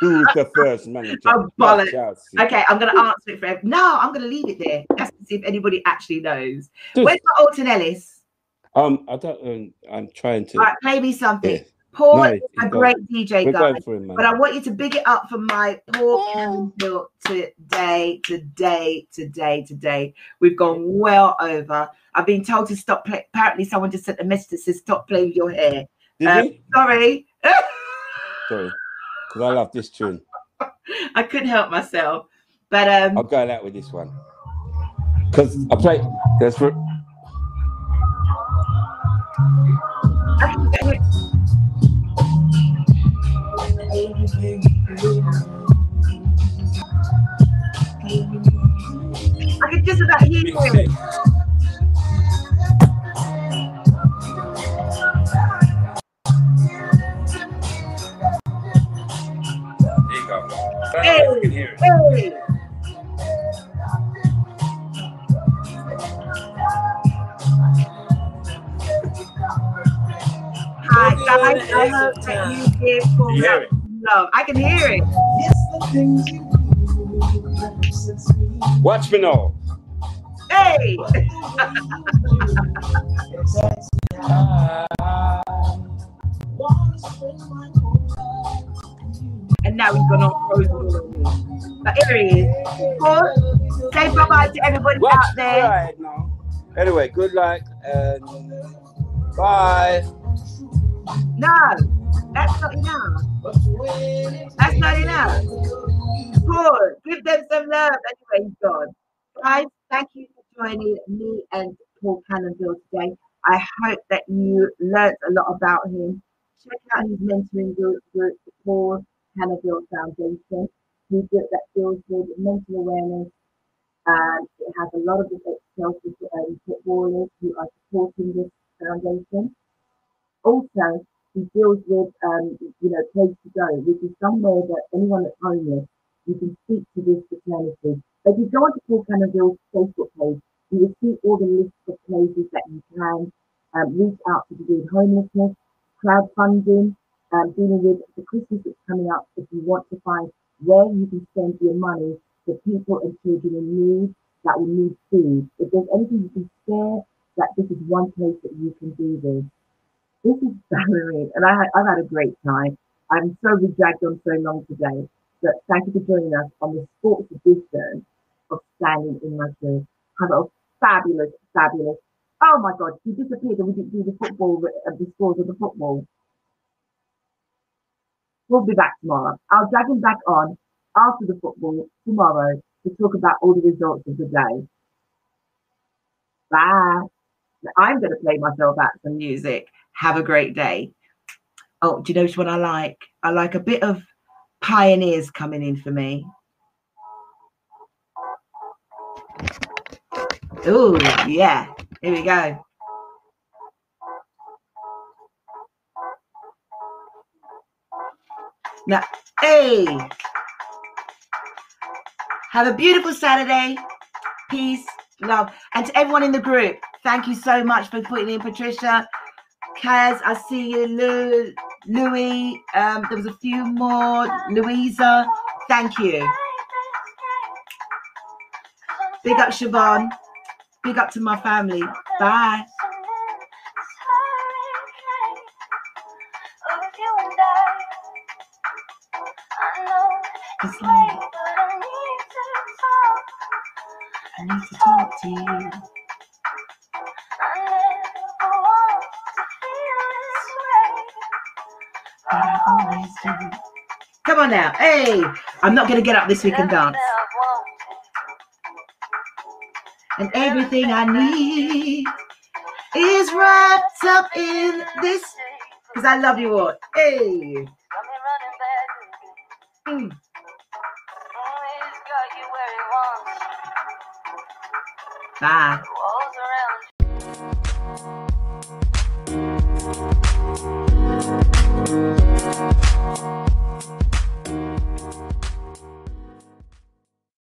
Who's the first manager? Oh, bollocks. Okay, I'm going to answer it for No, I'm going to leave it there. Just to see if anybody actually knows. Where's my Alton Ellis? I don't. I'm trying to. All right, play me something. Yeah. Paul is a great DJ, guys. But I want you to big it up for my Paul Canoville today. We've gone well over. I've been told to stop playing. Apparently, someone just sent a message that says, stop playing with your hair. Sorry. Sorry. Because I love this tune. I couldn't help myself. But I'll go out with this one. Because I play. That's for. I can just about hear you. There you go. Hey, hey. Hi guys, I hope that you did pull up love. I can hear it. Watch me now. Hey. And now he's gone on frozen. But here he is. Paul, say bye-bye to everybody out there. Right now. Anyway, good luck and bye. No, that's not enough. That's not enough. Paul, give them some love. Anyway, he's gone. Guys, thank you for joining me and Paul Canoville today. I hope that you learned a lot about him. Check out his mentoring group, the Paul Canoville Foundation. He that deals with mental awareness. It has a lot of ex-Chelsea footballers who are supporting this foundation. Also, he deals with, Place to Go, which is somewhere that anyone that's homeless, you can speak to this fraternity. If you go onto Paul Canoville's Facebook page, you will see all the lists of places that you can reach out to do homelessness, crowdfunding, dealing with the Christmas that's coming up. If you want to find where you can spend your money for people and children in need that will need food. If there's anything you can spare, that this is one place that you can do this. This is Valerie, and I've had a great time. I'm so we dragged on so long today, but thank you for joining us on the sports edition of Standing in My Truth. Have a fabulous, fabulous. Oh my God, you disappeared and we didn't do the football, the scores of the football. We'll be back tomorrow. I'll drag him back on after the football tomorrow to talk about all the results of the day. Bye. I'm going to play myself out some music. Have a great day. Oh, do you know which one I like? I like a bit of Pioneers coming in for me. Oh, yeah. Here we go. Now, hey. Have a beautiful Saturday. Peace, love. And to everyone in the group, thank you so much for putting in, Patricia. Kaz, I see you. Louis, there was a few more. Louisa, thank you. Big up Siobhan. Big up to my family. Bye. It's late. I need to talk to you. But I always do. Come on now. Hey, I'm not going to get up this week and dance. And everything I need is wrapped up in this. Because I love you all. Hey. Bye.